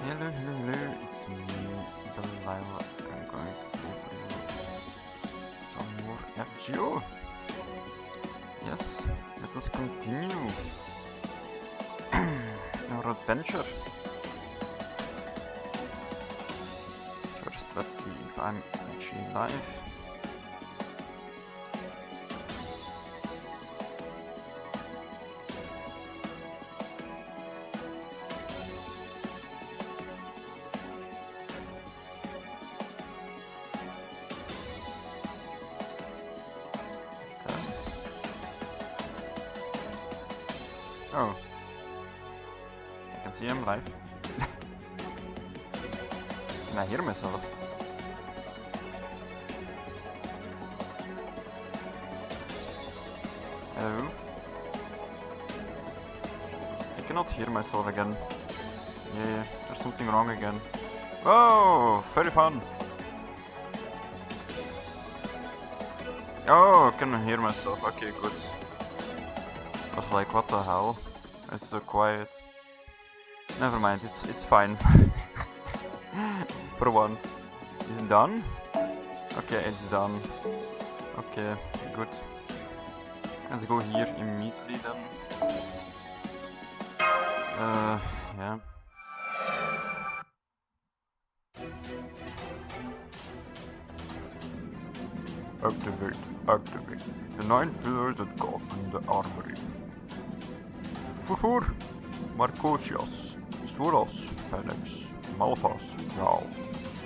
Hello, it's me, Delilah. I'm going to play for you some more FGO. Yes, let us continue our adventure. First, let's see if I'm actually live. Oh, I can see I'm live. Can I hear myself? Hello? I cannot hear myself again. Yeah, there's something wrong again. Oh, very fun! Oh, I can hear myself. Okay, good. I was like, what the hell? It's so quiet. Never mind, it's fine. For once. Is it done? Okay, it's done. Okay, good. Let's go here immediately then. Yeah. Activate. The 9 pillars that govern the armory. Furfur, Marcosias, Sturas, Phoenix, Malphas, Grau,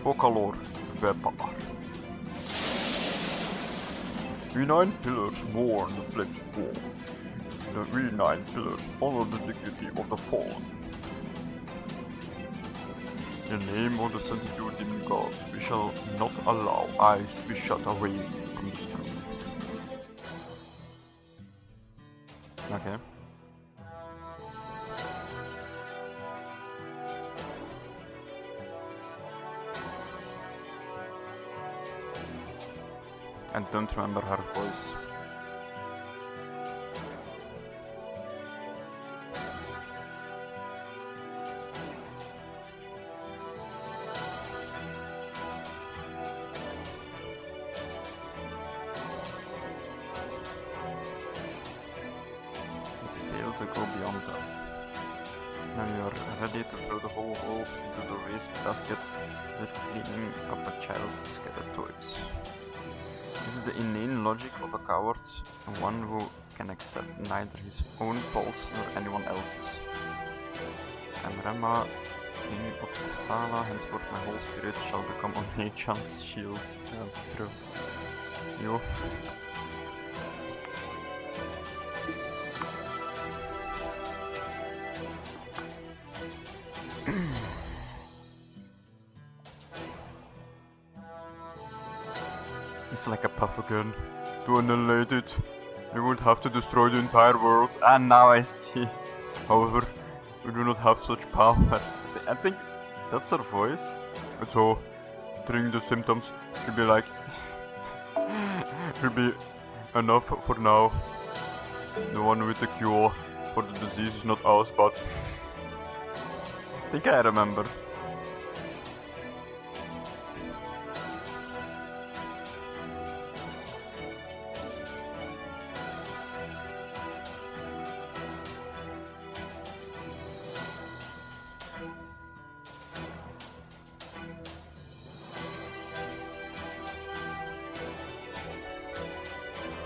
Focalor, Vepar. We 9 pillars mourn the flipped fall. We 9 pillars honor the dignity of the fallen. In the name of the 72 demon gods, we shall not allow eyes to be shut away from the truth. Okay. I don't remember her voice. It failed to go beyond that. Now you are ready to throw the whole world into the waste basket with cleaning up a child's scattered toys. This is the inane logic of a coward, one who can accept neither his own faults nor anyone else's. I'm Rama, king of Uppsala, henceforth my whole spirit shall become Onechan's shield. Yeah, true. Yo. It's like a puff again. To annihilate it, we would have to destroy the entire world, and now I see. However, we do not have such power. I think that's her voice. And so, treating the symptoms should be like... should be enough for now. The one with the cure for the disease is not ours, but... I think I remember.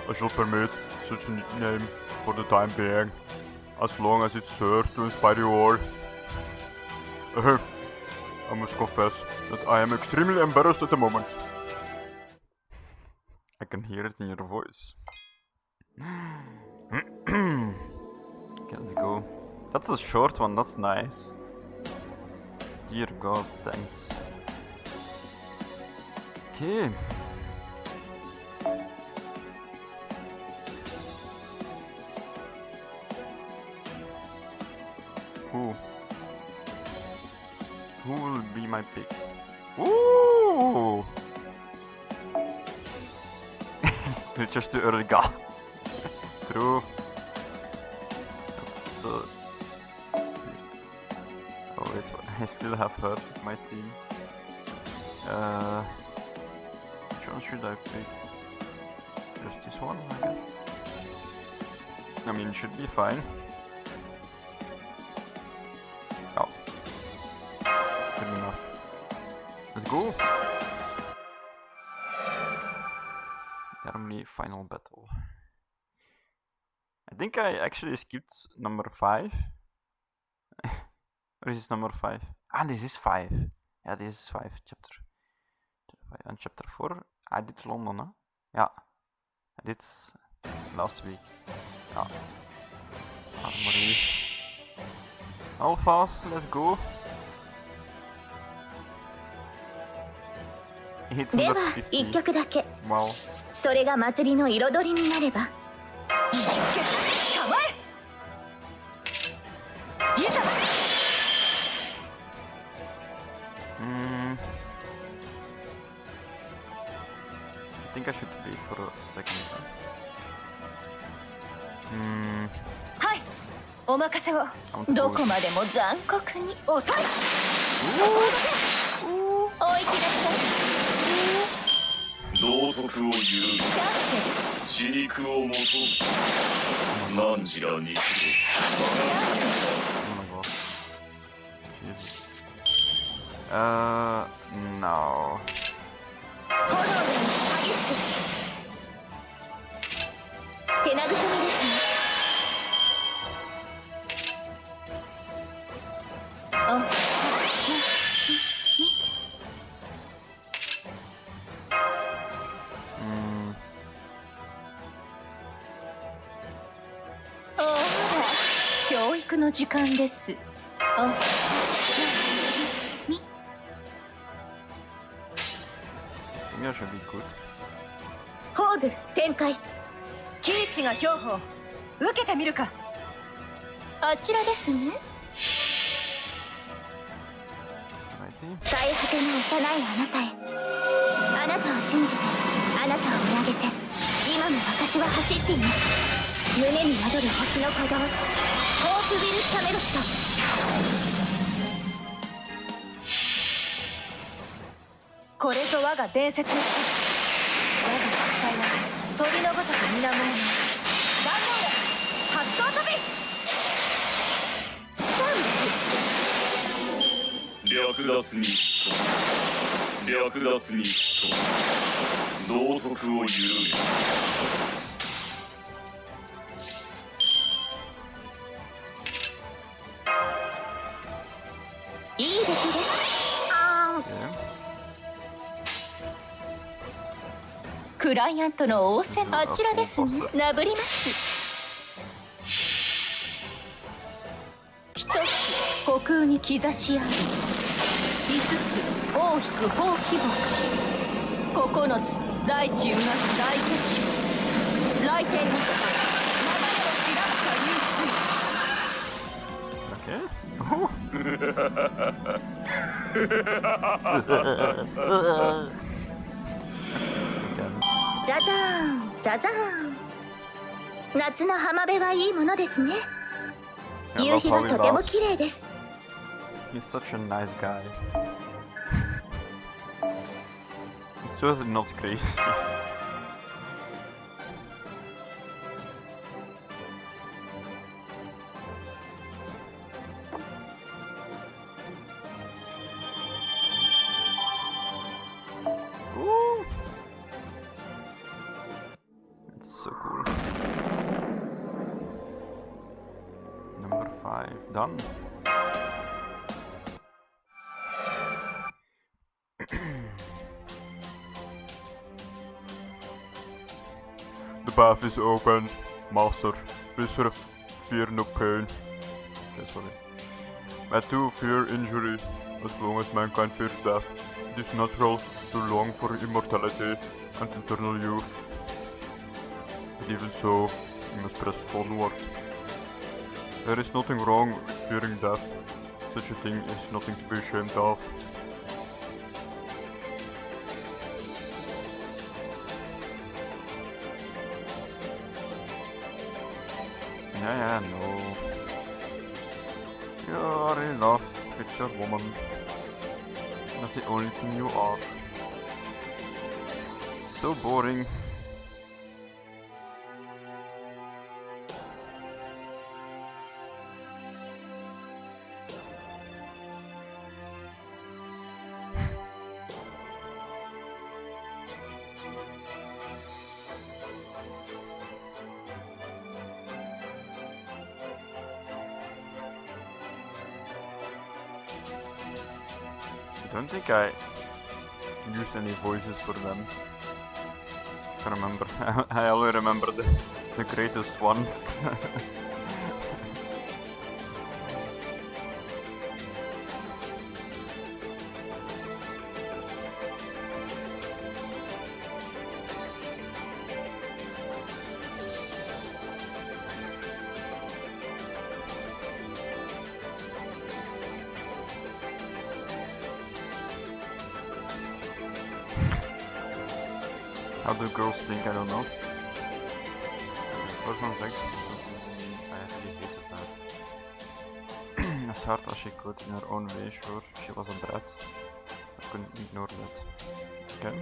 I shall permit such a nickname for the time being, as long as it serves to inspire you all. I must confess that I am extremely embarrassed at the moment. I can hear it in your voice. Okay, let's go. That's a short one, that's nice. Dear God, thanks. Okay. Who will be my pick? Ooh! It's just too early. True. That's I still have her in my team. Which one should I pick? Just this one, I guess. I mean, it should be fine. Oh. Good enough. Let's go! Germany final battle. I think I actually skipped number 5. Or is this number 5? Ah, this is 5. Yeah, this is 5. Chapter 5. And chapter 4, I did London, huh? Yeah. I did last week. Ja. Armory. Alphas, let's go. では一曲だけ。 Wow. それが祭りの彩りになれば。構え。いざ。I think I should wait for a second. はい。お任せを。どこまでも残酷に遅い。おいきなさい。道徳を言う死肉を求む何時らにしろ。No. 炎で激しく手慰みですね。教育の時間です。宝具展開。キリチが標本受けてみるか。あちらですね。最果ての幼いあなたへ。あなたを信じて、あなたを見上げて、今も私は走っています。胸に宿る星の鼓動、ホープウィル・キャメロット。これぞ我が伝説の一つ。我が戦いは鳥のごとく水面を舞う。弾道へ発想飛び。スタンプ。略奪に略奪に道徳を揺るいい出来です。クライアントの仰せあちらですね。なぶります。一つ虚空に兆しあり。五つ大引くほうき星。九つ大地うなす大結晶。来天に流れを違った流水。ザザーンザザーン。夏の浜辺はいいものですね。夕日がとても綺麗です。He's such a nice guy. He's totally not crazy. So cool. Number 5 done. The path is open, Master. Please fear no pain. Okay, sorry. I too fear injury, as long as mankind fears death. It is natural to long for immortality and eternal youth. But even so, we must press onward. There is nothing wrong with fearing death. Such a thing is nothing to be ashamed of. Yeah, no. You're in love with You're a woman. That's the only thing you are. So boring. I don't think I used any voices for them. I remember. I only remember the greatest ones. How do girls think? I don't know. Personal text. I actually hated her. As hard as she could in her own way, sure. She was a brat. I couldn't ignore that. Okay.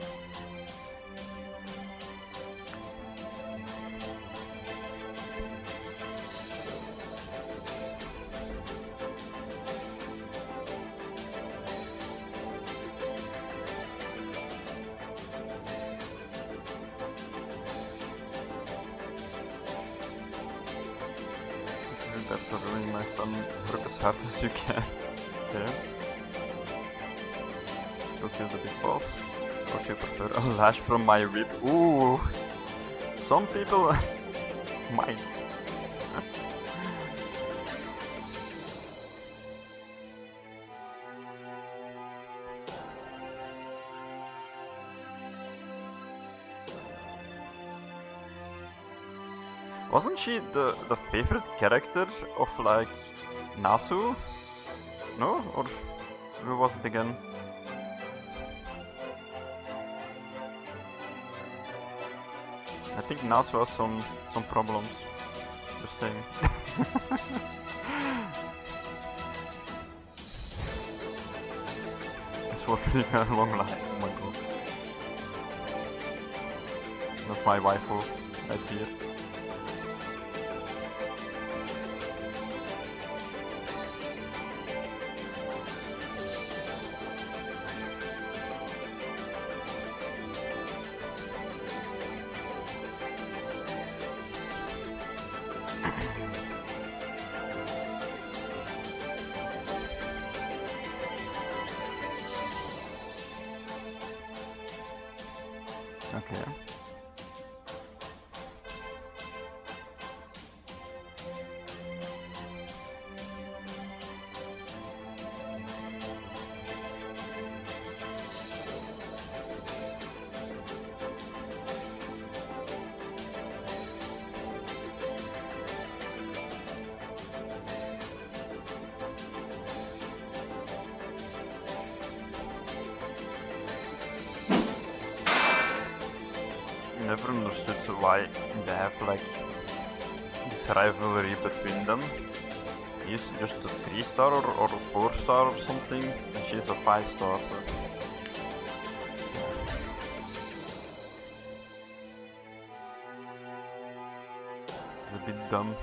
For ruining my fun, work as hard as you can. Okay. Go kill the big boss. Or do you prefer a lash from my whip? Ooh! Some people might. Wasn't she the favorite character of like Nasu? No? Or who was it again? I think Nasu has some problems. Just saying. It's worth living a long life. Oh my god. That's my waifu right here. Okay. Never understood why they have like this rivalry between them. He's just a 3-star or a 4-star or something, and she's a 5-star. So. It's a bit dumb.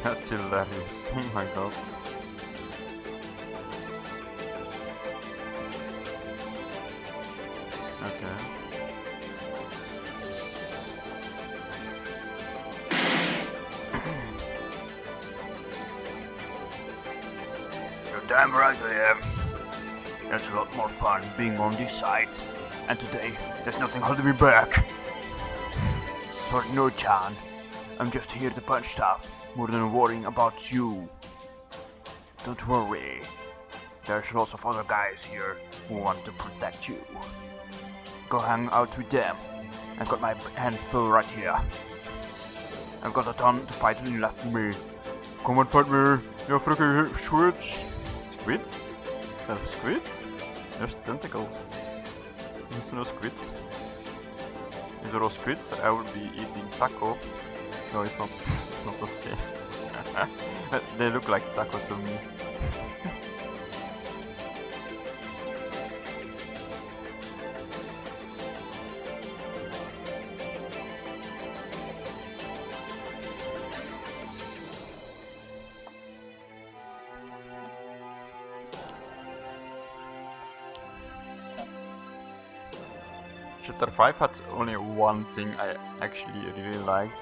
That's hilarious, oh my god. Okay. You're damn right I am. That's a lot more fun being on this side. And today, there's nothing holding me back. Sorry, no Chan. I'm just here to punch stuff, more than worrying about you. Don't worry. There's lots of other guys here who want to protect you. Go hang out with them. I've got my hand full right here. I've got a ton to fight when you left me. Come and fight me, you freaking squids. Squids? There's squids? There's tentacles. There's no squids. If there were squids, I would be eating taco. No, it's not. It's not the same. They look like taco to me. Chapter 5 had only one thing I actually really liked,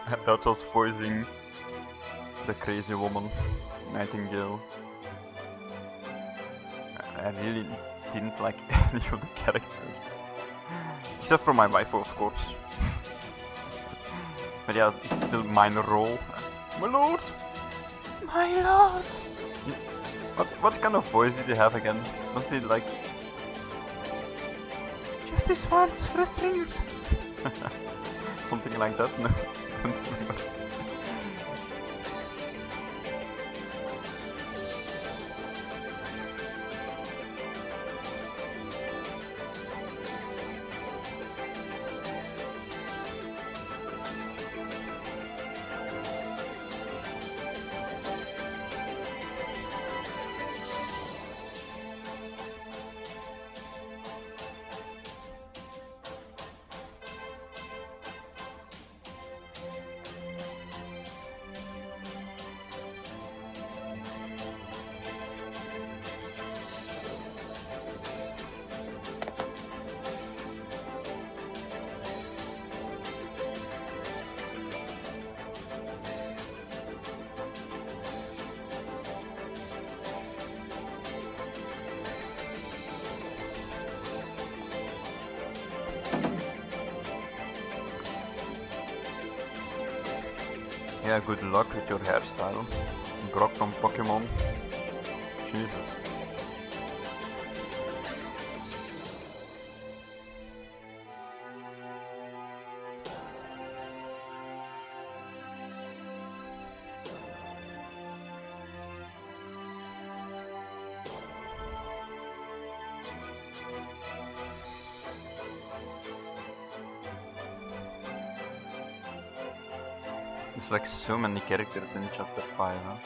and that was voicing the crazy woman, Nightingale. I really didn't like any of the characters, except for my waifu, of course. But yeah, it's still minor role. My lord! My lord! What kind of voice did he have again? Was he like... Justice wants restrain yourself. Something like that? No. Yeah, good luck with your hairstyle. Brock from Pokemon. Jesus. It's like so many characters in chapter 5, huh?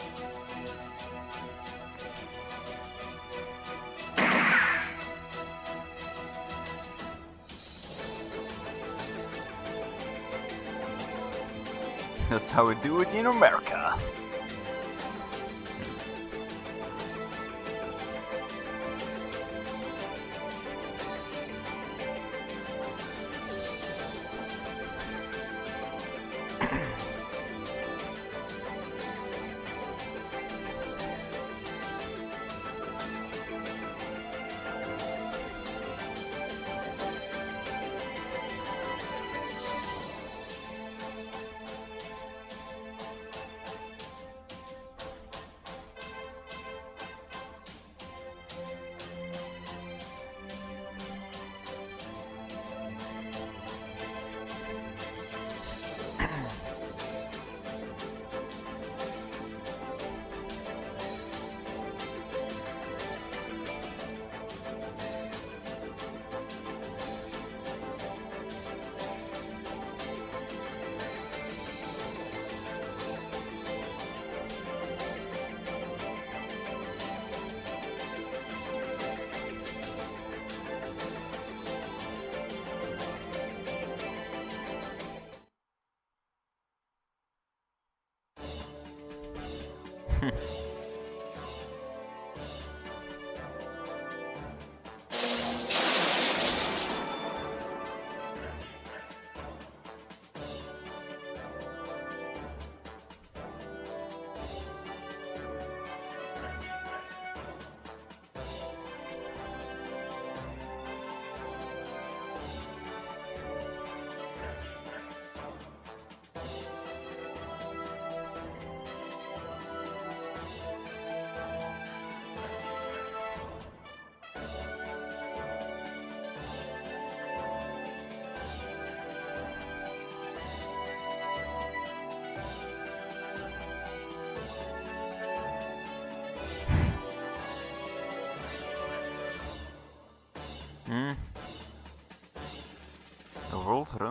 That's how we do it in America.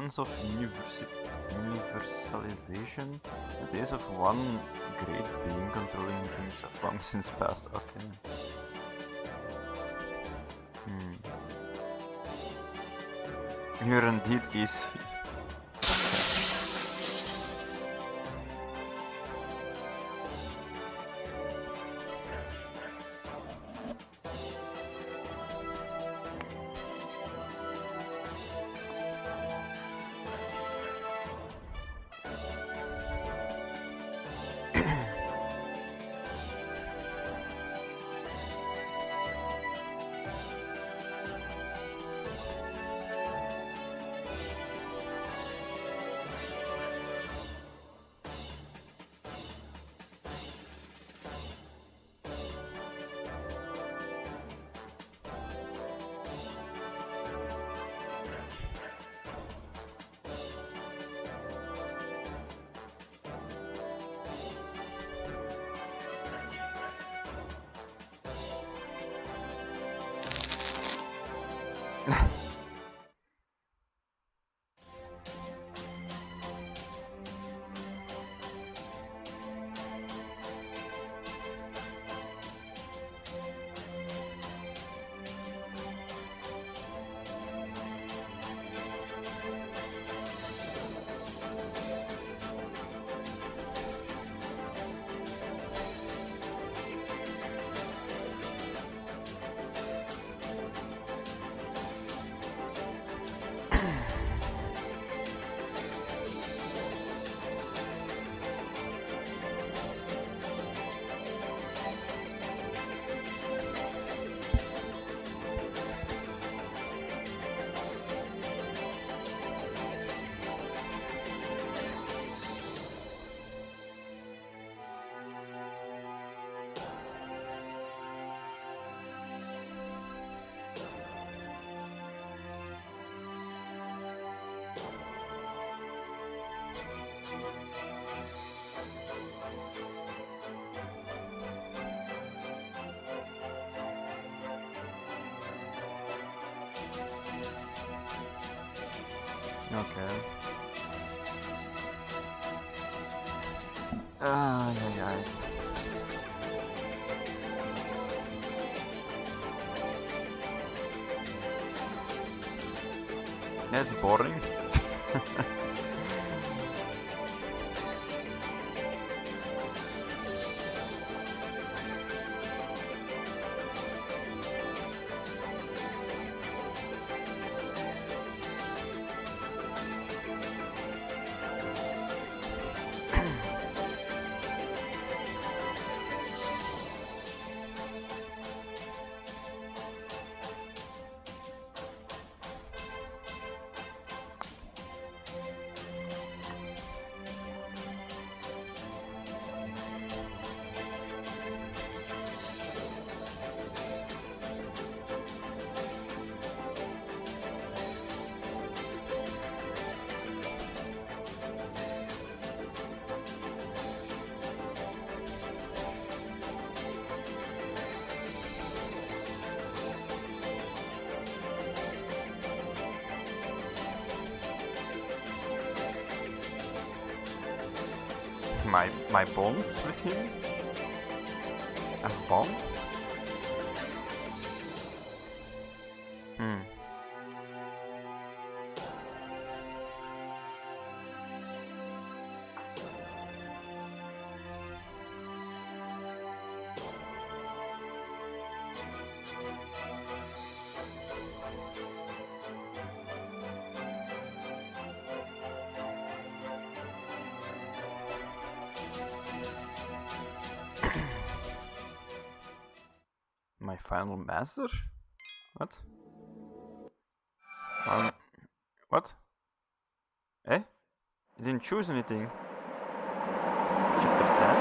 chance of universalization. The days of one great being controlling things have long since passed. Okay. You're indeed easy. Okay. Yeah, yeah. That's boring. My bond with him? A bond? My final master? What? What? Eh? You didn't choose anything. Chapter 10?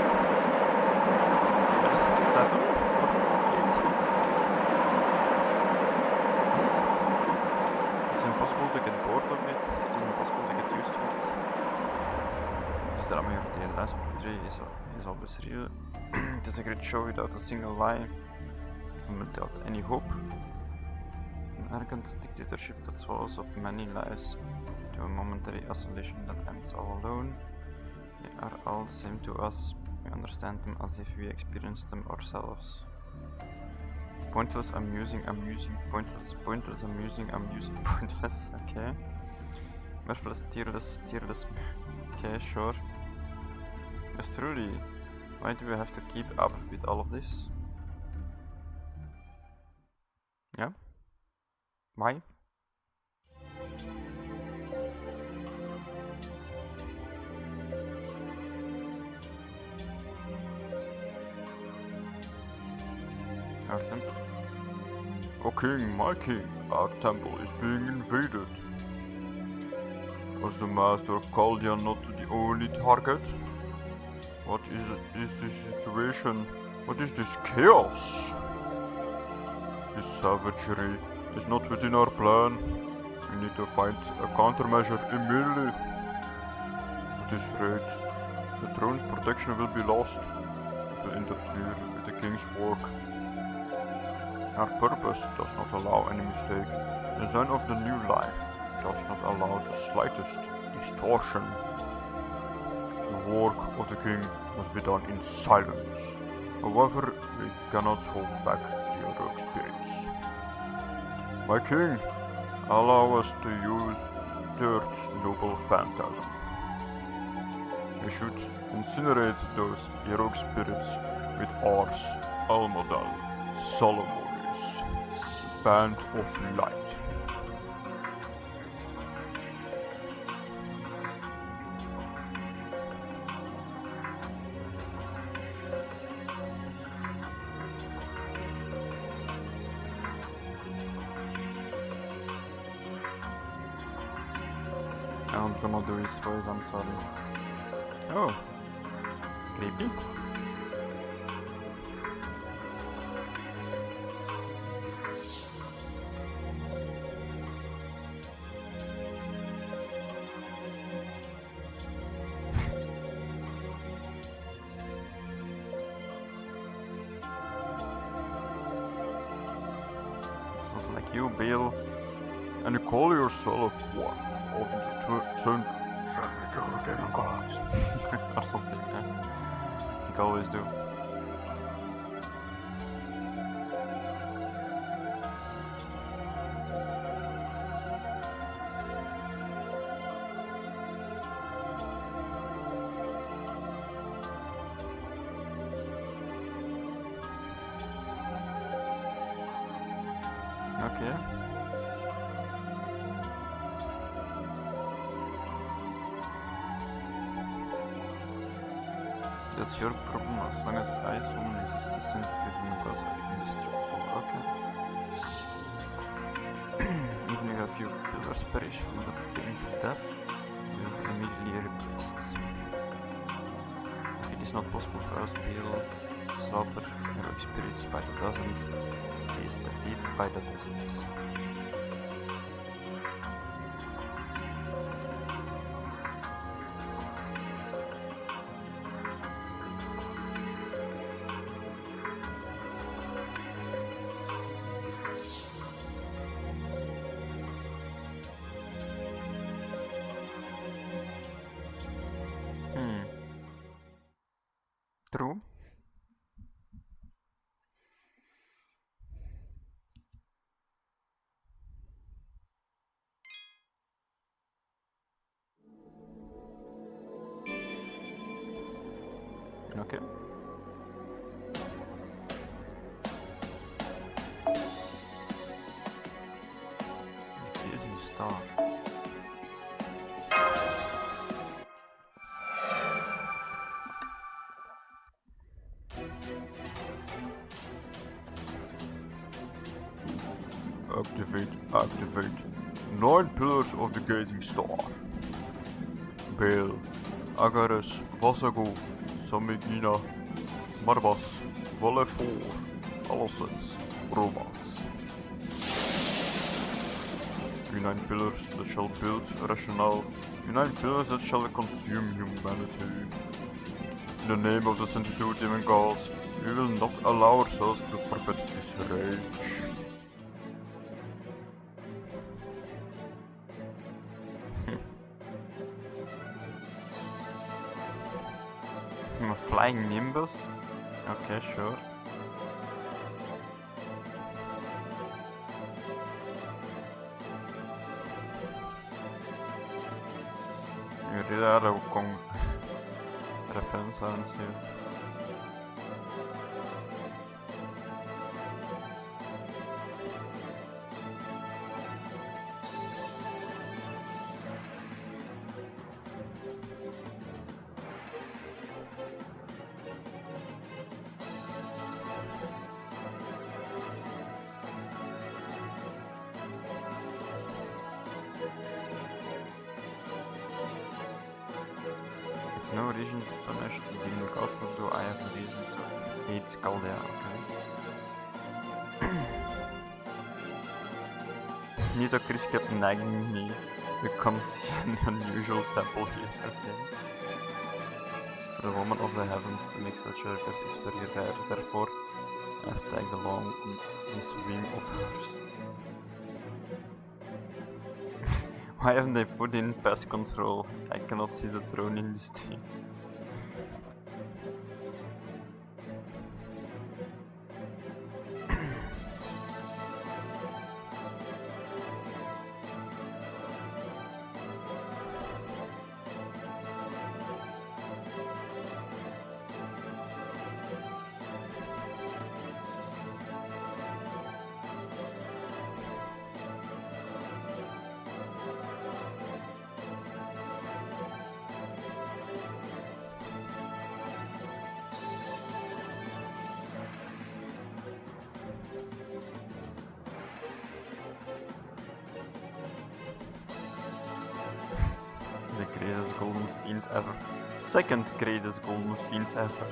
There's 7 or 8? It's impossible to get bored of it. It is impossible to get used to it. Dus daarmee over de last portrait is always real. It is a great show without a single lie. And without any hope. An arrogant dictatorship that swallows up many lies to to a momentary isolation that ends all alone. They are all the same to us. We understand them as if we experienced them ourselves. Pointless, amusing, pointless, pointless, amusing, pointless, okay. Worthless, tearless, okay, sure. Yes, truly, why do we have to keep up with all of this? Yeah? Why? Our temple. O king, my king, our temple is being invaded. Was the master of Chaldean not the only target? What is this situation? What is this chaos? This savagery is not within our plan. We need to find a countermeasure immediately. At this rate, the throne's protection will be lost. It will interfere with the king's work. Our purpose does not allow any mistake. The design of the new life does not allow the slightest distortion. The work of the king must be done in silence. However, we cannot hold back the heroic spirits. My king, allow us to use the third noble phantasm. We should incinerate those heroic spirits with Ars Almodal Solomon. Band of light. I'm gonna do his voice, I'm sorry. Oh, creepy. Sounds like you, Bill, and you call yourself one of the son gods or something. Yeah. You always do. Okay. That's your problem as long as I summon resistance to human gods are indestructible. Okay. Even if a few pillars perish from the pains of death, we will be immediately replaced. If it is not possible for us to slaughter heroic spirits by the dozens, he is defeated by the dozens. True. Okay. Gazing star. Activate 9 pillars of the gazing star. Baal, Agares, Vasago, Samegina, Marbas, Valefor, Alosses, Romas. 9 pillars that shall build rationale, 9 pillars that shall consume humanity. In the name of the 72 demon gods, we will not allow ourselves to forget this rage. Flying Nimbus? Okay, sure. Nu ridare och kom referensen till. No reason to punish the demon castle, do I have a reason to hate Skaldia? Okay. Nito Chris kept nagging me to come see an unusual temple here. Okay. For the woman of the heavens to make such a request is very rare, therefore I have tagged along on this whim of hers. Why haven't they put in pest control? I cannot see the throne in this state. The greatest golden fiend ever. Second greatest golden fiend ever.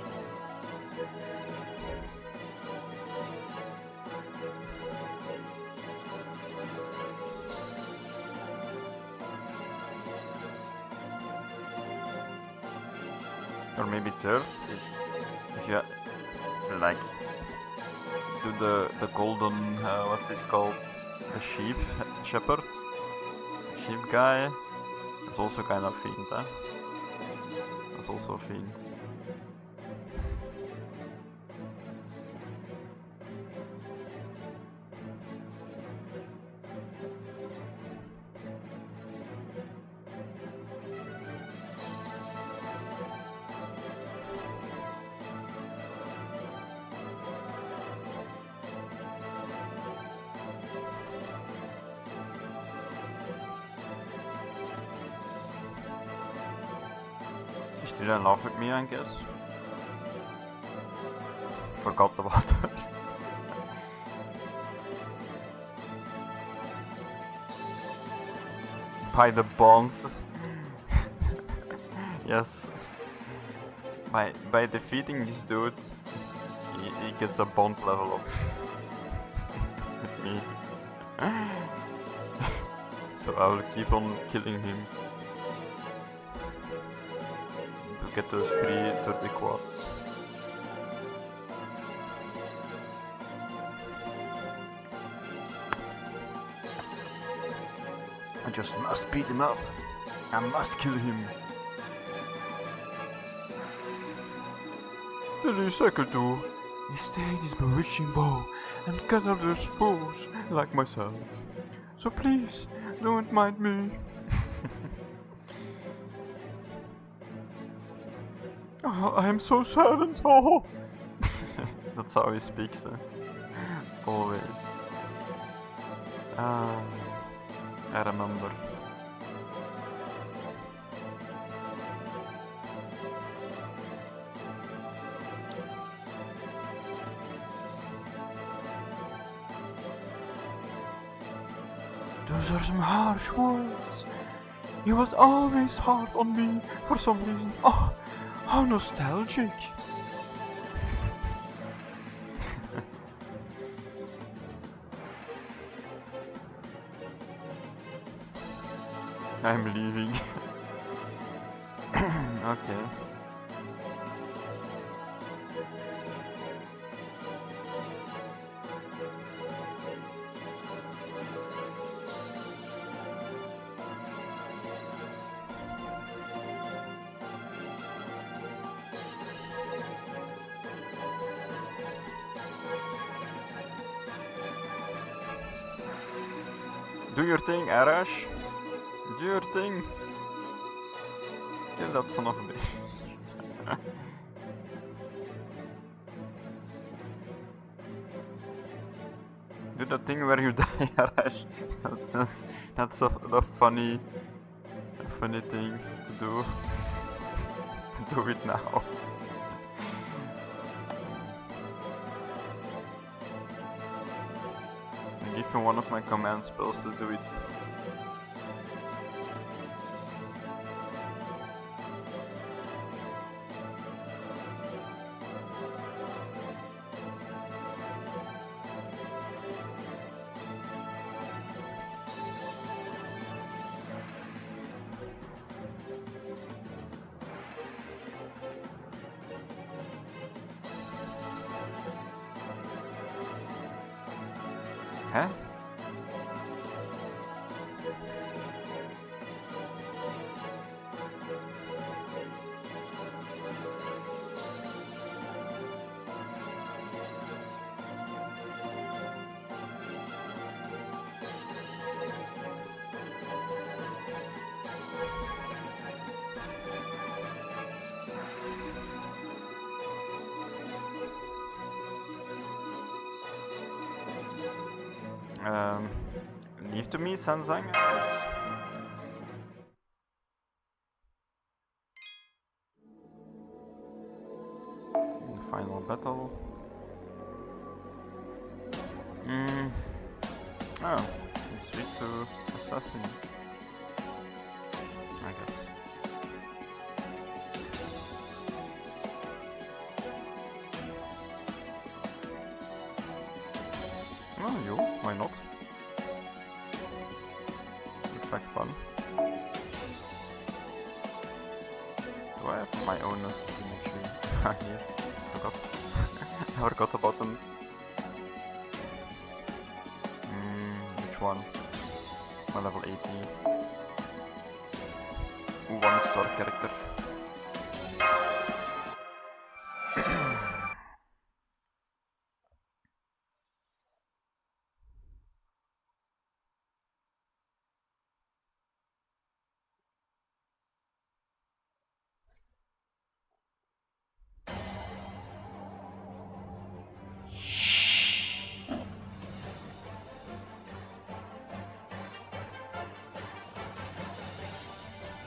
Or maybe third, if you like do the golden what's this called? The shepherd guy. That's also kind of fiend, huh? That's also a fiend. She didn't laugh at me, I guess. Forgot about her. By the bonds. Yes. By defeating this dude, he gets a bond level up. With me. So I will keep on killing him. Get those free 30 quads. I just must beat him up. I must kill him. The least I could do is take this bewitching bow and cut up those fools like myself. So please, don't mind me. Oh, I am so saddened. Oh. That's how he speaks, always. I remember. Those are some harsh words. He was always hard on me for some reason. Oh, how nostalgic. I'm leaving. Okay. Do your thing, Arash. Do your thing. Kill that son of a bitch. Do that thing where you die, Arash. That's a funny thing to do. Do it now. I give him one of my command spells to do it. Huh? Leave to me, Sansang. Yes. In the final battle. Oh, it's weak to assassin. I guess. Oh, yo, why not? Fun. Do I have my own assassin tree? Here, forgot. I forgot about them. Which one? My level 80. 1-star character.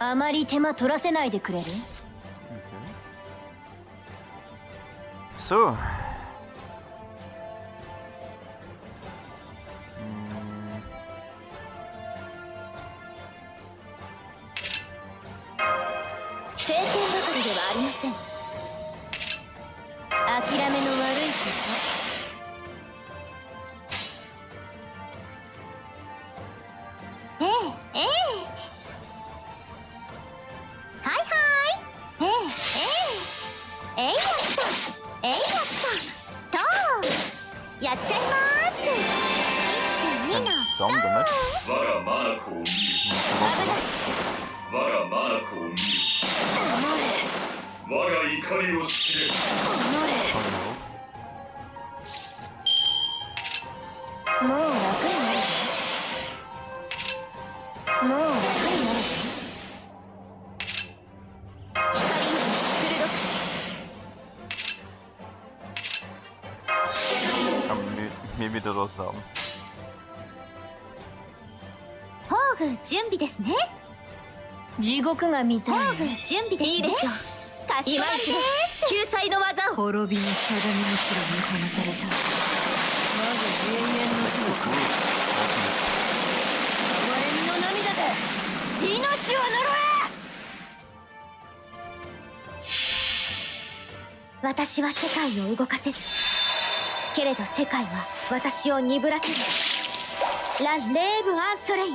あまり手間取らせないでくれる？ So. Some damage. Maybe that was dumb. 準備ですね。地獄が見たい。準備ですね。いいでしょう。かしこまりです。救済の技を。滅びの定めにすら見放された。まず永遠の手をかけ。哀れみの涙で命を呪え。私は世界を動かせず、けれど世界は私を鈍らせる。ラ・レーブ・アンソレイエ。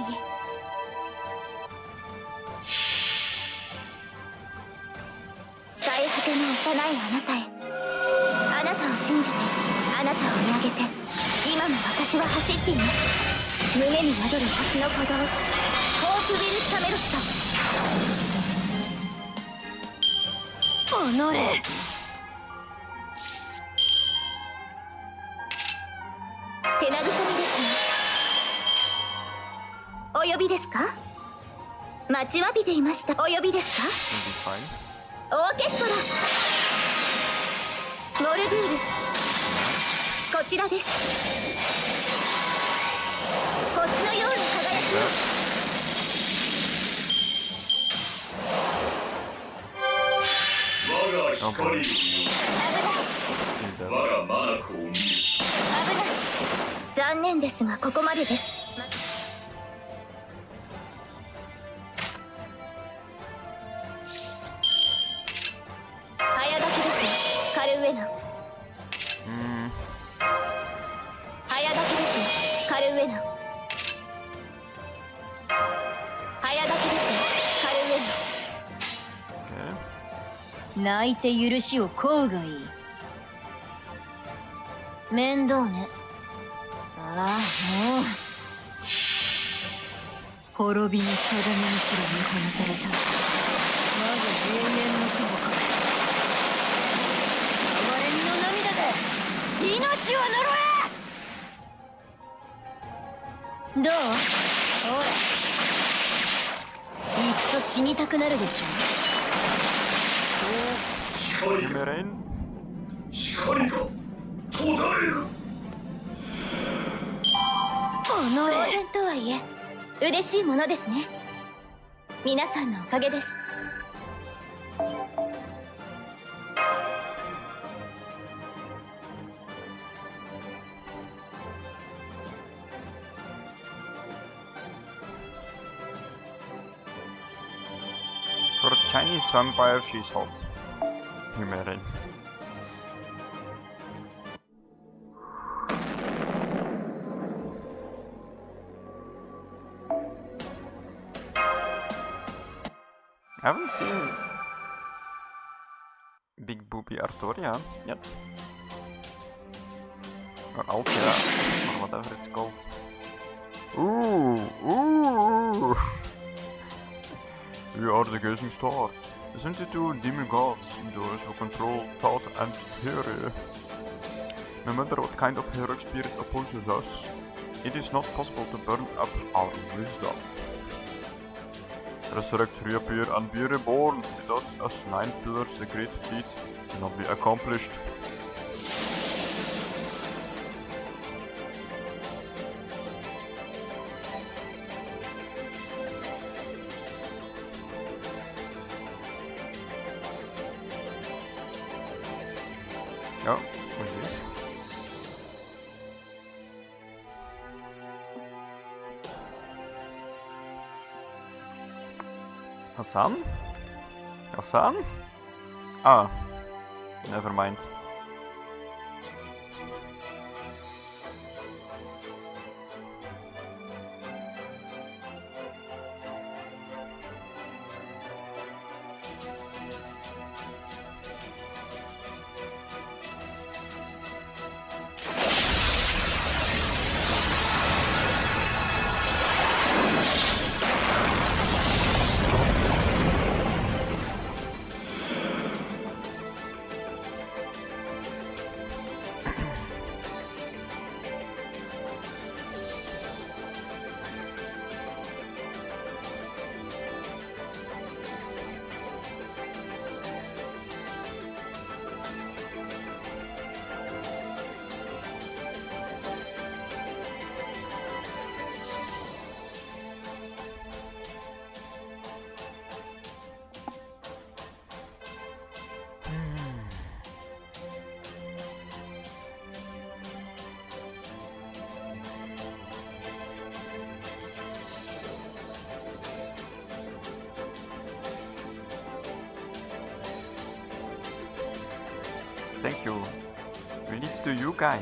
最果ての幼いあなたへ。あなたを信じて、あなたを見上げて、今も私は走っています。胸に宿る星の鼓動、ホープビル・サメロット。おのれ。手慰みですね。お呼びですか？待ちわびていました。お呼びですか？ Will be fine. オーケストラモルグール、こちらです。星のように輝く。我が光を見よ。我が眼を見よ。危ない。残念ですがここまでです。早炊きですよ、カルウェナ。早炊きですよ、カルウェナ。早炊きですよ、カルウェナ。 Okay. 泣いて許しを請うがいい。面倒ね。ああ、もう滅びの定めにすら見放された。まず永遠の友か。哀れみの涙で命を呪え。どう？ほら、いっそ死にたくなるでしょ。光が Rain. 光が途絶える。当然とはいえ嬉しいものですね。皆さんのおかげです。For a Chinese vampire, she's hot. Rain. I haven't seen Big Booby Artoria yet. Or Altia, or whatever it's called. Ooh! You are the gazing star. Isn't it two demigods, those who control thought and theory? No matter what kind of heroic spirit opposes us, it is not possible to burn up our wisdom. Resurrect, reappear, and be reborn. Without us 9 pillars, the great feat cannot be accomplished. Oh, what is this? Hassan? Hassan? Ah, never mind. Thank you. We leave to you guys.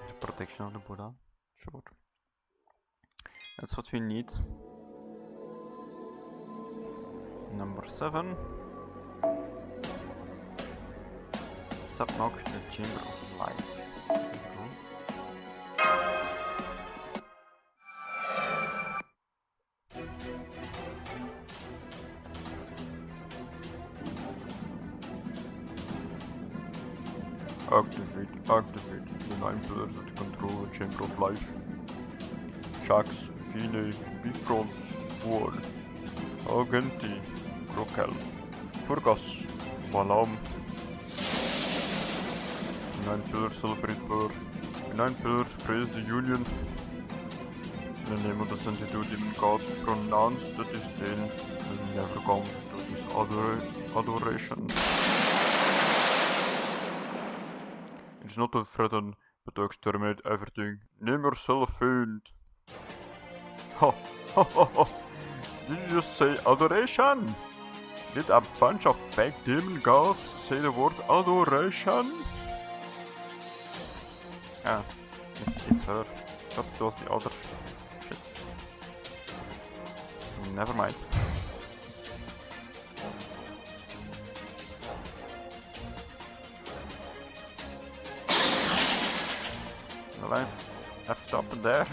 The protection of the Buddha. Sure. That's what we need. Number 7. unlock the Chamber of Life. Let's go. Activate the 9 pillars that control the Chamber of Life. Shax, Fine, Bifront, War, Argenti, Krokel, Furgas, Balam. The 9 pillars celebrate birth. The 9 pillars praise the union. In the name of the 72 demon gods, we pronounce the disdain will never come to this adoration. It's not to threaten, but to exterminate everything. Name yourself faint. Ha ha ha ha! Did you just say adoration? Did a bunch of fake demon gods say the word adoration? Ah, it's her. I thought it was the other. Shit. Never mind. Well, I have to up in there.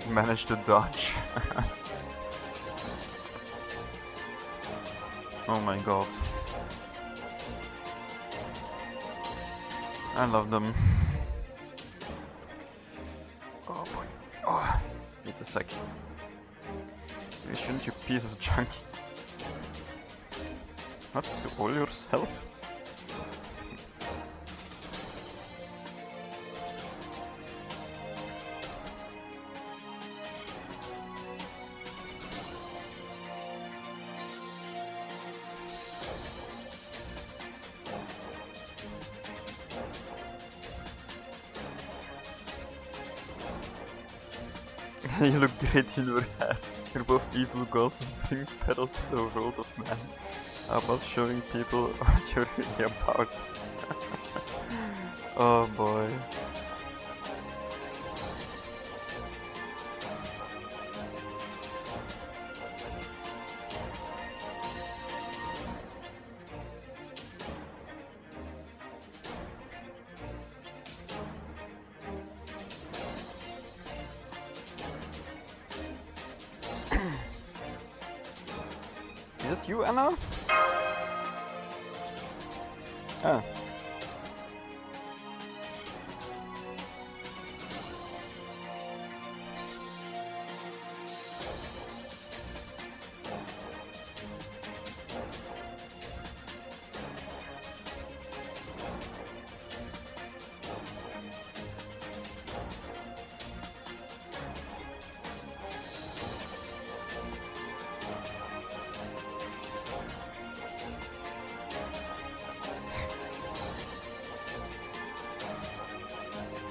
Managed to dodge. Oh my god. I love them. Oh boy. Oh, wait a sec. Shouldn't you piece of junk? What? To all yourself? You look great in your hair. You're both evil gods that bring peril to the world of man. How about showing people what you're really about? Oh boy. Is it you, Anna? Ah.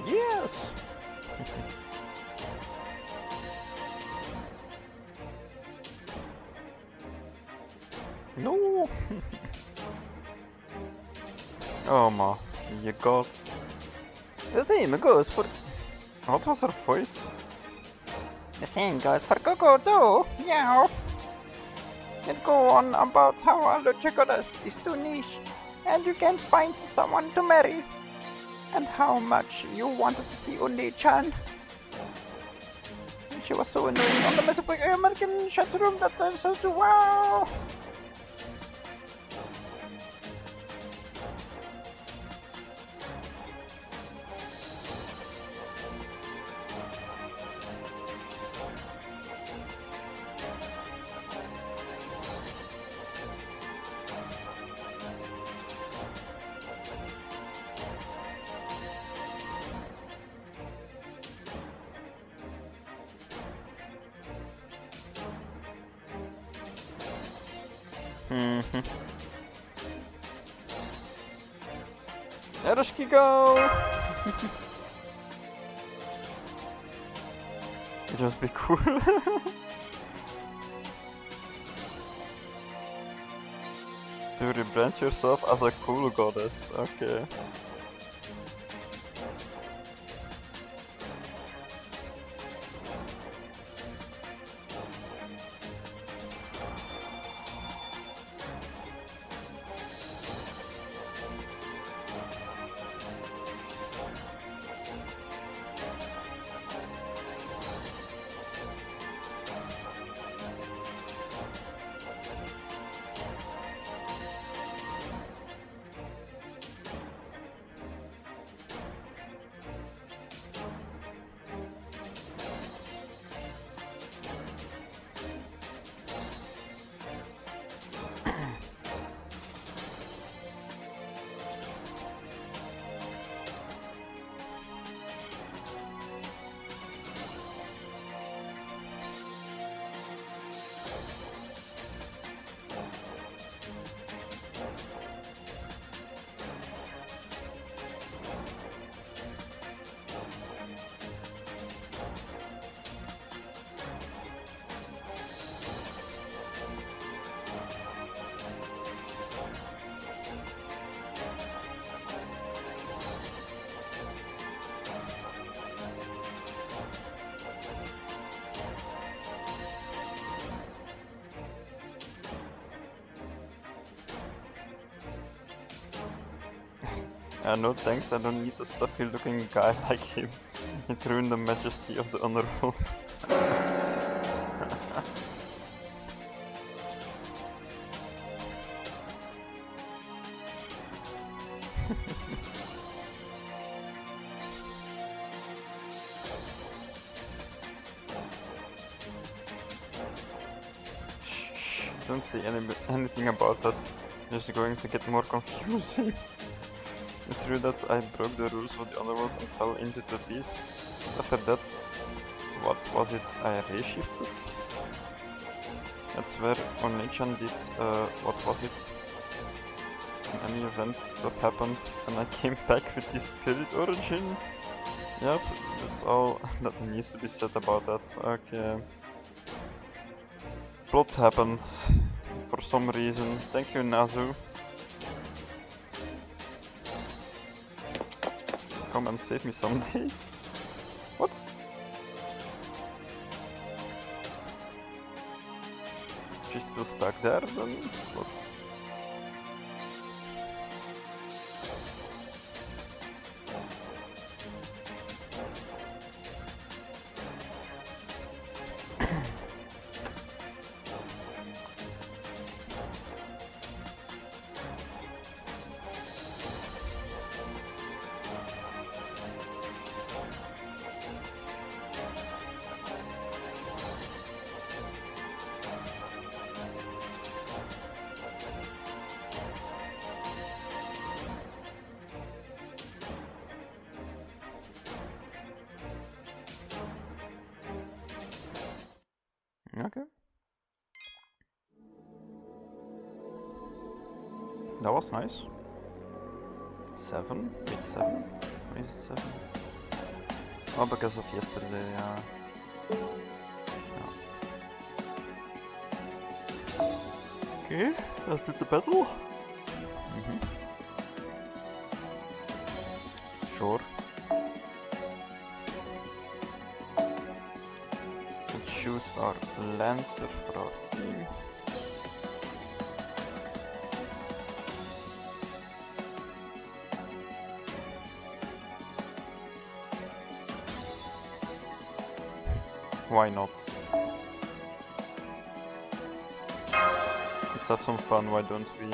Yes! No! Oh my god. The same goes for... What was her voice? The same goes for Coco too! Yeah! Can go on about how Aluchigoras is too niche and you can't find someone to marry. And how much you wanted to see Undi-chan. She was so annoying on the American chat room that I said, wow! Eroshki go! Just be cool. To rebrand yourself as a cool goddess, okay. No thanks, I don't need a stuffy looking guy like him. It ruined the majesty of the underworld. Don't say anything about that. Just going to get more confusing. It's true that I broke the rules of the underworld and fell into the abyss. After that, what was it? I reshifted? That's where Onichan did, what was it? In any event, stuff happened and I came back with the spirit origin. Yep, that's all that needs to be said about that. Okay. Plot happened for some reason. Thank you, Nazu. Come and save me someday. What? She's still stuck there then? What? Okay. That was nice. 7? Wait, 7? Why is it 7? Oh, because of yesterday, yeah. Okay, let's do the battle. Sure. Choose our Lancer for our team. Why not? Let's have some fun, why don't we?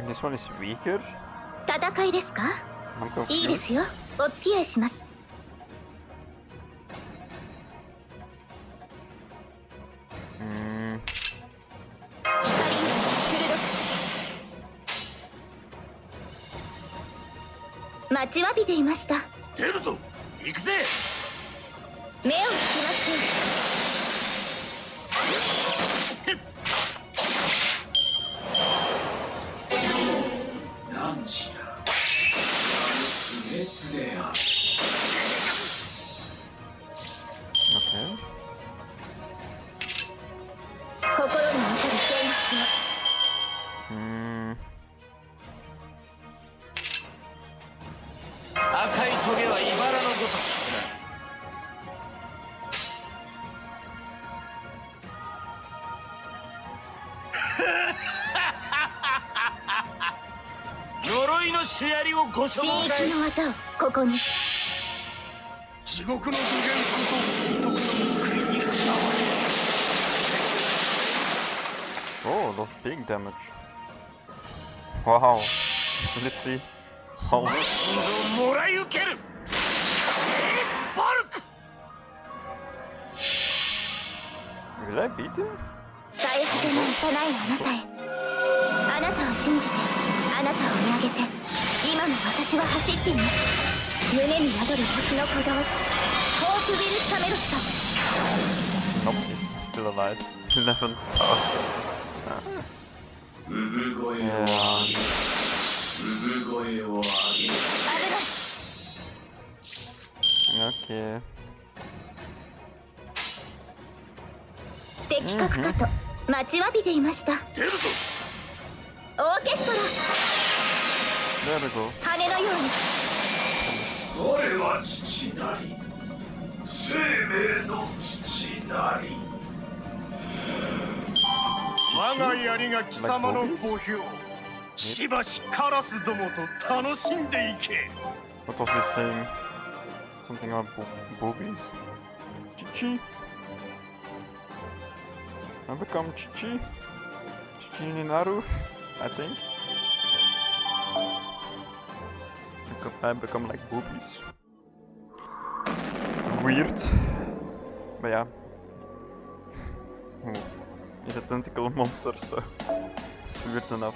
This one is weaker? 戦いですか? I'm confused. いいですよ。お付き合いします。待ちわびていました。出るぞ。行くぜ。目をつけましょう。シアリをご所望だ。神域の技をここに。地獄の具現こそ美徳の報いにふさわれる。Oh, that's big damage. Wow, literally. その心臓をもらい受ける。バルク。Will I beat him? 最果ての幼いあなたへ。あなたを信じて、あなたを見上げて。今も私は走っています。胸に宿る星の鼓動。ホークビル・カメロット。Nope, he's still alive. 11,000. 産声を上げ。産声を上げ。危ない。Okay. 的確かと待ちわびていました。出るぞ。オーケストラ There we go. 羽のように。我は父なり、生命の父なり。我が槍が貴様の墓標。しばしカラスどもと楽しんでいけ。 What was he saying? Something about boobies. Chichi. I become Chichi. Chichi Ninaru, I think. I become like boobies. Weird. But yeah. Oh. He's a tentacle monster, so it's weird enough.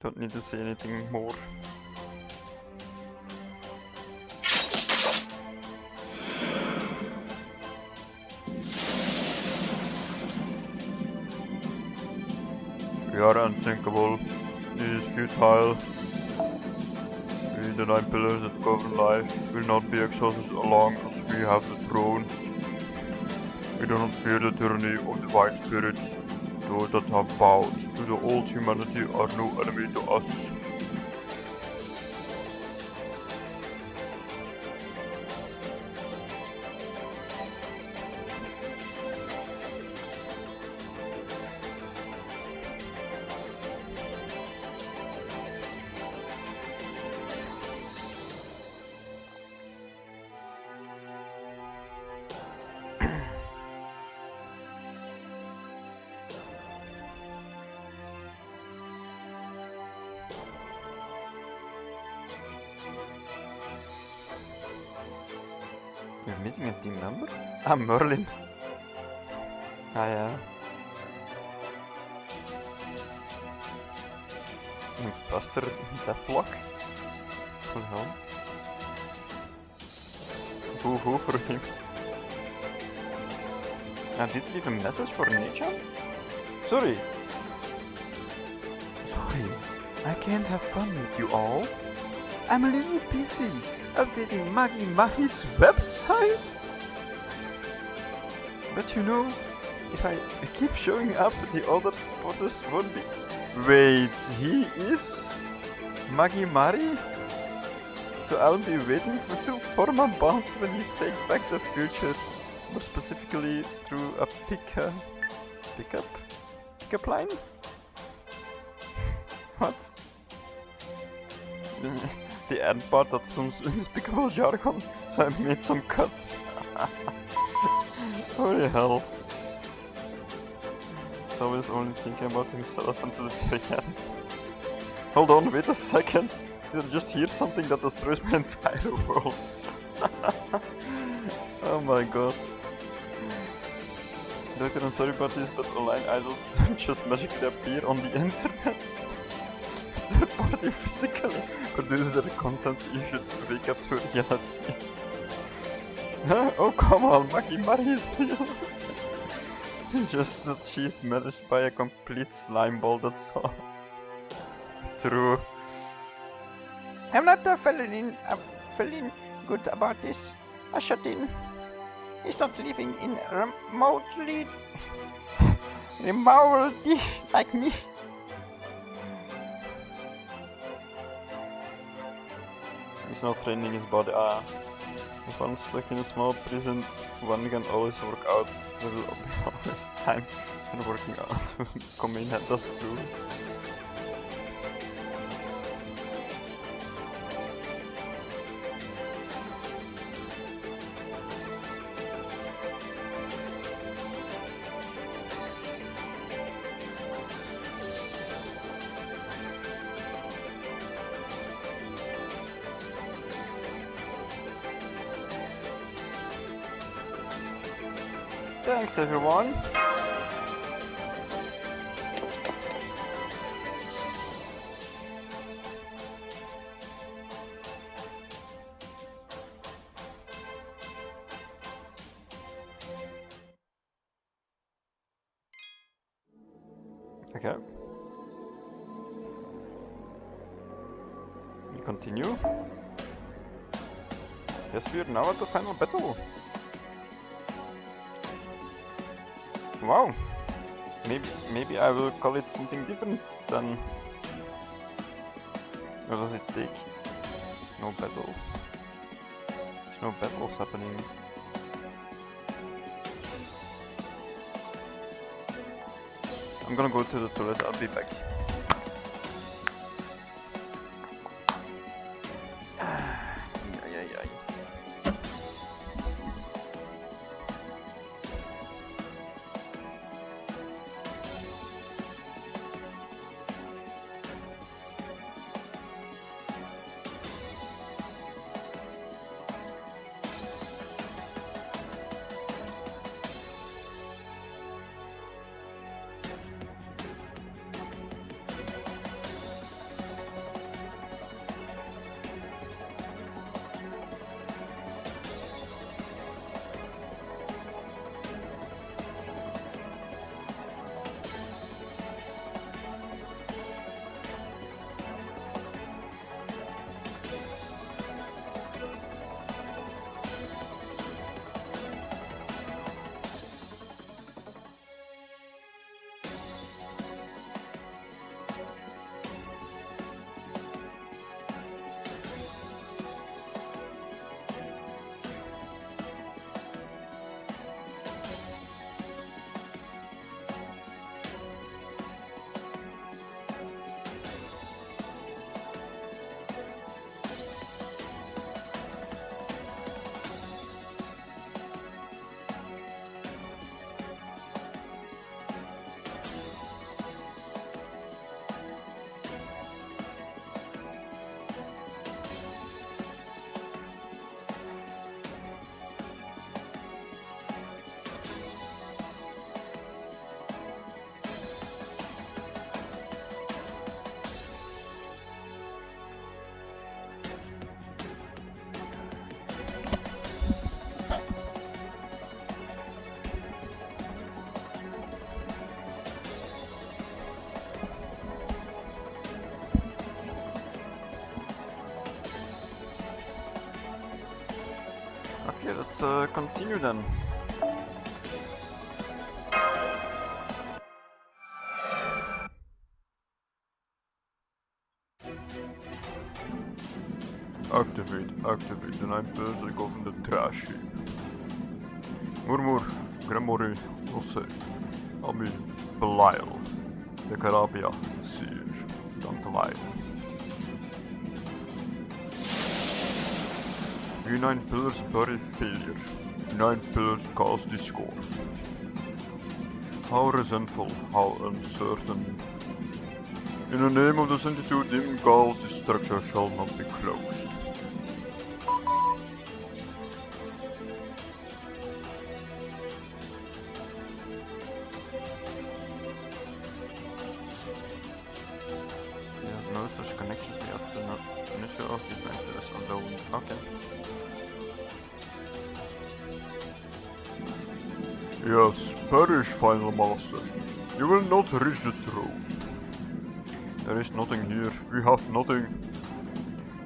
Don't need to say anything more. We are unsinkable. This is futile. We, the 9 pillars that govern life, will not be exhausted as long as we have the throne. We do not fear the tyranny of divine spirits. Those that have bowed to the old humanity are no enemy to us. You're missing a team member? Ah, Merlin. Ah, yeah. Imposter Deathlock? What the hell? Boo-hoo for him. I did leave a message for Nechan? Sorry. Sorry. I can't have fun with you all. I'm a little busy updating Magi Mari's website. But you know, if I keep showing up, the other supporters won't be. Wait, he is Magi Mari? So I'll be waiting to form a bond when you take back the future. More specifically through a pickup line? What? The end part, that's some unspeakable jargon, so I made some cuts. Holy hell. He's always only thinking about himself until the very end. Hold on, wait a second. Did I just hear something that destroys my entire world? Oh my god. Doctor, I'm sorry about this, but online idols don't just magically appear on the internet. Third party physically produces their content, you should wake up to reality. Huh? Oh come on, Magi Mari is real. Just that she's managed by a complete slime ball, that's all. True. I'm not feeling good about this. I shut in. He's not living in remotely like me. He's not training his body. If I'm stuck in a small prison, one can always work out. There will be always time and working out. Come in, that's true. Thanks everyone. Okay. We continue. Yes, we are now at the final battle. Wow. Maybe I will call it something different than. What does it take? No battles. There's no battles happening. I'm gonna go to the toilet, I'll be back. Okay, let's continue then. Activate the 9 pillars that govern the trash heap. Murmur, Gremori, Ose, Ami, Belial, the Carabia, Seer, Dantalai. You 9 pillars bury failure. 9 pillars cause discord. How resentful, how uncertain. In the name of the 72 dim gods, this structure shall not be closed. There's no such connections, we have to not initial of these 9 pillars alone. Okay. Yes, perish, final master. You will not reach the throne. There is nothing here. We have nothing.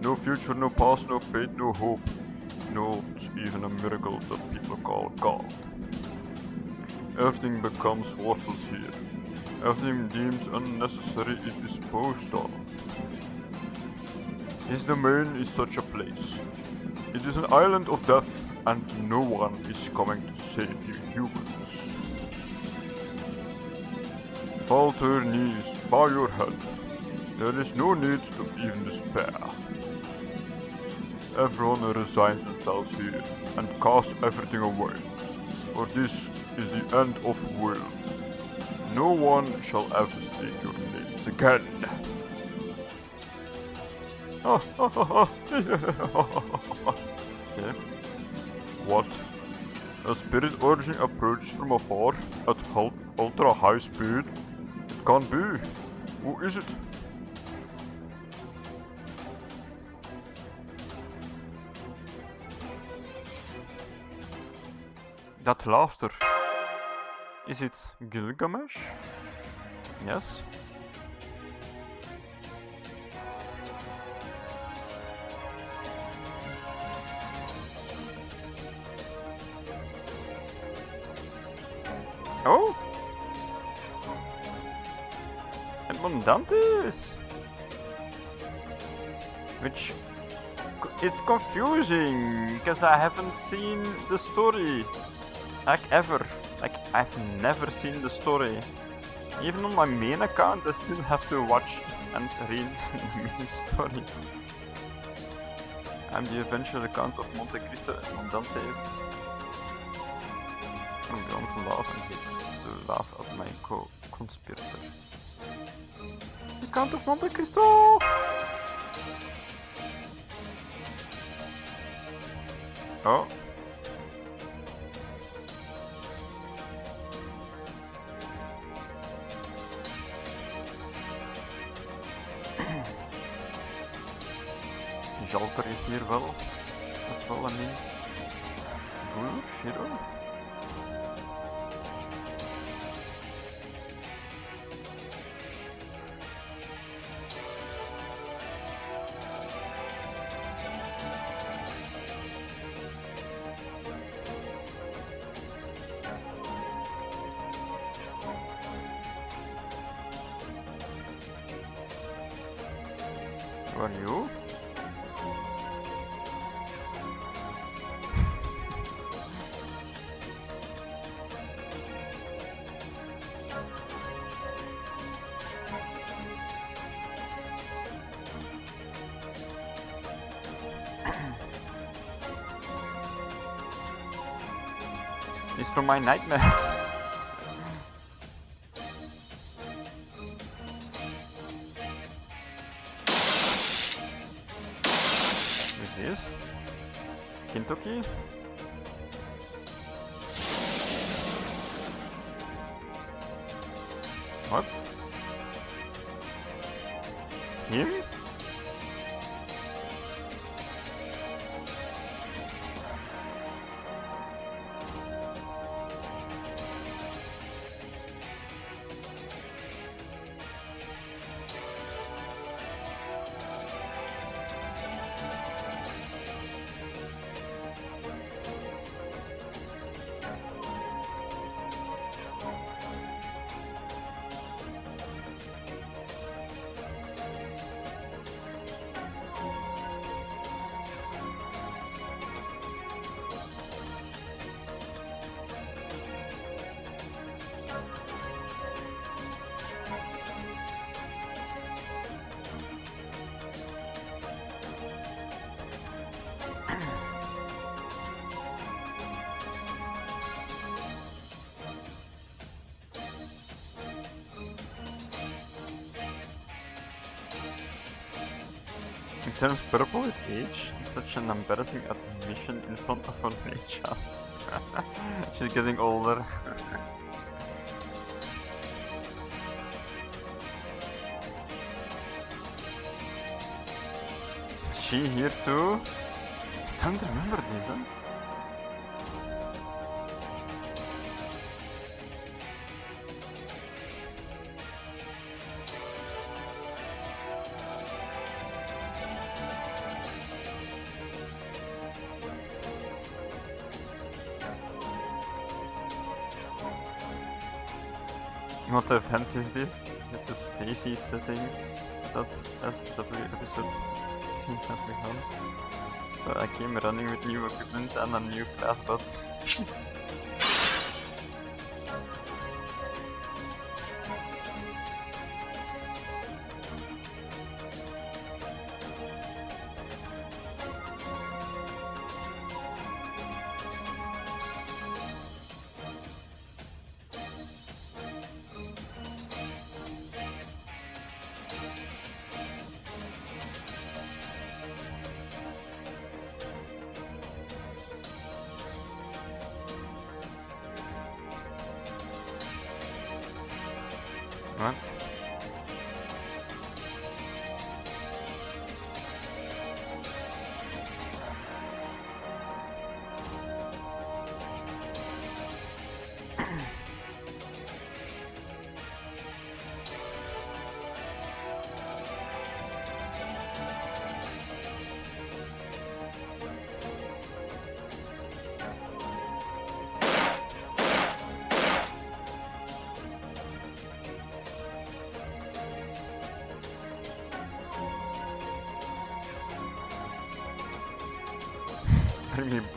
No future, no past, no fate, no hope. Not even a miracle that people call God. Everything becomes worthless here. Everything deemed unnecessary is disposed of. This domain is such a place. It is an island of death, and no one is coming to save you humans. Fall to your knees, bow your head. There is no need to even despair. Everyone resigns themselves here and casts everything away, for this is the end of will. No one shall ever speak your names again. Okay. What? A spirit urging approaches from afar at ultra high speed? It can't be. Who is it? That laughter. Is it Gilgamesh? Yes. Oh? from Dante's, which it's confusing because I haven't seen the story like ever. Like I've never seen the story. Even on my main account, I still have to watch and read the main story. I'm the adventure account of Monte Cristo and Dante's. I'm going to laugh and hate to laugh at my co-conspirator. The Count of Monte Cristo! Oh. Jalter is hier wel. Dat is wel een ding. Boer, Shiro. Who are you? He's from my nightmare. Who's this? Kentucky? What? Him? It turns purple with age. Such an embarrassing admission in front of her nature. She's getting older. Is she here too? I don't remember this, huh? What event is this? With the spacey setting that SW episodes team has begun. So I came running with new equipment and a new class bot. What?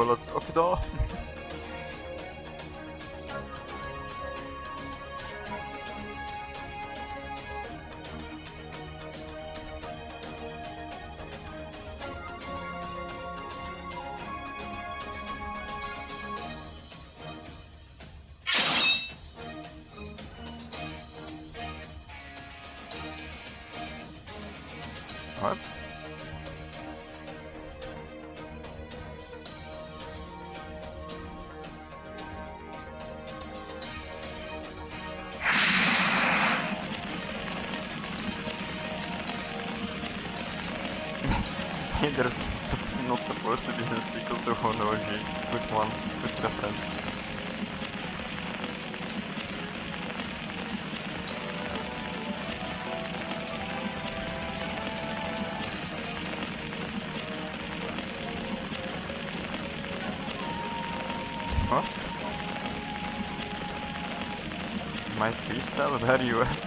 bullets. Ook daar. What? There's not supposed to be a sequel to Honoji. Good one, good reference. What? My freestyle? Where are you at?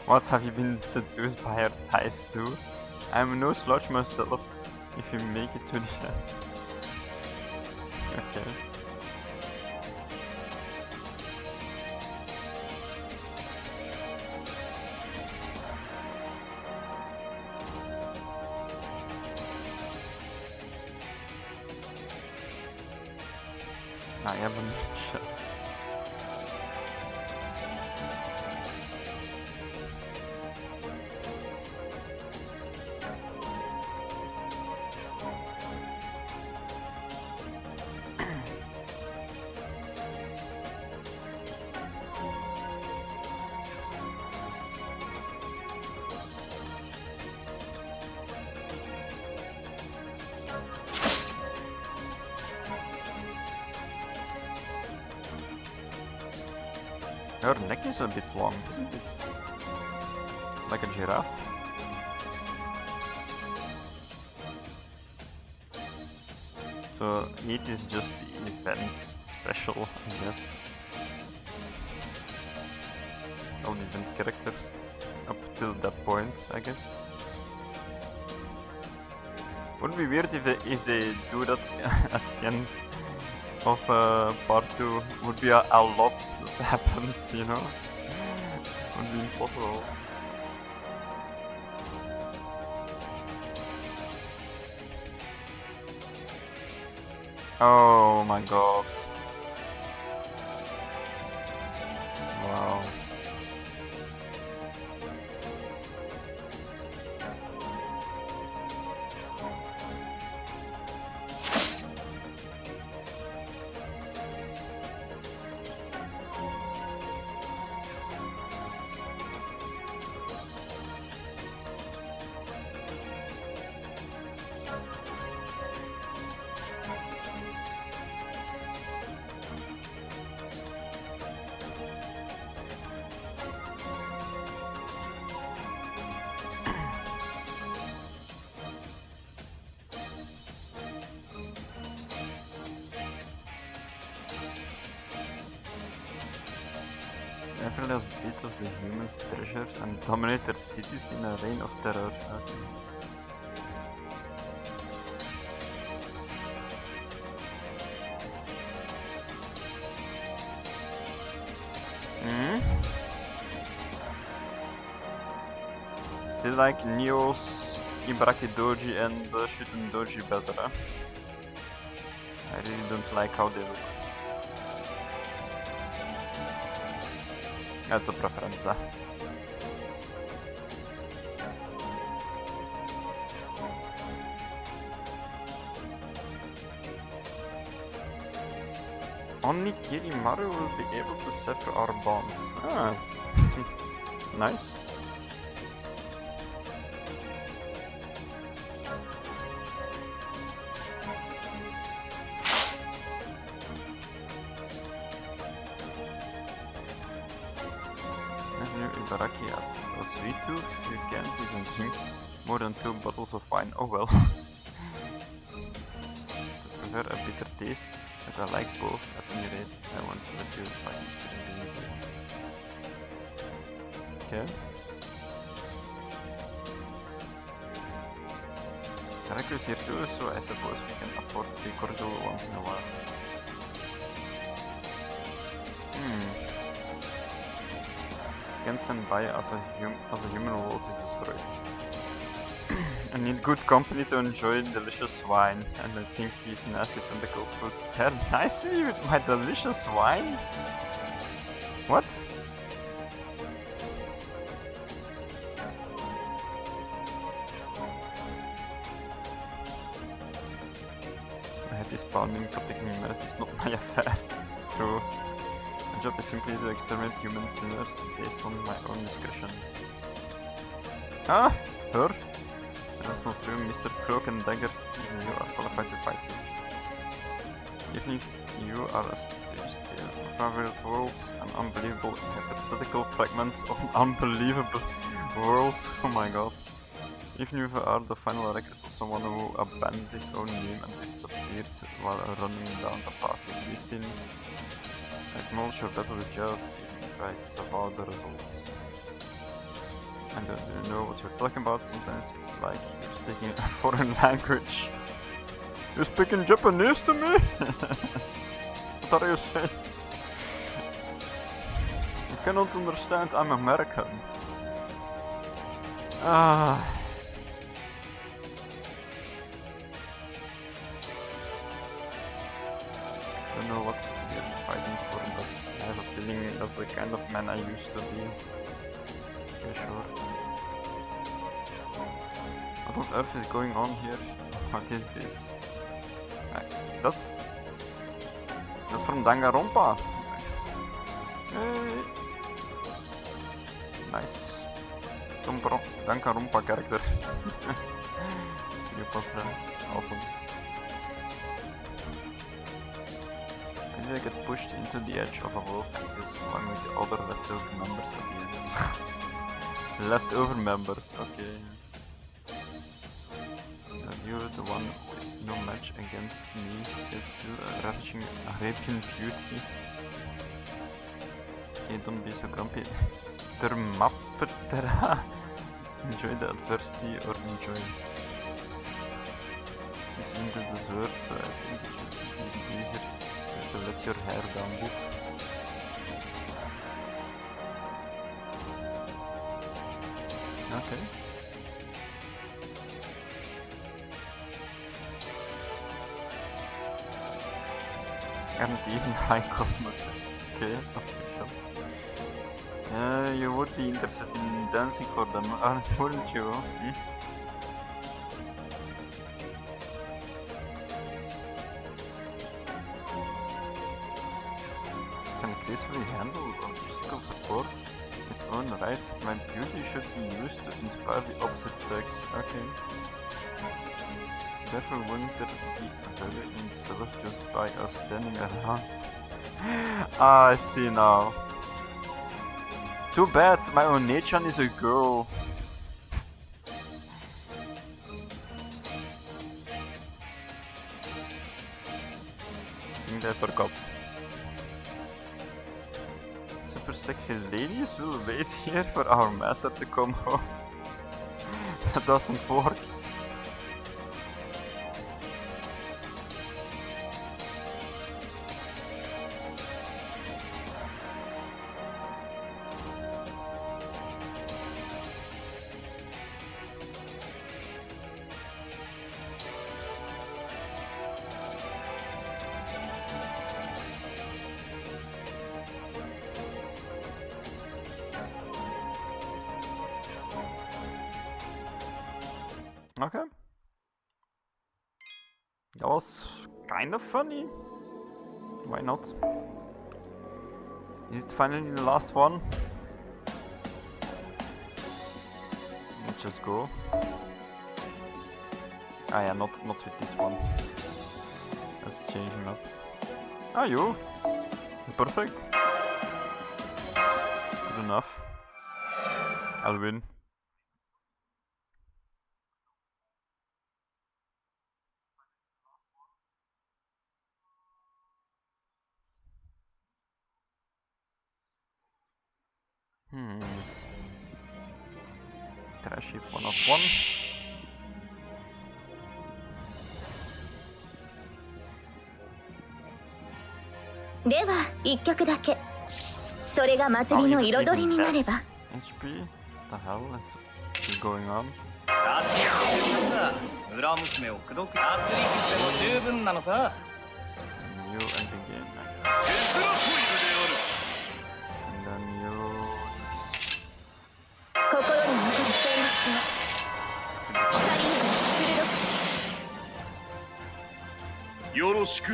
What, have you been seduced by her thighs too? I'm no slouch myself if you make it to the end. Okay. I have a mission. Her neck is a bit long, isn't it? It's like a giraffe. So 8 is just the event special, I guess. All the event characters up till that point, I guess. Would be weird if they do that at the end of part 2. Would be a lot that happens, you know? Would be impossible. Oh my god. Wow. Effortless beat of the humans' treasures and dominate their cities in a reign of terror. Okay. Still like Neo's Ibaraki Doji and Shuten Doji better, huh? I really don't like how they look. That's a preference, huh? Only Kirimaru will be able to sever our bonds. Ah. Nice. Karaki adds a sweet tooth. You can't even drink more than 2 bottles of wine. Oh well. I prefer a bitter taste, but I like both. At any rate, I want to let you find experience. Okay. Karaki is here too, so I suppose we can afford to be cordial once in a while. Can't stand by as a human world is destroyed. I need good company to enjoy delicious wine, and I think these nasty tentacles would pair nicely with my delicious wine? What? My head is pounding, protecting me, that is not my affair. True. My job is simply to exterminate human sinners based on my own discretion. Ah! Her? That's not true, Mr. Cloak and Dagger. Even you are qualified to fight here. Even if you are a stage favorite worlds, an unbelievable hypothetical fragment of an unbelievable world. Oh my god. Even if you are the final record of someone who abandoned his own name and disappeared while running down the path with him, I acknowledge your battle is just, even if I disavow the results. I don't really know what you're talking about. Sometimes it's like you're speaking a foreign language. You're speaking Japanese to me? What are you saying? I cannot understand, I'm American. Ah. I don't know what we're fighting for, but I have a feeling that's the kind of man I used to be. Okay, sure. What on earth is going on here? What is this? That's from Danganronpa. Hey. Nice. Danganronpa character. Super friend. Awesome. Maybe I get pushed into the edge of a wolf because one with the other leftover members of the leftover members, okay. You're the one who is no match against me. It's still a ravishing Arabian beauty. Okay, don't be so grumpy. Termapetera. Enjoy the adversity or enjoy. It's in the desert, so I think it should be easier to let your hair down, boof. Okay. Aren't even high comment. Okay, officials. You would be interested in dancing for them, wouldn't you? Hmm? Can gracefully handle logistical support its own right. My beauty should be used to inspire the opposite sex. Okay. Therefore wouldn't there be value in itself just by us standing around? Ah, I see now. Too bad, my Onechan is a girl. I think I forgot. Super sexy ladies will wait here for our master to come home. That doesn't work. Okay. That was kind of funny. Why not? Is it finally the last one? Let's just go. Ah yeah, not with this one. Let's change him up. Ah, you? Perfect. Good enough. I'll win. Trash heap 1 of 1. では一曲だけ。それが祭りの彩りになれば。 HP? What the hell is going on? ラティアンだ。村娘を口説くアスリートでも十分なのさ。 You and begin. テスラコイルで And then you. 心に残る旋律を光に鋭ある。よろしく。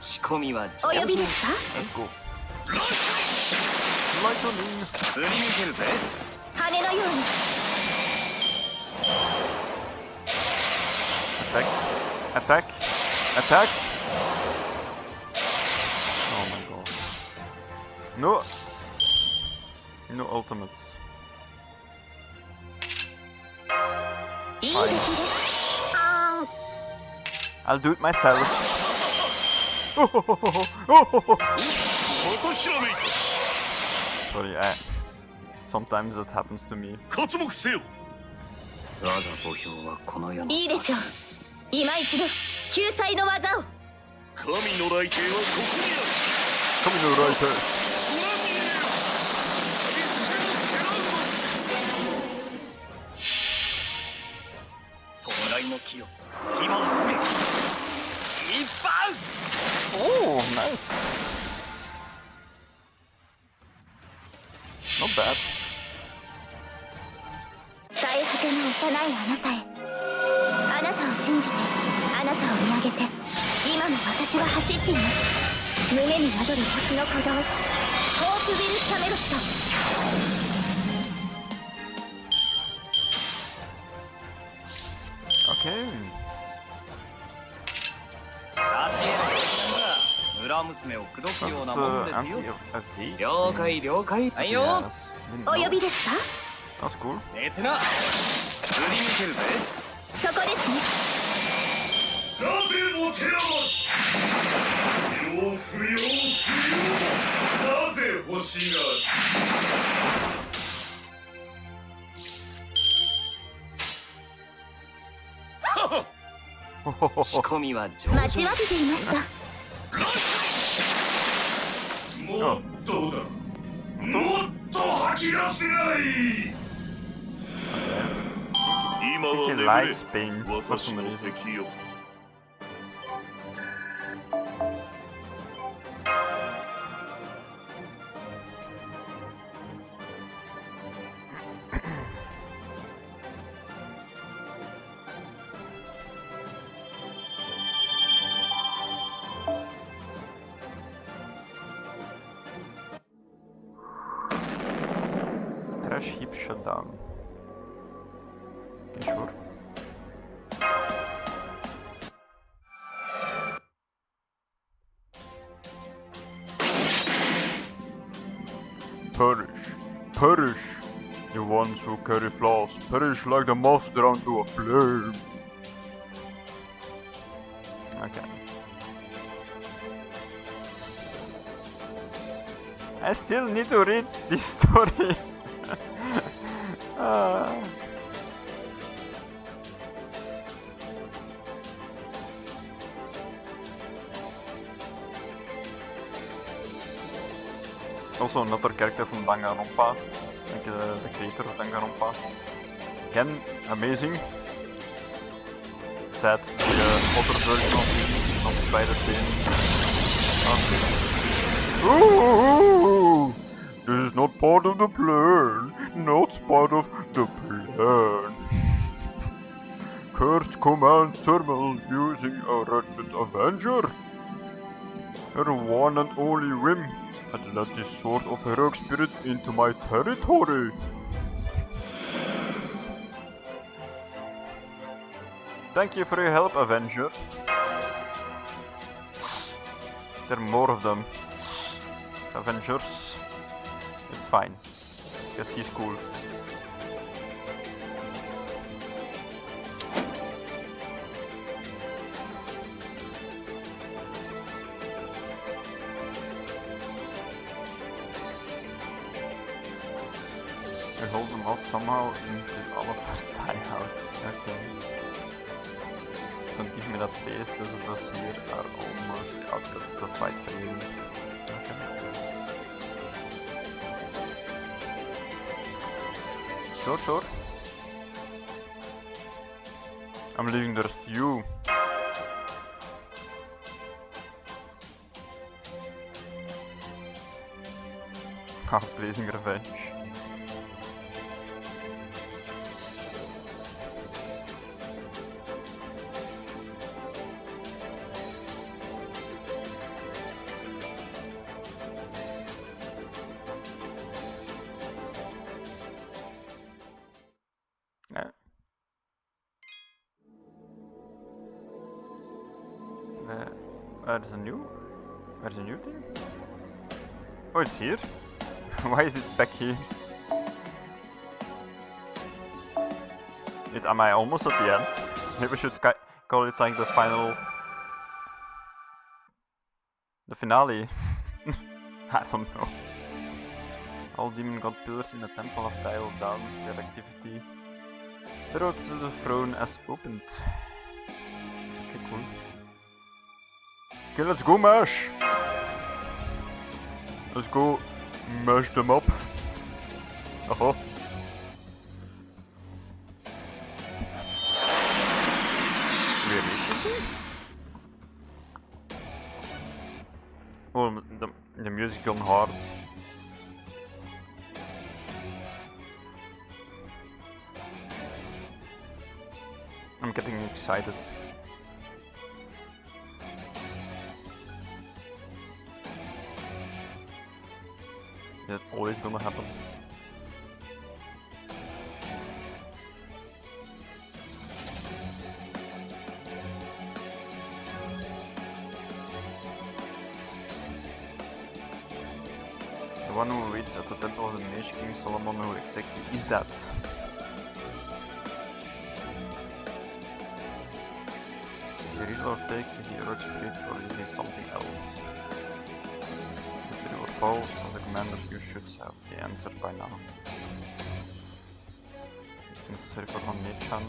仕込みはく。お呼びですか？ Let's go. Lightning. 振り抜けるぜ。羽のように。 Attack. Attack. Attack. Oh my god. No. No ultimates. いい出来です。あー I'll do it myself. またひらめいた。 Sorry, sometimes that happens to me. 刮目せよ。我が墓標はこの世のいいでしょう。今一度救済の技を。神の来帝はここにある。 Come in, writer. 弔いの木よ。今を遂げ。一番。 Oh, nice. Not bad. 最果ての幼いあなたへ。あなたを信じて、あなたを見上げて、今も私は走っています。胸に宿る星の鼓動、ホープビル・キャメロット。 Okay. ラティエルだ。村娘を口説くようなもんですよ。 anti-evade. 了解了解。はいよ。 Yes. Didn't お know. 呼びですか？ That's cool. 寝てな。振り抜けるぜ。そこですね。なぜもてあまし。不要不要不要。なぜ欲しがる。 仕込みは上待手。ちわびていました。もっとだ。もっと吐き出せない。今 I は think 眠 he れ。 likes pain for 私 some の reason. 敵よ。 Trash heap shutdown. Okay, sure. Perish. Perish. The ones who carry flaws perish like the moth drawn to a flame. Okay. I still need to read this story. Ah. Also another character from Danganronpa, like the creator of Danganronpa. Again, amazing. Sad, the other version of him, not by the same. Ooh, this is not part of the plan. Not part of the plan. Cursed command thermal using a wretched avenger. Her one and only whim had let this sort of heroic spirit into my territory. Thank you for your help, Avenger. There are more of them. Avengers. It's fine. Guess he's cool. We hold them off somehow until all of us die out. Okay. Don't give me that face, those of us here are almost outcast to fight for you. Okay. Sure. I'm leaving the rest to you. Heart-pleasing revenge. Where's a new thing? Oh, it's here? Why is it back here? Am I almost at the end? Maybe we should call it like the final... the finale. I don't know. All demon god pillars in the temple have dialed down their activity. The road to the throne has opened. Okay, cool. Okay, let's go mash! Let's go mash them up. Oh. Really? Oh, the music gone hard. I'm getting excited. That's always gonna happen. The one who waits at the temple of the Mage King Solomon, who exactly is that? Is he real or fake? Is he a rogue spirit or is he something else? If true or false, as a commander you should have the answer by now. It's necessary for one Nechan.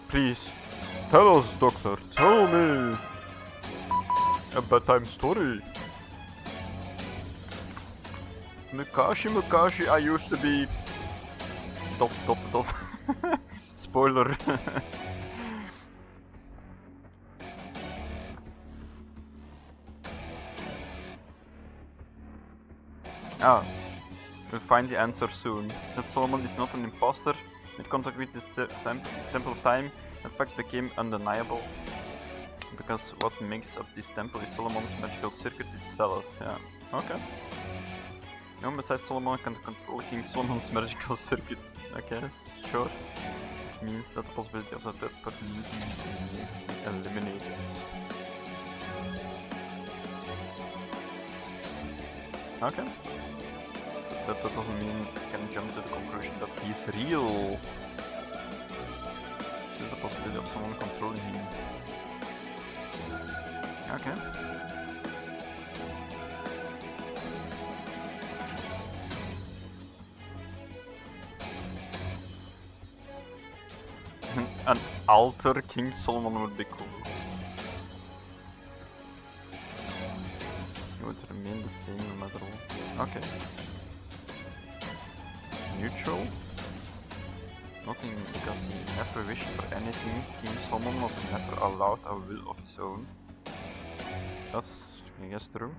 Please, tell us, Doctor, tell me a bedtime story. Mukashi, I used to be... ... Spoiler. We'll find the answer soon. That Solomon is not an imposter. In contact with this Temple of Time, in fact, became undeniable. Because what makes up this temple is Solomon's magical circuit itself. Yeah, okay. No one besides Solomon can control King Solomon's magical circuit. Okay, sure. Which means that the possibility of the third person using this has been eliminated. Okay. But that doesn't mean I can jump to the conclusion that he's real. Still the possibility of someone controlling him. Okay. An alter King Solomon would be cool. He would remain the same no matter what. Okay. Neutral? Nothing, because he never wished for anything. King Solomon was never allowed a will of his own. That's, I guess, true.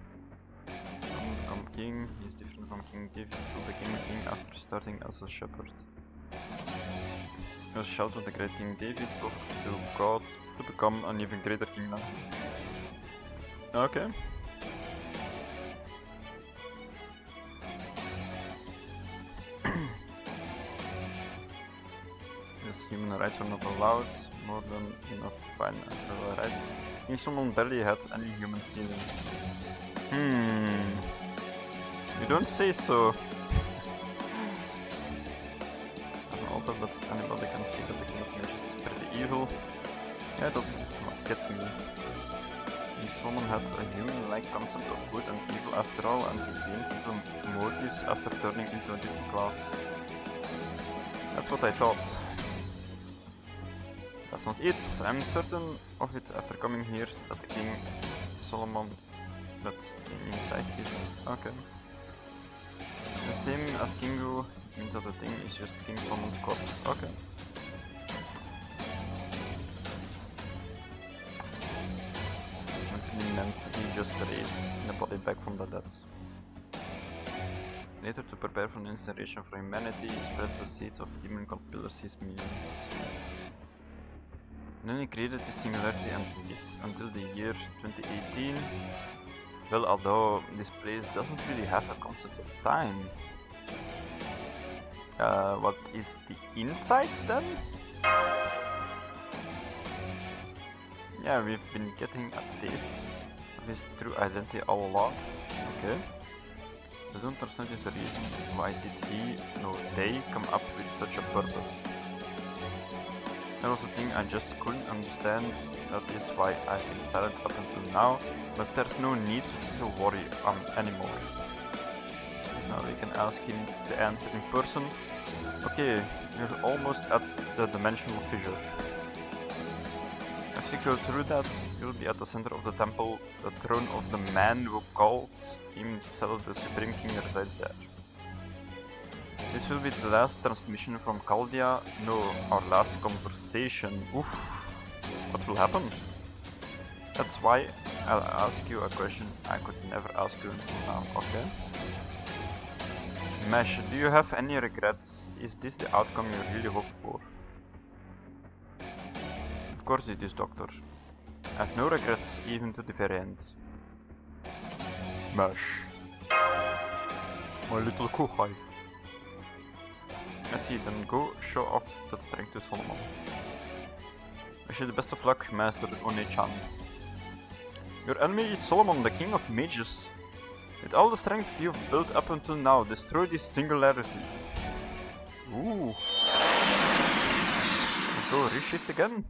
Solomon became king. He is different from King David, who became a king after starting as a shepherd. A shout of the great King David offered to God to become an even greater king than him. Okay. Yes, human rights were not allowed, more than enough to find natural rights. King Solomon barely had any human feelings. You don't say so. As an altar that anybody can see that the King of Mages is pretty evil. Yeah, that's what gets me. Solomon had a human-like concept of good and evil after all, and he gained evil motives after turning into a different class. That's what I thought. That's not it. I'm certain of it after coming here that the King Solomon that inside business. Okay. The same as Kingu means that the thing is just King Solomon's corpse. Okay. Meant he just raised the body back from the dead. Later, to prepare for an incineration for humanity, he spreads the seeds of demon called pillars his minions. And then he created the Singularity and lived until the year 2018. Well, although this place doesn't really have a concept of time. What is the inside then? Yeah, we've been getting a taste of his true identity all along. Okay. I don't understand is the reason why did he, no they, come up with such a purpose. That was the thing I just couldn't understand. That is why I've been silent up until now, but there's no need to worry anymore. So now we can ask him the answer in person. Okay, you're almost at the dimensional fissure. If you go through that, you'll be at the center of the temple. The throne of the man who called himself the Supreme King resides there. This will be the last transmission from Chaldea. No, our last conversation. Oof, what will happen? That's why I'll ask you a question I could never ask you until now, okay? Mesh, do you have any regrets? Is this the outcome you really hope for? Of course it is, Doctor. I have no regrets, even to the very end. Mesh. My little kohai. I see, then go show off that strength to Solomon. Wish you the best of luck, Master One-chan. Your enemy is Solomon, the King of Mages. With all the strength you've built up until now, destroy this Singularity. Ooh. Let's go reshift again.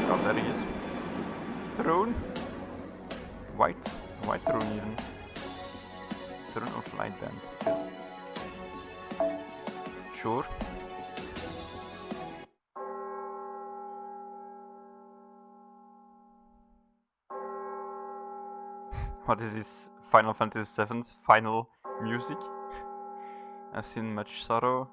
Oh, there he is. Throne. White throne even. Throne of Light Band. Sure. What is this Final Fantasy VII's final music? I've seen much sorrow.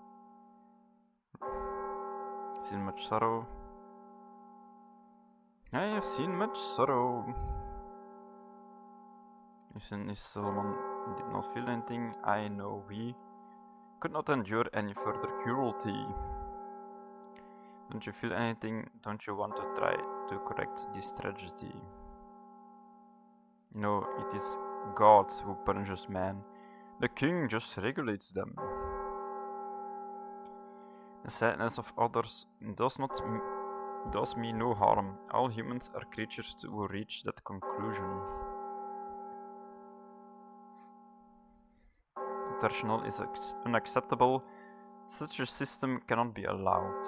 I have seen much sorrow. If Solomon did not feel anything, I know we could not endure any further cruelty. Don't you feel anything? Don't you want to try to correct this tragedy? No, it is God who punishes man. The king just regulates them. The sadness of others does me no harm. All humans are creatures who reach that conclusion. The rationale is unacceptable. Such a system cannot be allowed.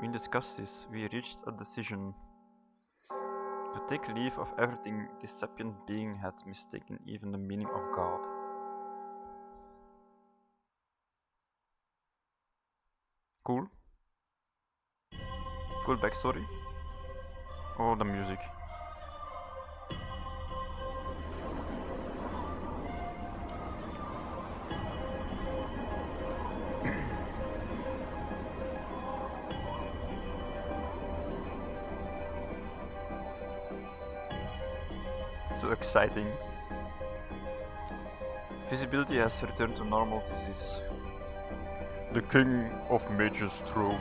We discussed this. We reached a decision. To take leave of everything, this sapient being had mistaken even the meaning of God. Cool. Cool backstory. Oh, the music. So exciting. Visibility has returned to normal. This is the King of Mages' throne.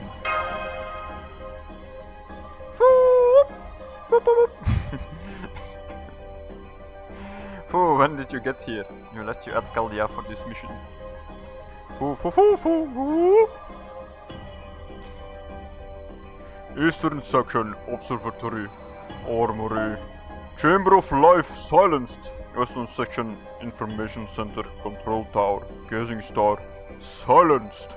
Oh, when did you get here? You left you at Chaldea for this mission. Eastern Section Observatory. Armory. Chamber of Life silenced. Western Section Information Center Control Tower. Gazing Star silenced.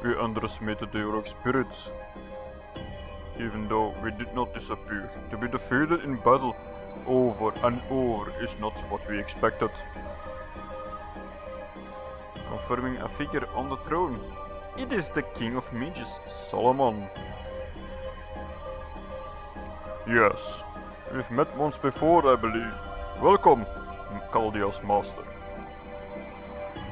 We underestimated the heroic spirits. Even though we did not disappear, to be defeated in battle over and over is not what we expected. Confirming a figure on the throne. It is the King of Mages, Solomon. Yes, we've met once before, I believe. Welcome, Chaldea's master.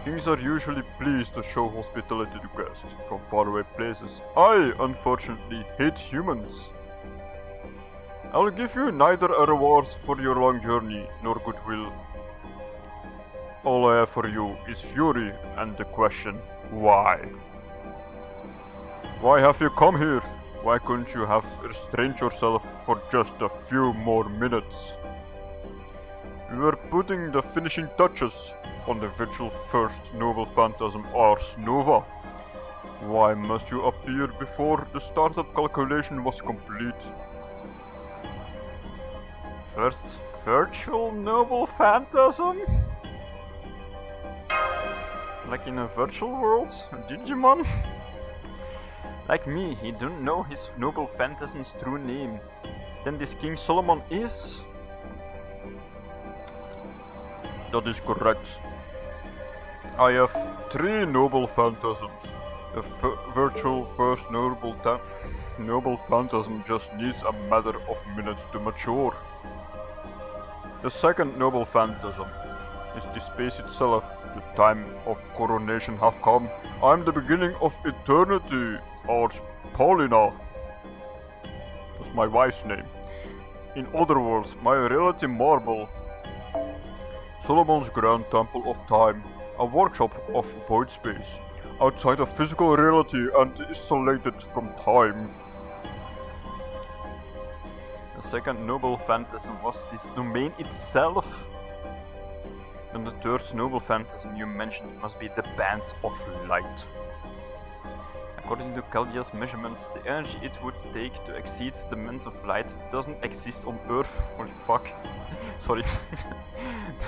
Kings are usually pleased to show hospitality to guests from faraway places. I, unfortunately, hate humans. I will give you neither a reward for your long journey, nor goodwill. All I have for you is fury and the question, why? Why have you come here? Why couldn't you have restrained yourself for just a few more minutes? We were putting the finishing touches on the virtual first noble phantasm Ars Nova. Why must you appear before the startup calculation was complete? First virtual noble phantasm? Like in a virtual world? A Digimon? Like me, he don't know his noble phantasm's true name. Then this King Solomon is... That is correct. I have 3 noble phantasms. The virtual first noble phantasm just needs a matter of minutes to mature. The second noble phantasm is the space itself. The time of coronation have come. I am the beginning of eternity, Ars Paulina. That's my wife's name. In other words, my reality marble. Solomon's grand temple of time, a workshop of void space, outside of physical reality and isolated from time. The second noble phantasm was this domain itself. And the third noble phantasm you mentioned must be the bands of light. According to Chaldea's measurements, the energy it would take to exceed the band of light doesn't exist on Earth. Holy fuck. Sorry.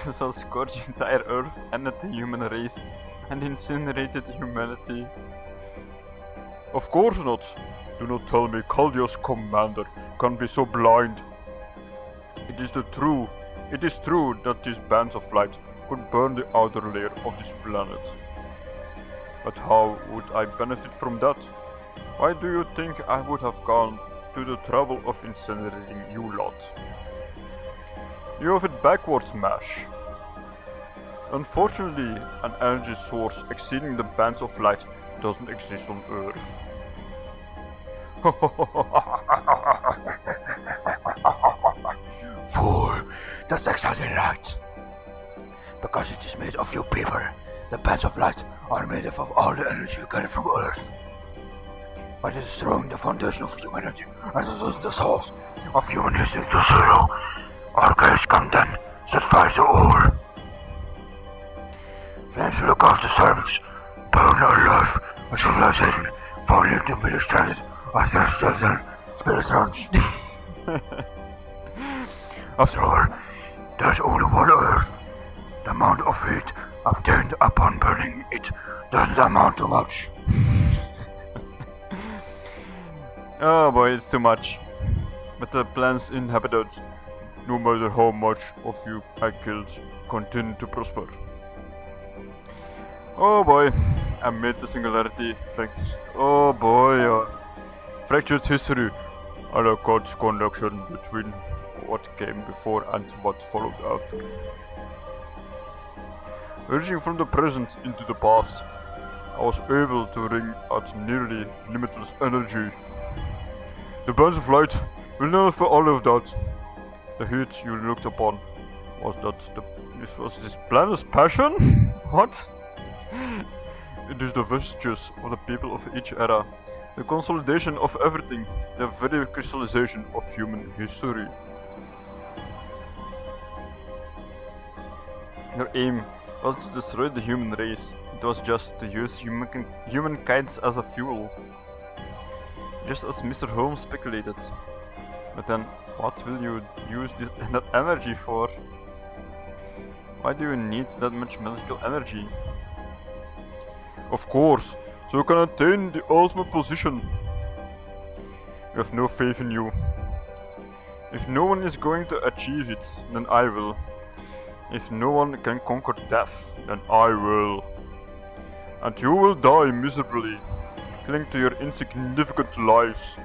This will scorch the entire Earth and the human race and incinerated humanity. Of course not. Do not tell me Chaldea's commander can be so blind. It is true that these bands of light could burn the outer layer of this planet. But how would I benefit from that? Why do you think I would have gone to the trouble of incinerating you lot? You have it backwards, Mash. Unfortunately, an energy source exceeding the bands of light doesn't exist on Earth. Fool! That's exactly right. Because it is made of you people. The bands of light are made up of all the energy you get from Earth. By destroying the foundation of humanity and thus the source of human history to zero, our curse can then set fire to all. Flames will look after cervix, burn alive, a civilization falling to be extracted as their children, spirits. After all, there's only one Earth. The amount of heat obtained upon burning it doesn't amount to much. Oh boy, it's too much. But the planet's inhabitants, no matter how much of you I killed, continue to prosper. Oh boy, I made the Singularity oh boy, fractured history and a God's connection between what came before and what followed after. Urging from the present into the past, I was able to wring out nearly limitless energy. The bands of light will never for all of that. The heat you looked upon was this planet's passion? What? It is the vestiges of the people of each era, the consolidation of everything, the very crystallization of human history. Your aim was to destroy the human race. It was just to use humankind as a fuel. just as Mr. Holmes speculated. But then, what will you use that energy for? Why do you need that much magical energy? Of course, so you can attain the ultimate position. We have no faith in you. If no one is going to achieve it, then I will. If no one can conquer death, then I will. And you will die miserably, cling to your insignificant lives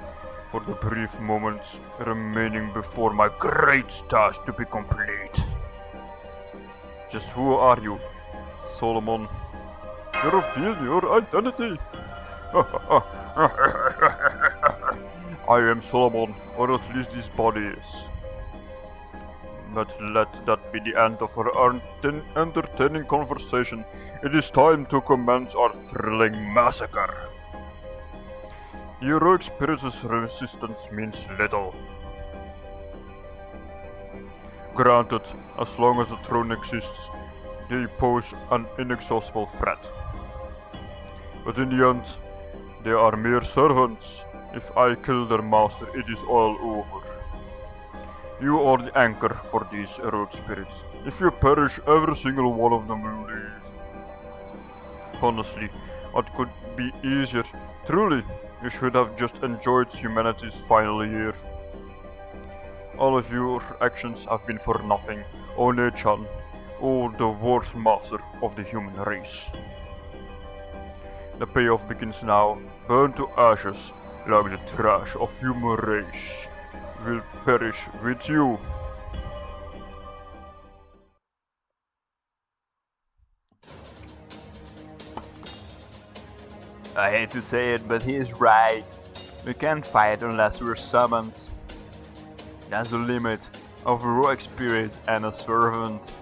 for the brief moments remaining before my great task to be complete. Just who are you, Solomon? You reveal your identity. I am Solomon, or at least his body is. But let that be the end of our entertaining conversation. It is time to commence our thrilling massacre. Heroic spirits' resistance means little. Granted, as long as the throne exists, they pose an inexhaustible threat. But in the end, they are mere servants. If I kill their master, it is all over. You are the anchor for these heroic spirits. If you perish, every single one of them will leave. Honestly, what could be easier? Truly, you should have just enjoyed humanity's final year. All of your actions have been for nothing, O Nechan, O the worst master of the human race. The payoff begins now. Burn to ashes, like the trash of human race will perish with you. I hate to say it, but he is right. We can't fight unless we're summoned. That's the limit of a heroic spirit and a servant.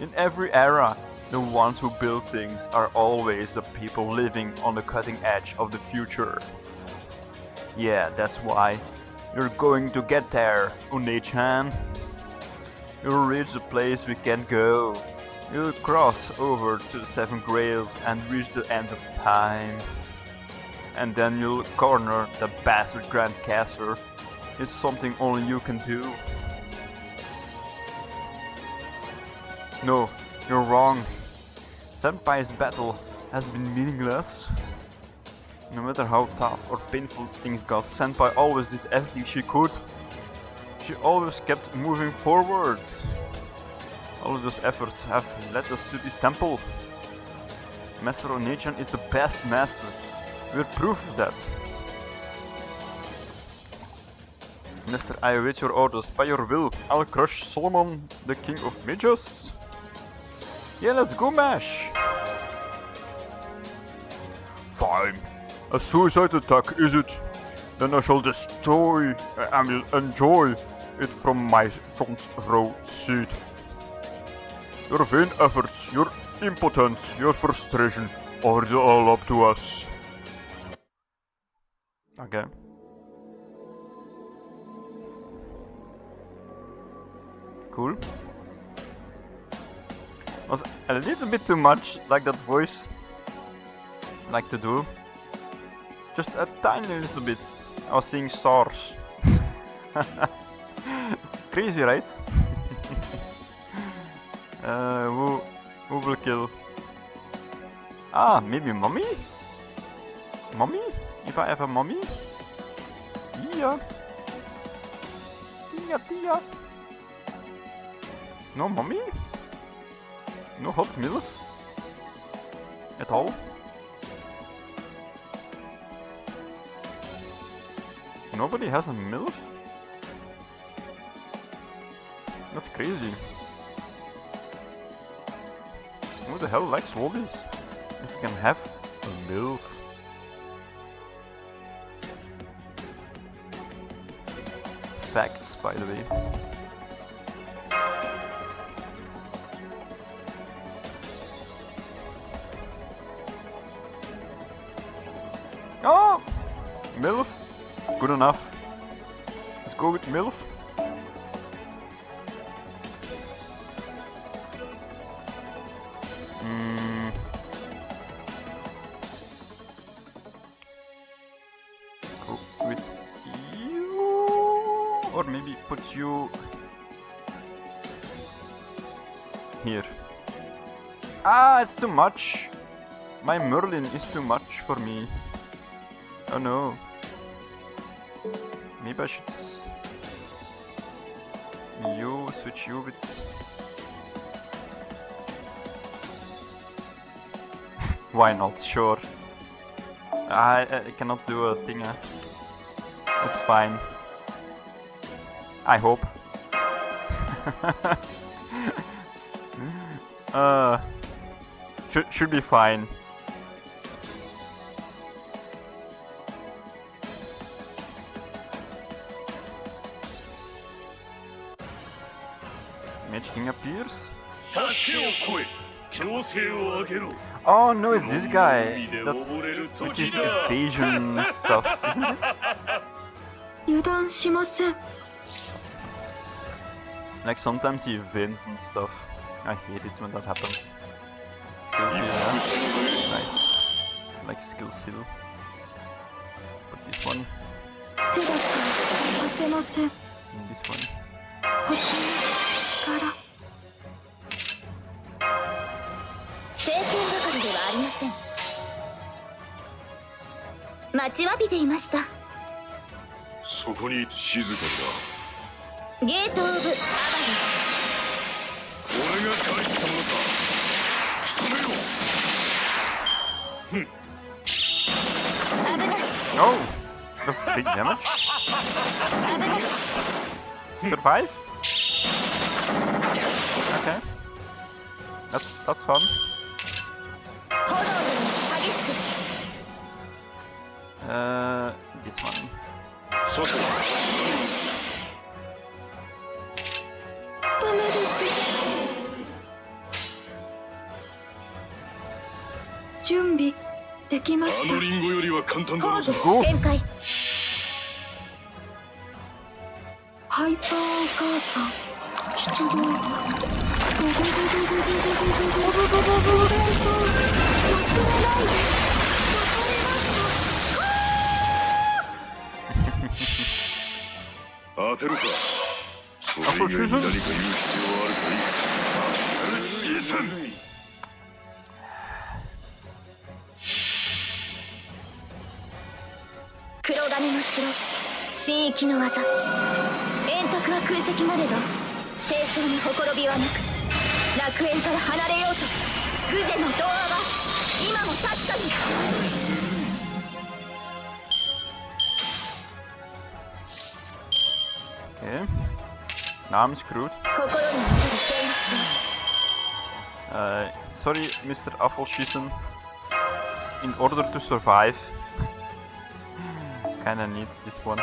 In every era, the ones who build things are always the people living on the cutting edge of the future. Yeah, that's why you're going to get there, Une-chan. You'll reach the place we can't go. You'll cross over to the Seven Grails and reach the end of time. And then you'll corner the bastard Grand Caster. It's something only you can do. No, you're wrong. Senpai's battle has been meaningless. No matter how tough or painful things got, Senpai always did everything she could. She always kept moving forward. All of those efforts have led us to this temple. Master One-chan is the best master. We're proof of that. Master, I await your orders. By your will, I'll crush Solomon, the king of mages. Yeah, let's go, Mash. Fine. A suicide attack, is it? Then I shall I will enjoy it from my front row seat. Your vain efforts, your impotence, your frustration are all up to us. Okay. Cool. Was a little bit too much, like that voice like to do. Just a tiny little bit. I was seeing stars. Crazy, right? Who will kill? Ah, maybe mommy? Mommy? If I have a mommy? Yeah. Tia. No mommy? No hot milk? At all? Nobody has a milk? That's crazy. Who the hell likes Woldies? If you can have a milk. Facts, by the way. Oh! MILF? Good enough. Let's go with MILF. Cool. maybe put you here. Ah, it's too much. My Merlin is too much for me. Oh no. Maybe I should switch you with... Why not? Sure. I cannot do a thing. It's fine. I hope. Should be fine. Mage King appears. Oh no, it's this guy. That's which is evasion stuff, isn't it? 油断しません。 Like sometimes he wins and stuff. I hate it when that happens. Skill seal, yeah. Nice. Like skill seal. Put this one. 手出しさせません。 And this one. 星の力。聖剣係ではありません。待ちわびていました。そこに静かにゲートオブアバリス。俺が返したものさ。仕留めろ。危ない。 Oh! That's big damage. 危ない。 Survive? Okay. That's fun. 炎の激しく。This one. 外だ。ダメです。準備できました。リンゴよりは簡単だろう。コード展開。ハイパーお母さん出動。当てるさ。それ以外に何か言う必要はあるかい？当てるシーズン。黒金の城、神域の技。円卓は空席なれど清掃にほころびはなく、楽園から離れようとグゼの童話は今も確かに。 Okay. Now I'm screwed. 心に残る戦士。 Sorry, Mr. Affelschießen. In order to survive, kinda need this one.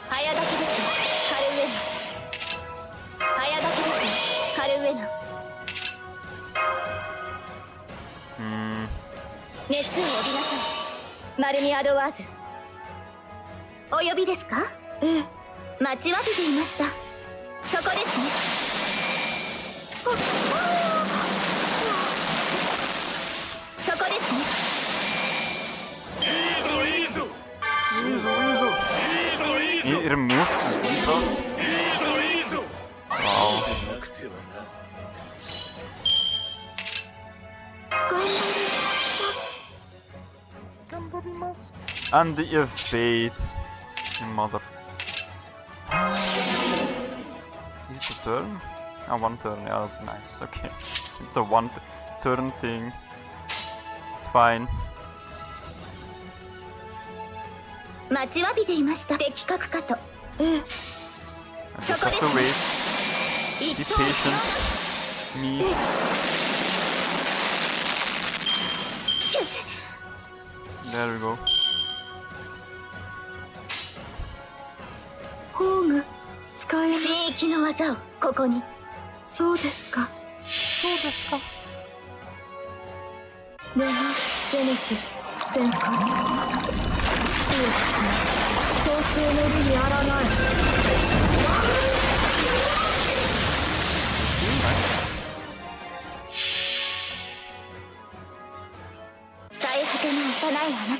早炊きですカルウェナ。早炊きですカルウェナ。熱を帯びなさいマルミアドワーズ。お呼びですか？ええ、待ちわびていました。そこですね。そこですね。いいぞ。 He removed the defense. Wow. And the evade. Mother. Is it a turn? Ah, one turn. Yeah, that's nice. Okay. It's a one turn thing. It's fine. 待ちわびていました。的確かと。ええ。 I just have to wait. Be patient. Me. There we go. 宝具使えます。神域の技をここに。そうですか。そうですか。レナ・ジェネシス展開。強く創世の利にあらない。最果ての幼いあな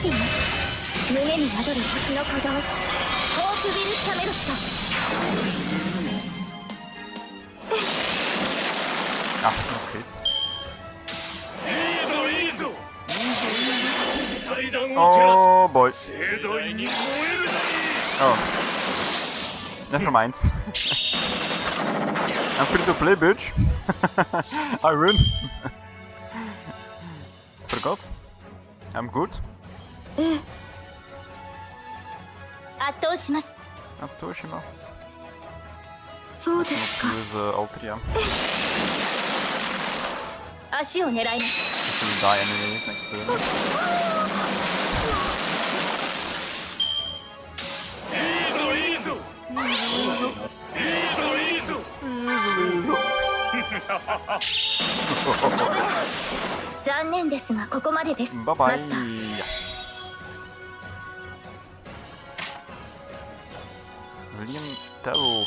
っています。胸に宿る星の鼓動、ホークビル・キャメロット。Ah, nog hit. いいぞ祭壇を照ら Oh boy. す盛大に燃えるがいい Oh. Never mind. I'm free to play, bitch. I win. Forgot. I'm good. 圧倒します。 Atoshimasu. そうですか。 Use Altria. 足を狙います。 Just will die anyways next turn. いいぞ残念ですがここまでです。 Bye マ bye. スター。 William Tell.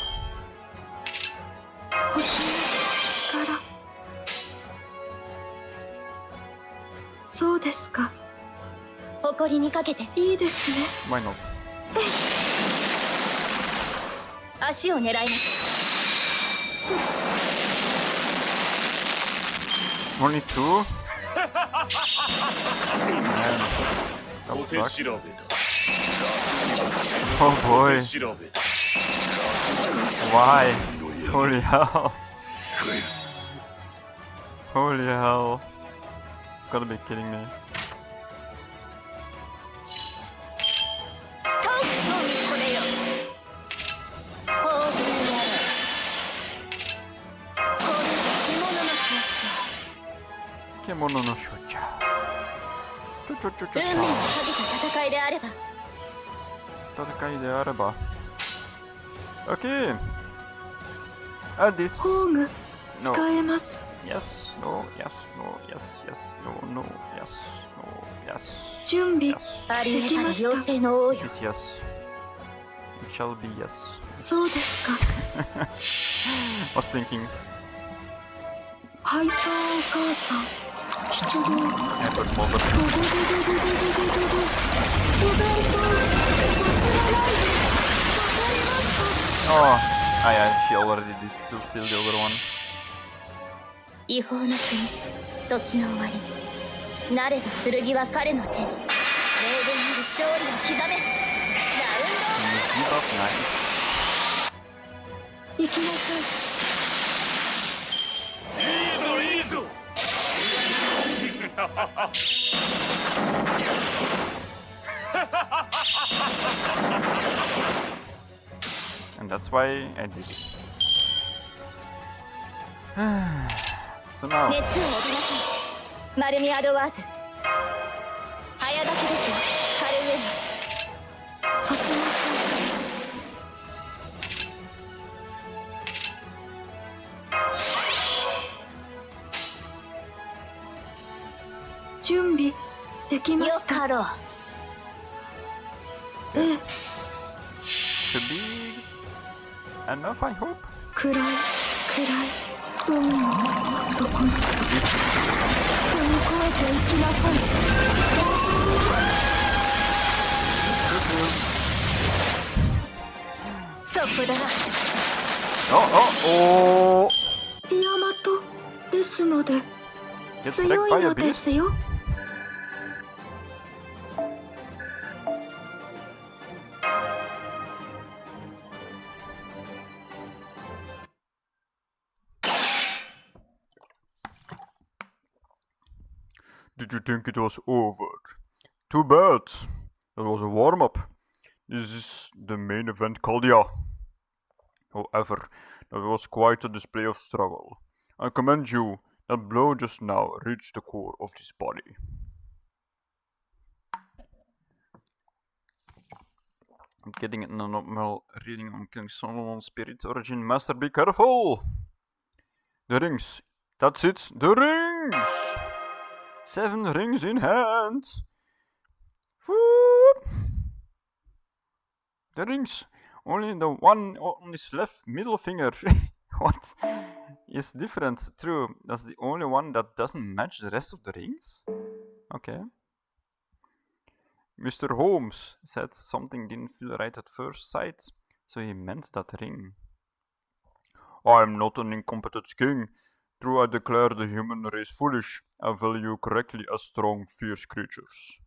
星の力。そうですか。誇りにかけていいですね。 Why not? 足を狙います。 Only two? Man. 小 That 手 sucks. 調べだ Oh 小 boy. 手調べだ Why? Holy hell. Holy hell. Gotta be kidding me. トンのみこれよ。ホークビルやれ。これ獣の象徴。 Kemono no Shocha. 運命をかけた戦いであれば。 戦いであれば。Okay. This. 工具使えます。 Yes, no, yes, no, yes, yes, no, no, yes, no, yes. 準備 Yes, ありでえざるきました。妖精の王よ。 yes, yes. It shall be yes. そうですか。 Was thinking. ハイパーお母さん出動。 Yeah, but more ドドドドドドドドドド。お弁当忘れないで。わかりました。 Oh, yeah, she already did skill steal the other one. 違法の国、時の終わり。なれば剣は彼の手に。明言なる勝利を刻め。ラウンド Give up, nice. 行きなさい。いいぞ And that's why I did it. So now, 熱を帯びなさい。マルミアドワーズ。早炊きですよ。カルウェナ。させません。準備できまよした。かろう。ええ、 should be enough, I hope. 暗い海の底に踏み越えていきなさい。そこだ。 Oh, ティアマトですので get 強 wrecked い by a ので beast. すよ。 Did you think it was over? Too bad. That was a warm-up. This is the main event, Caldia. However, that was quite a display of struggle. I commend you. That blow just now reached the core of this body. I'm getting an abnormal reading on King Solomon Spirit Origin Master. Be careful! The rings. That's it. The rings! 7 rings in hand. Whoop. The rings. Only the one on his left middle finger. What? Is different. True. That's the only one that doesn't match the rest of the rings? Okay. Mr. Holmes said something didn't feel right at first sight, so he meant that ring. I am not an incompetent king. True, I declare the human race foolish, and value correctly as strong, fierce creatures.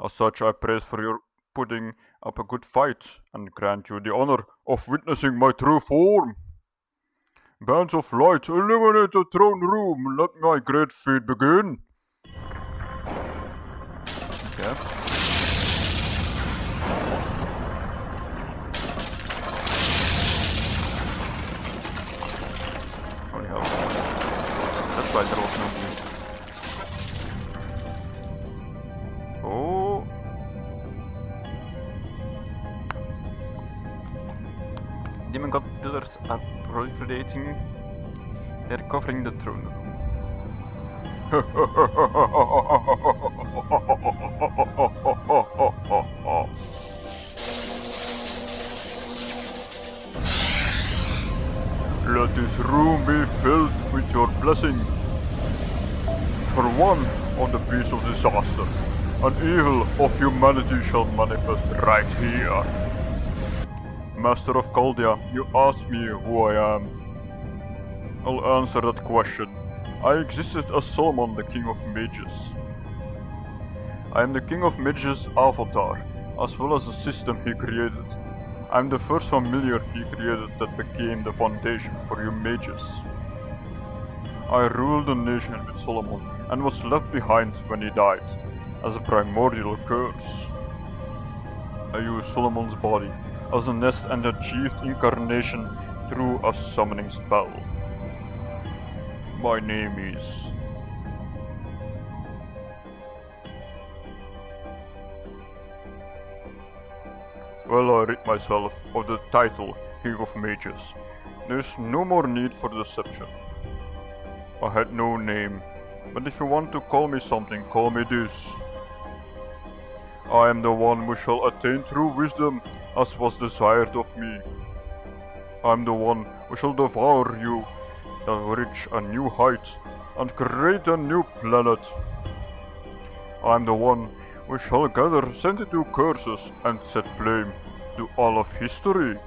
As such, I praise for your putting up a good fight, and grant you the honor of witnessing my true form. Bands of light, illuminate the throne room, let my great feat begin. Okay. Holy hell. That's why there was no music. Oh. Demon God pillars are proliferating. They're covering the throne room. Let this room be filled with your blessing. For one, on the piece of disaster, an evil of humanity shall manifest right here. Master of Chaldea, you asked me who I am. I'll answer that question. I existed as Solomon, the King of Mages. I am the King of Mages' avatar, as well as the system he created. I am the first familiar he created that became the foundation for you mages. I ruled the nation with Solomon and was left behind when he died, as a primordial curse. I used Solomon's body as a nest and achieved incarnation through a summoning spell. My name is... Well, I rid myself of the title King of Mages. There's no more need for deception. I had no name, but if you want to call me something, call me this. I am the one who shall attain true wisdom, as was desired of me. I am the one who shall devour you, and reach a new height, and create a new planet. I am the one who shall gather 72 curses and set flame to all of history.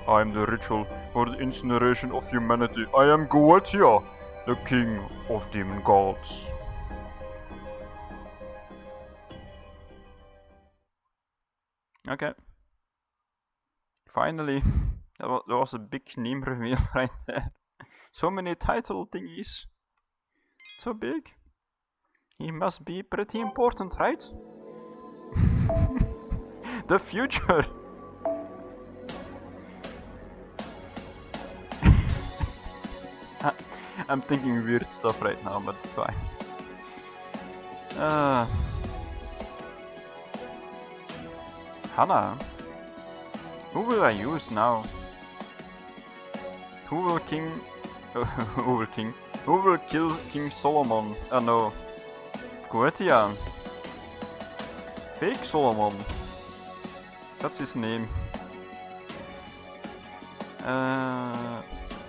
I am the ritual for the incineration of humanity. I am Goetia, the king of demon gods. Okay. Finally, there was a big name reveal right there. So many title thingies. So big. He must be pretty important, right? The future! I'm thinking weird stuff right now, but it's fine. Hannah? Who will I use now? Who will kill King Solomon? No. Goetia. Fake Solomon. That's his name.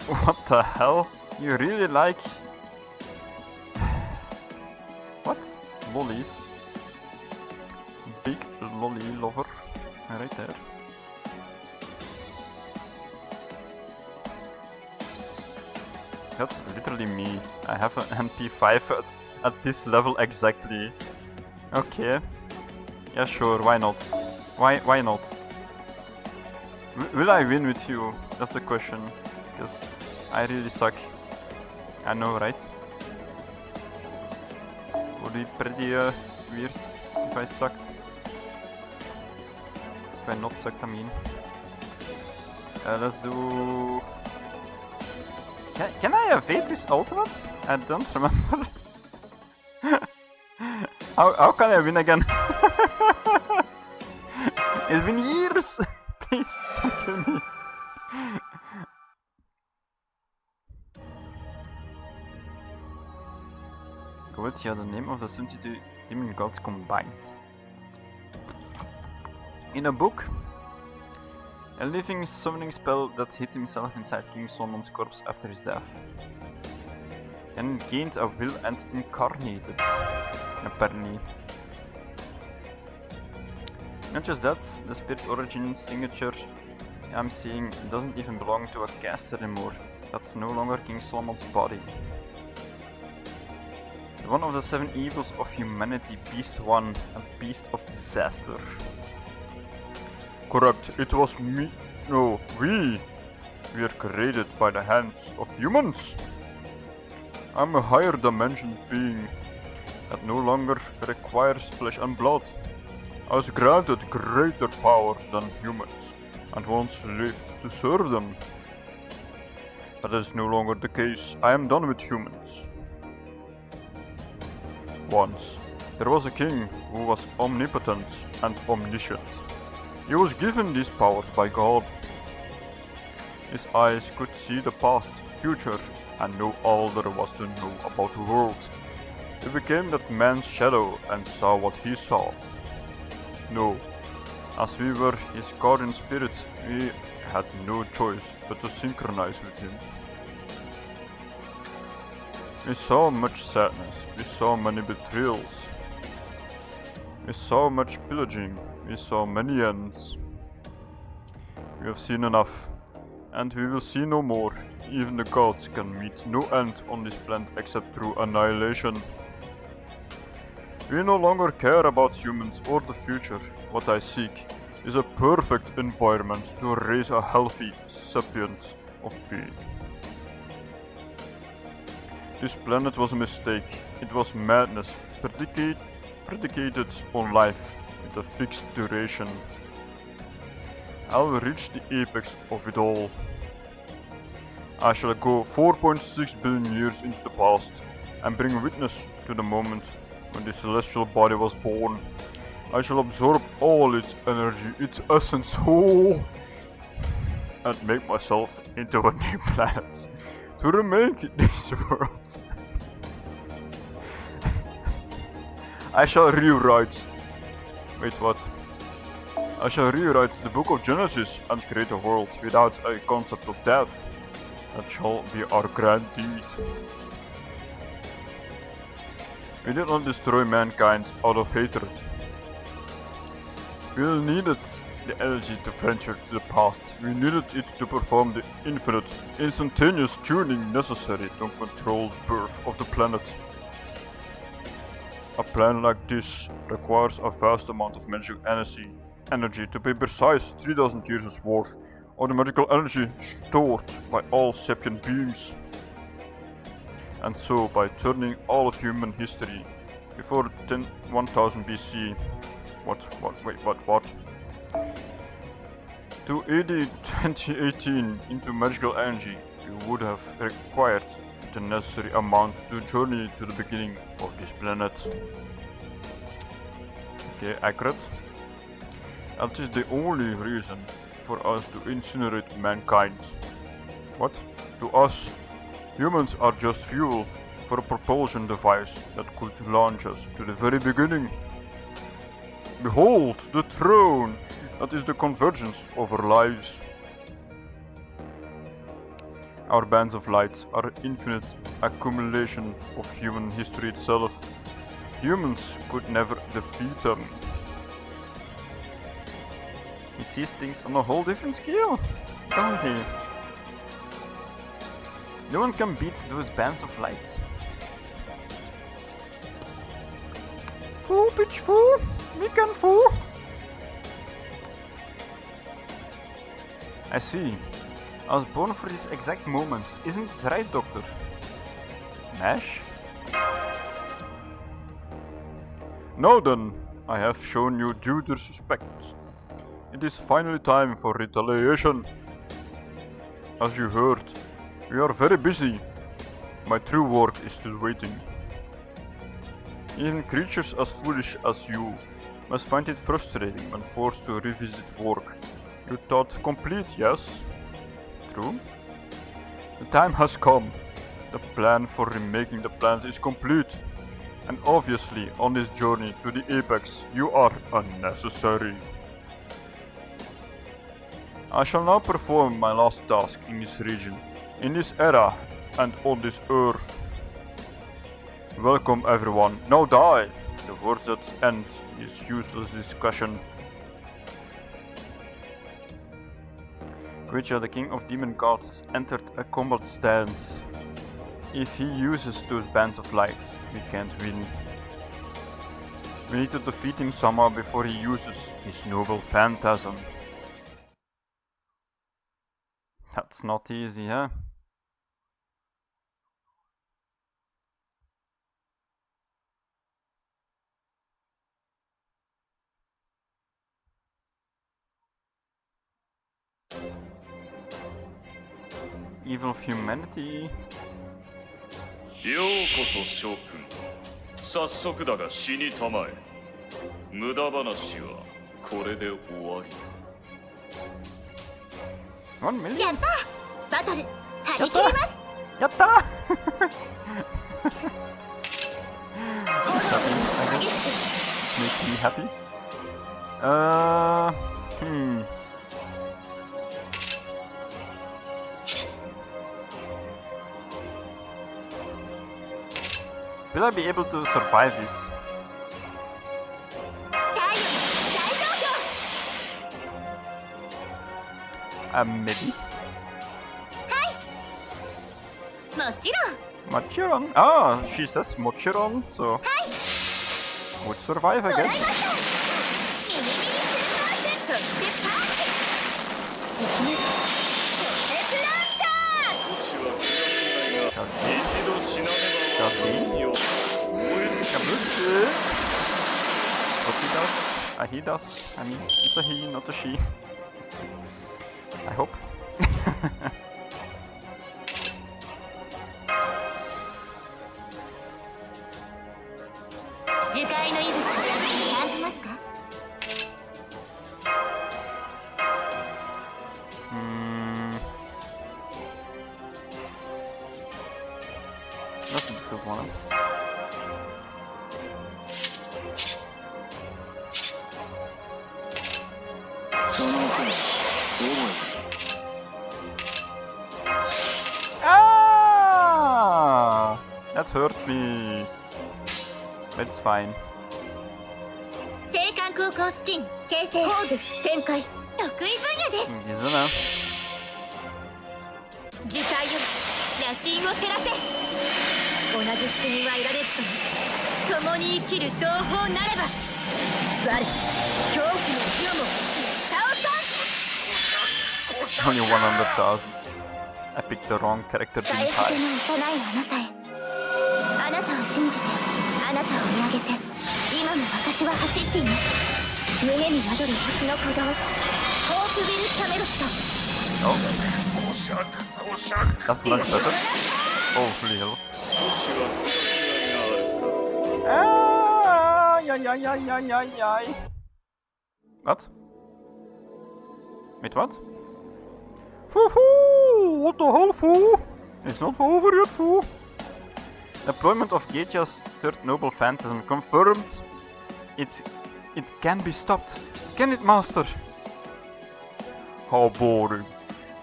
What the hell? You really like... What? Lollies. Big lolly lover. Right there. That's literally me. I have an MP5 at this level exactly. Okay. Yeah, sure, why not? Why not? Will I win with you? That's the question. Because I really suck. I know, right? Would be pretty weird if I sucked. If I not sucked, I mean. Let's do... Can I evade this ultimate? I don't remember. How can I win again? It's been years! Please, don't kill me. Goetia, the name of the 72 demon gods combined. In a book, a living summoning spell that hid himself inside King Solomon's corpse after his death. and gained a will and incarnated, apparently. Not just that, the spirit origin signature I'm seeing doesn't even belong to a caster anymore. That's no longer King Solomon's body. One of the 7 evils of humanity, Beast 1, a beast of disaster. Correct, it was me. No, we are created by the hands of humans. I'm a higher dimension being that no longer requires flesh and blood. I was granted greater powers than humans and once lived to serve them. That is no longer the case. I am done with humans. Once, there was a king who was omnipotent and omniscient. He was given these powers by God. His eyes could see the past, future, and know all there was to know about the world. He became that man's shadow and saw what he saw. No, as we were his guardian spirit, we had no choice but to synchronize with him. We saw much sadness, we saw many betrayals, we saw much pillaging, we saw many ends. We have seen enough, and we will see no more. Even the gods can meet no end on this planet except through annihilation. We no longer care about humans or the future. What I seek is a perfect environment to raise a healthy sapient of being. This planet was a mistake. It was madness, predicated on life with a fixed duration. I will reach the apex of it all. I shall go 4.6 billion years into the past and bring witness to the moment when the celestial body was born. I shall absorb all its energy, its essence, and make myself into a new planet to remake this world. I shall rewrite. Wait, what? I shall rewrite the book of Genesis and create a world without a concept of death. That shall be our grand deed. We did not destroy mankind out of hatred. We needed the energy to venture to the past. We needed it to perform the infinite, instantaneous tuning necessary to control the birth of the planet. A plan like this requires a vast amount of magical energy, to be precise 3000 years worth of the magical energy stored by all sapient beings. And so, by turning all of human history before 1000 BC, what? To AD 2018 into magical energy, you would have required the necessary amount to journey to the beginning of this planet. Okay, accurate. That is the only reason for us to incinerate mankind. What? To us, humans are just fuel for a propulsion device that could launch us to the very beginning. Behold, the throne! That is the convergence of our lives. Our bands of light are an infinite accumulation of human history itself. Humans could never defeat them. He sees things on a whole different scale, doesn't he? No one can beat those bands of light. Fool, bitch, fool! Me can fool! I see. I was born for this exact moment. Isn't it right, Doctor? Nash? Now then, I have shown you due respect. It is finally time for retaliation. As you heard, we are very busy. My true work is still waiting. Even creatures as foolish as you must find it frustrating when forced to revisit work you thought complete, yes? True? The time has come. The plan for remaking the planet is complete. And obviously, on this journey to the apex, you are unnecessary. I shall now perform my last task in this region, in this era, and on this earth. Welcome everyone. Now die! The words that end this useless discussion. Creature, the king of demon gods, has entered a combat stance. If he uses those bands of light, we can't win. We need to defeat him somehow before he uses his noble phantasm. That's not easy, huh? Evil of humanity. ようこそ諸君。早速だが死にたまえ。無駄話はこれで終わり。1 million? やったバトル張り切ります。やった Makes me happy. Will I be able to survive this? 太陽大上昇。 Maybe. もちろん Machiron. Ah, she says Machiron, so would survive もらい again. ました。ミニミニスーパーセットしてパーチ。いきます。ロケットランチャー。少しは気がしないが一度死なねばわからんよ。燃え尽き Kabuki. What he does? He does. I mean, it's a he, not a she. I hope. 樹海の息吹感じますか。 That's a good one. その奥に覚え Ah! That hurt me. It's fine. 青函高校スキン形成工具展開得意分野です。 Gizana. 樹海より羅針を照らせ。同じ仕組みは得られずとも共に生きる同胞なれば我恐怖の火も倒さん。 Only 100,000. I picked the wrong character, さ didn't え果て I? の幼いあなたへ。あなたを信じてあなたを見上げて今も私は走っています。胸に宿る星の鼓動ホープビルキャメロット。 That's much better. Oh, really hell. 少しは気ががある。 Ah! Yay, yay, yay, yay, yay, yay. What? Wait, what? Foo-foo! What the hell, foo? It's not over yet, foo. Deployment of Geitia's third noble phantasm confirmed. It can be stopped. Can it, master? How boring.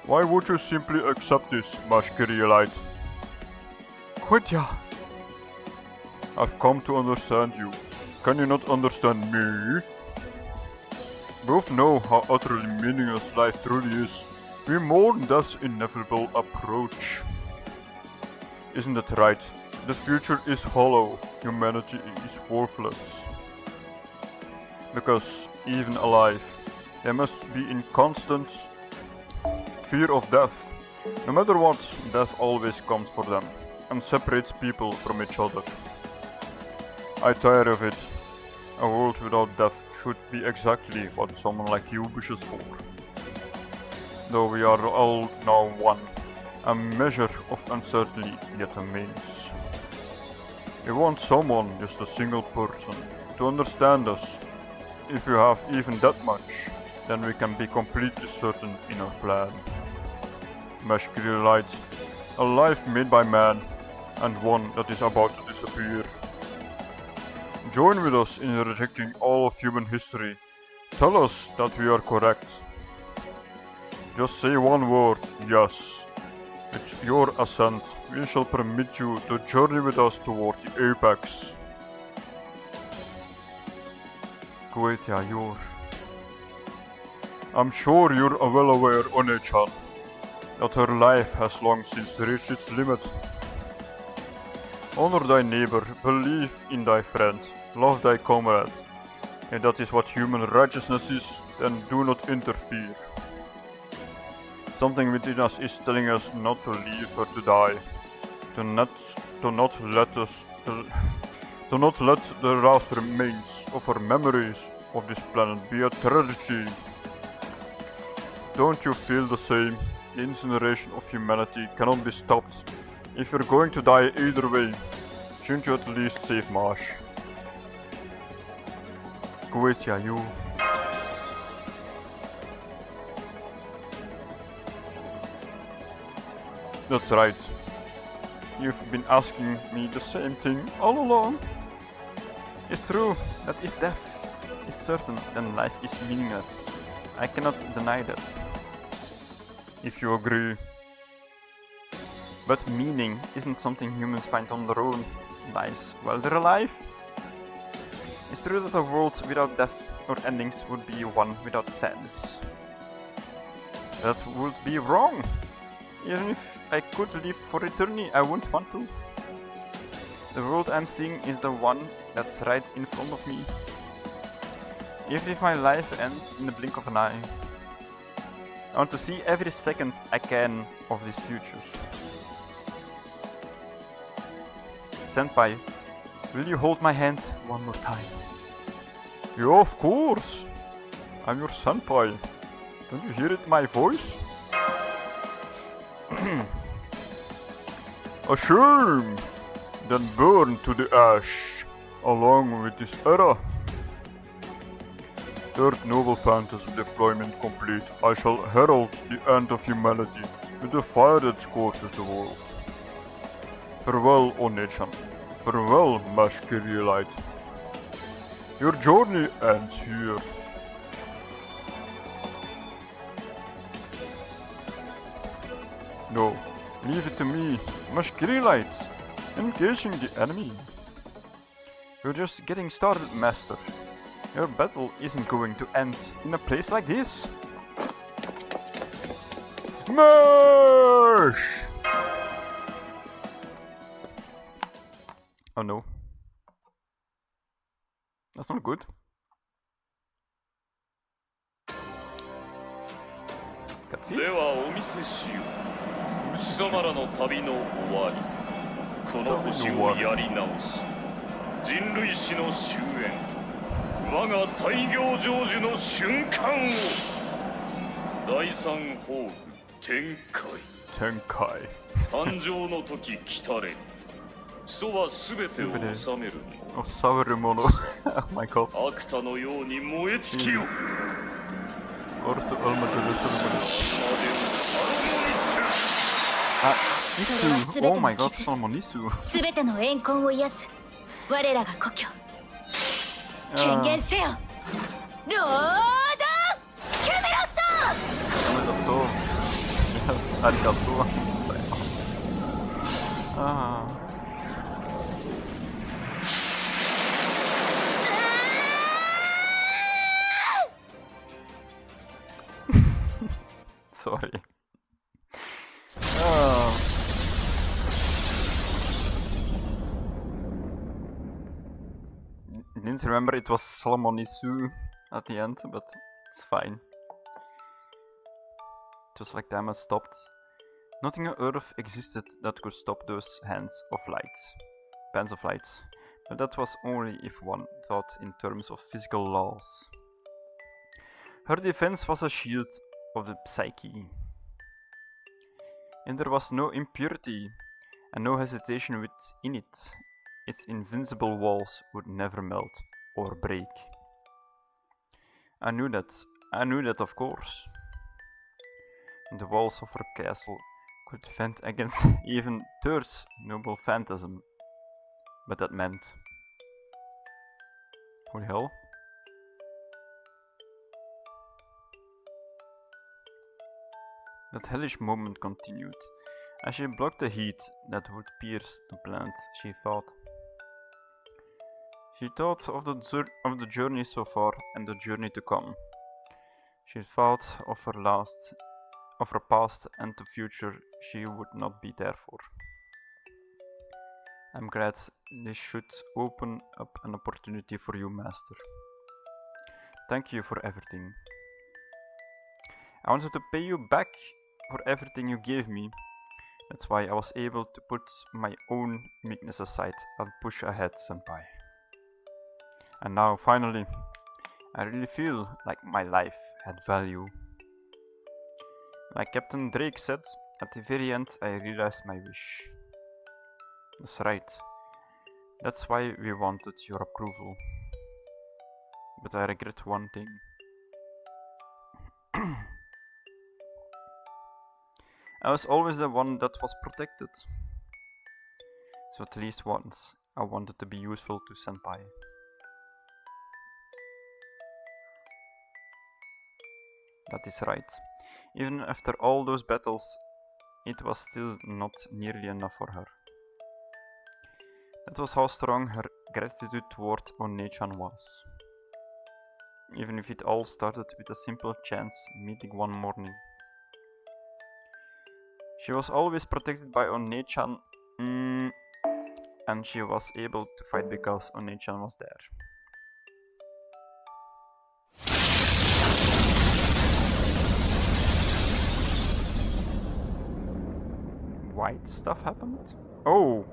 Why would you simply accept this, Masquerade? Getia. I've come to understand you. Can you not understand me? Both know how utterly meaningless life truly is. We mourn death's inevitable approach. Isn't it right? The future is hollow. Humanity is worthless. Because, even alive, they must be in constant fear of death. No matter what, death always comes for them and separates people from each other. I tire of it. A world without death should be exactly what someone like you wishes for. Though we are all now one, a measure of uncertainty yet remains. We want someone, just a single person, to understand us. If you have even that much, then we can be completely certain in our plan. Masquerade, a life made by man, and one that is about to disappear. Join with us in rejecting all of human history. Tell us that we are correct. Just say one word, yes, With your ascent, we shall permit you to journey with us toward the apex. Goetia, Yor. I'm sure you're well aware, One-chan, that her life has long since reached its limit. Honor thy neighbor, believe in thy friend, love thy comrade. If that is what human righteousness is, then do not interfere. Something within us is telling us not to leave her to die. To not let the last remains of her memories of this planet be a tragedy. Don't you feel the same? The incineration of humanity cannot be stopped. If you're going to die either way, shouldn't you at least save Marsh? Goetia, you. That's right. You've been asking me the same thing all along. It's true that if death is certain, then life is meaningless. I cannot deny that. If you agree. But meaning isn't something humans find on their own lives while they're alive. It's true that a world without death or endings would be one without sadness. That would be wrong. Even if I could live for eternity, I wouldn't want to. The world I'm seeing is the one that's right in front of me. Even if my life ends in the blink of an eye, I want to see every second I can of this future. Senpai, will you hold my hand one more time? Yeah, of course! I'm your senpai. Don't you hear it in my voice? A shame! Then burn to the ash, along with this era. Third noble fantasy deployment complete, I shall herald the end of humanity with the fire that scorches the world. Farewell, One-chan. Farewell, Masquerade. Your journey ends here. No, leave it to me, Masquerade. Engaging the enemy. You're just getting started, Master. Your battle isn't going to end in a place like this. Smash! Oh no. That's not good. ではお見せしよう。貴様らの旅の終わり、この星をやり直し、人類史の終焉、我が大行成就の瞬間を。第三宝具展開。誕生の時来たれ。始祖は全てを治めるの。収めるもの。Oh my god. 悪タのように燃え尽きよ。Also almost a Nisu. Oh my god, someone Nisu. すべての怨恨を癒す我らが故郷。権限せよ。ロードキャメロット。ありがとう。ああ。Sorry. Didn't remember it was Solomon Isu at the end, but it's fine. Just like time has stopped. Nothing on Earth existed that could stop those bands of light. But that was only if one thought in terms of physical laws. Her defense was a shield of the psyche. And there was no impurity and no hesitation within it. Its invincible walls would never melt or break. I knew that of course. The walls of her castle could defend against even third noble phantasm. But that meant... Holy hell. That hellish moment continued. As she blocked the heat that would pierce the planet, she thought. She thought of the journey so far and the journey to come. She thought of her past and the future she would not be there for. I'm glad this should open up an opportunity for you, Master. Thank you for everything. I wanted to pay you back for everything you gave me. That's why I was able to put my own meekness aside and push ahead, Senpai. And now, finally, I really feel like my life had value. Like Captain Drake said, at the very end I realized my wish. That's right. That's why we wanted your approval. But I regret one thing. I was always the one that was protected. So at least once, I wanted to be useful to Senpai. That is right. Even after all those battles, it was still not nearly enough for her. That was how strong her gratitude toward One-chan was. Even if it all started with a simple chance meeting one morning. She was always protected by One-chan, and she was able to fight because One-chan was there. White stuff happened? Oh!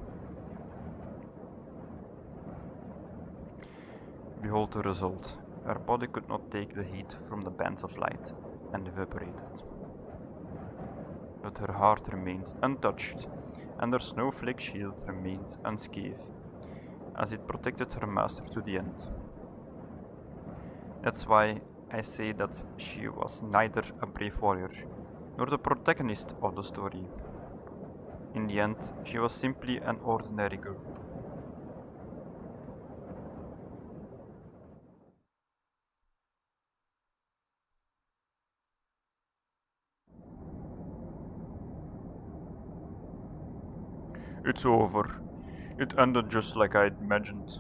Behold the result. Her body could not take the heat from the bands of light and evaporated. But her heart remained untouched, and her snowflake shield remained unscathed, as it protected her master to the end. That's why I say that she was neither a brave warrior, nor the protagonist of the story. In the end, she was simply an ordinary girl. It's over. It ended just like I imagined.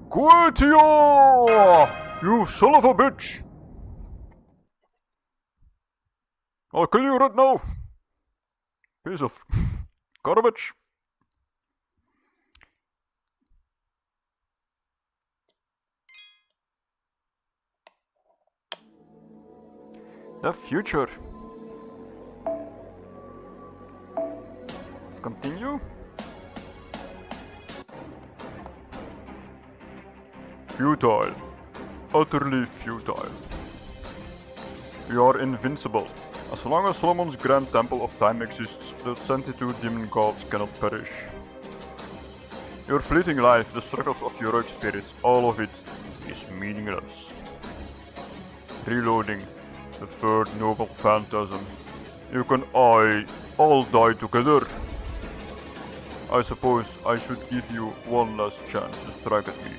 Quit you son of a bitch! I'll kill you right now! Piece of garbage. The future. Let's continue. Futile. Utterly futile. We are invincible. As long as Solomon's Grand Temple of Time exists, the 72 demon gods cannot perish. Your fleeting life, the struggles of your heroic spirit, all of it is meaningless. Reloading, the third noble phantasm. You can all die together. I suppose I should give you one last chance to strike at me.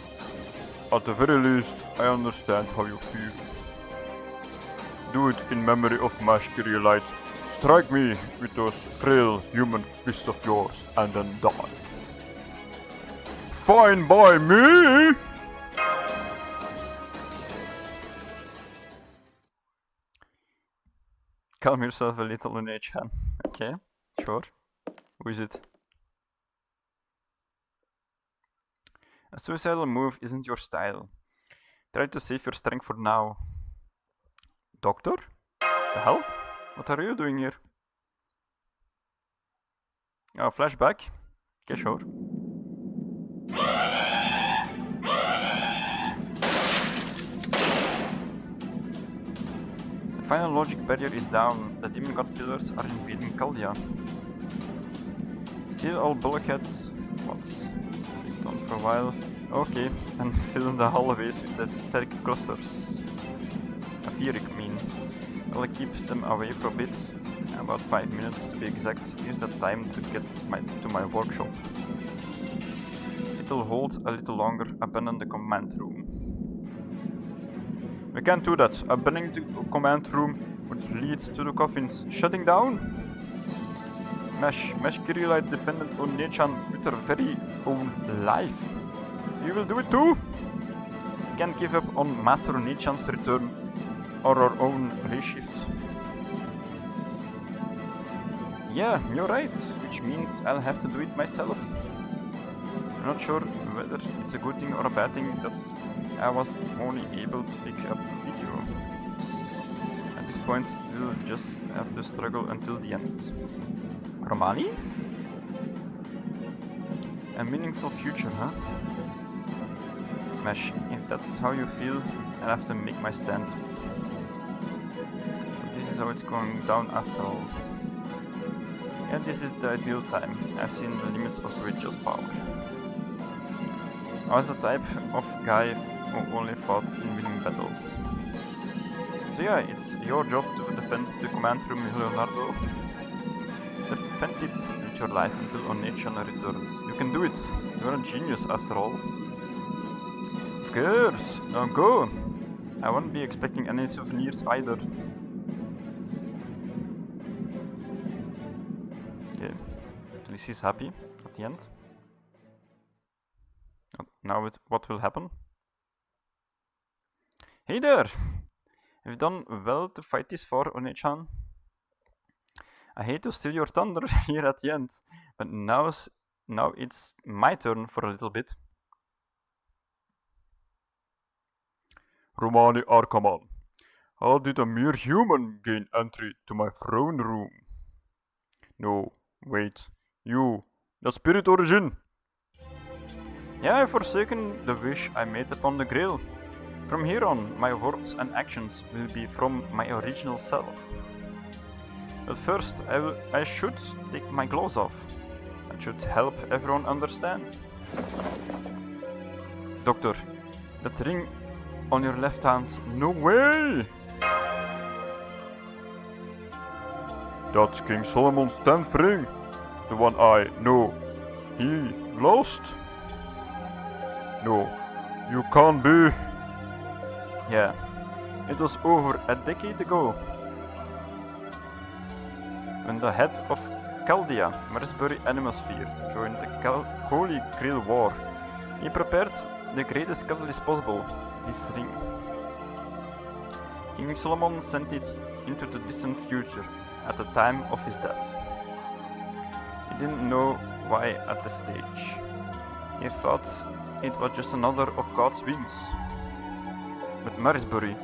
At the very least, I understand how you feel. Do it in memory of Mashkiri Light. Strike me with those frail human fists of yours and then die. Fine by me! Calm yourself a little, One-chan. Okay, sure. Who is it? A suicidal move isn't your style. Try to save your strength for now. Doctor? The hell? What are you doing here? Oh, flashback? Okay, sure. The final logic barrier is down. The demon god pillars are invading Caldia. Seal all bulkheads. What? Done for a while. Okay, and fill in the hallways with the etheric clusters. Etheric, I'll keep them away for a bit, about 5 minutes to be exact. Use that time to get to my workshop. It'll hold a little longer. Abandon the command room. We can't do that. Abandoning the command room would lead to the coffins shutting down. Mesh Kirillite defended Onechan with her very own life. You will do it too? We can't give up on Master Onechan's return or our own race shift. Yeah, you're right, which means I'll have to do it myself. I'm not sure whether it's a good thing or a bad thing that I was only able to pick up video. At this point, we'll just have to struggle until the end. Romani? A meaningful future, huh? Mesh, if that's how you feel, I'll have to make my stand. But this is how it's going down after all. And this is the ideal time. I've seen the limits of Rachel's power. I was the type of guy who only fought in winning battles. So yeah, it's your job to defend the command room, Leonardo. Defend it with your life until Onechan returns. You can do it. You're a genius after all. Of course, now go. I won't be expecting any souvenirs either. Okay, at least he's happy at the end. Now what will happen? Hey there! You've done well to fight this far, Onechan. I hate to steal your thunder here at the end, but now it's my turn for a little bit. Romani Arkaman, how did a mere human gain entry to my throne room? No, wait, you, the spirit origin! Yeah, I've forsaken the wish I made upon the Grail. From here on, my words and actions will be from my original self. But first, I should take my gloves off. That should help everyone understand. Doctor, that ring on your left hand, no way! That's King Solomon's 10th ring. The one I know he lost? No, you can't be. Yeah, it was over a decade ago. When the head of Chaldea, Marisbury Animosphere, joined the Holy Grail War, he prepared the greatest catalyst possible, this ring. King Solomon sent it into the distant future at the time of his death. He didn't know why at the stage. He thought it was just another of God's wings. But Marisbury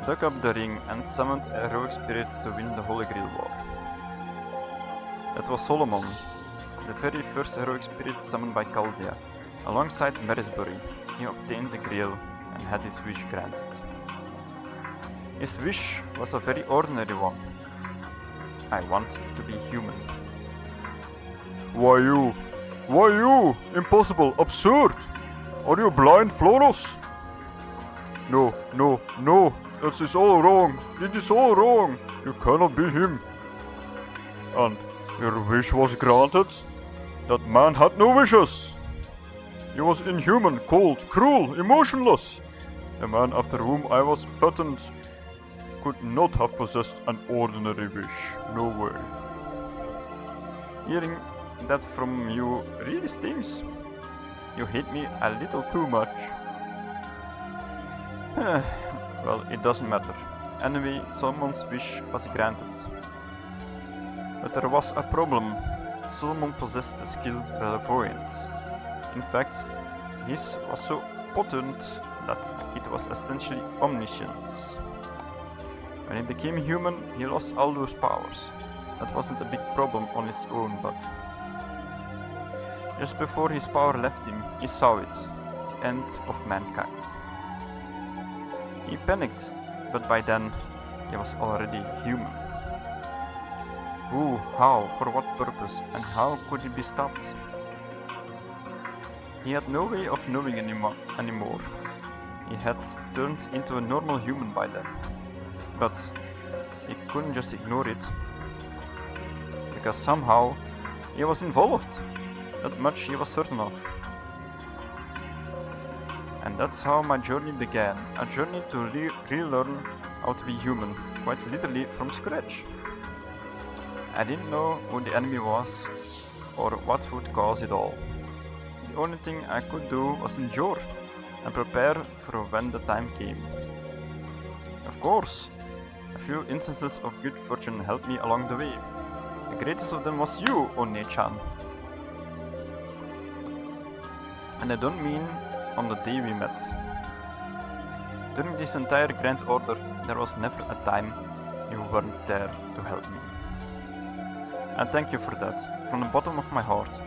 dug up the ring and summoned a heroic spirit to win the Holy Grail War. That was Solomon, the very first heroic spirit summoned by Chaldea. Alongside Marisbury, he obtained the Grail and had his wish granted. His wish was a very ordinary one. I want to be human. Why you? Why you? Impossible, absurd! Are you blind, Floros? No, no, no, that is all wrong. It is all wrong. You cannot be him. And your wish was granted? That man had no wishes. He was inhuman, cold, cruel, emotionless. The man after whom I was patterned could not have possessed an ordinary wish. No way. Hearing that from you really stings. You hate me a little too much. Well, it doesn't matter. Anyway, Solomon's wish was granted. But there was a problem. Solomon possessed the skill clairvoyance. In fact, his was so potent that it was essentially omniscience. When he became human, he lost all those powers. That wasn't a big problem on its own, but just before his power left him, he saw it, the end of mankind. He panicked, but by then, he was already human. Who, how, for what purpose, and how could he be stopped? He had no way of knowing anymore. He had turned into a normal human by then. But he couldn't just ignore it. Because somehow, he was involved. That much he was certain of. And that's how my journey began. A journey to relearn how to be human, quite literally from scratch. I didn't know who the enemy was or what would cause it all. The only thing I could do was endure and prepare for when the time came. Of course, a few instances of good fortune helped me along the way. The greatest of them was you, One-chan. And I don't mean on the day we met. During this entire Grand Order, there was never a time you weren't there to help me. And thank you for that, from the bottom of my heart.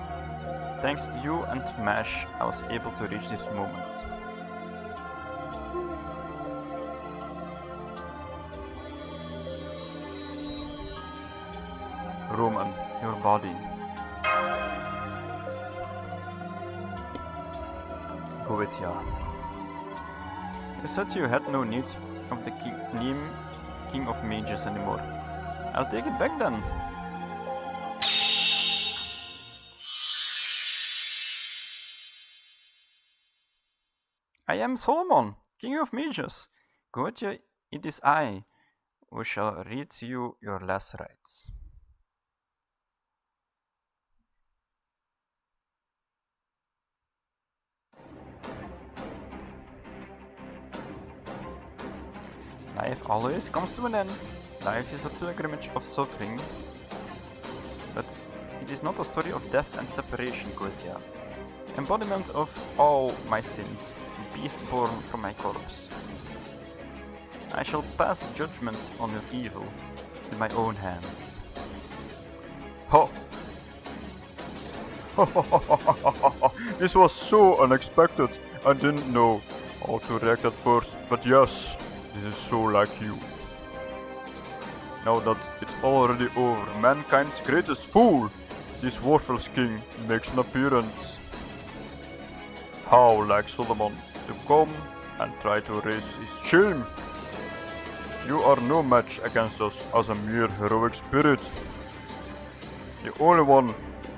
Thanks to you and MASH, I was able to reach this moment. Roman, your body. Goetia. You said you had no need of the name King of Mages anymore. I'll take it back then. I am Solomon, King of Mages. Goetia, it is I who shall read to you your last rites. Life always comes to an end. Life is a pilgrimage of suffering. But it is not a story of death and separation, Goetia. Embodiment of all my sins, beast born from my corpse. I shall pass judgment on your evil in my own hands. Ho! This was so unexpected. I didn't know how to react at first, but yes, this is so like you. Now that it's already over, mankind's greatest fool, this worthless king, makes an appearance. How like Solomon to come and try to raise his shame. You are no match against us as a mere heroic spirit. The only one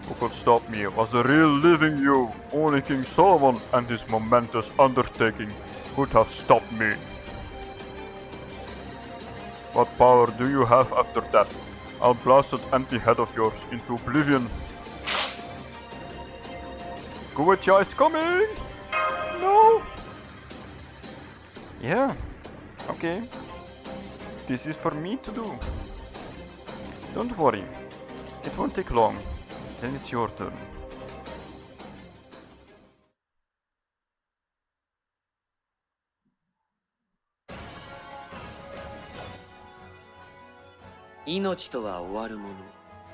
who could stop me was the real living you. Only King Solomon and his momentous undertaking could have stopped me. What power do you have after death? I'll blast that empty head of yours into oblivion. Goetia is coming! No! Yeah, okay. This is for me to do. Don't worry, it won't take long. Then it's your turn.命とは終わるもの、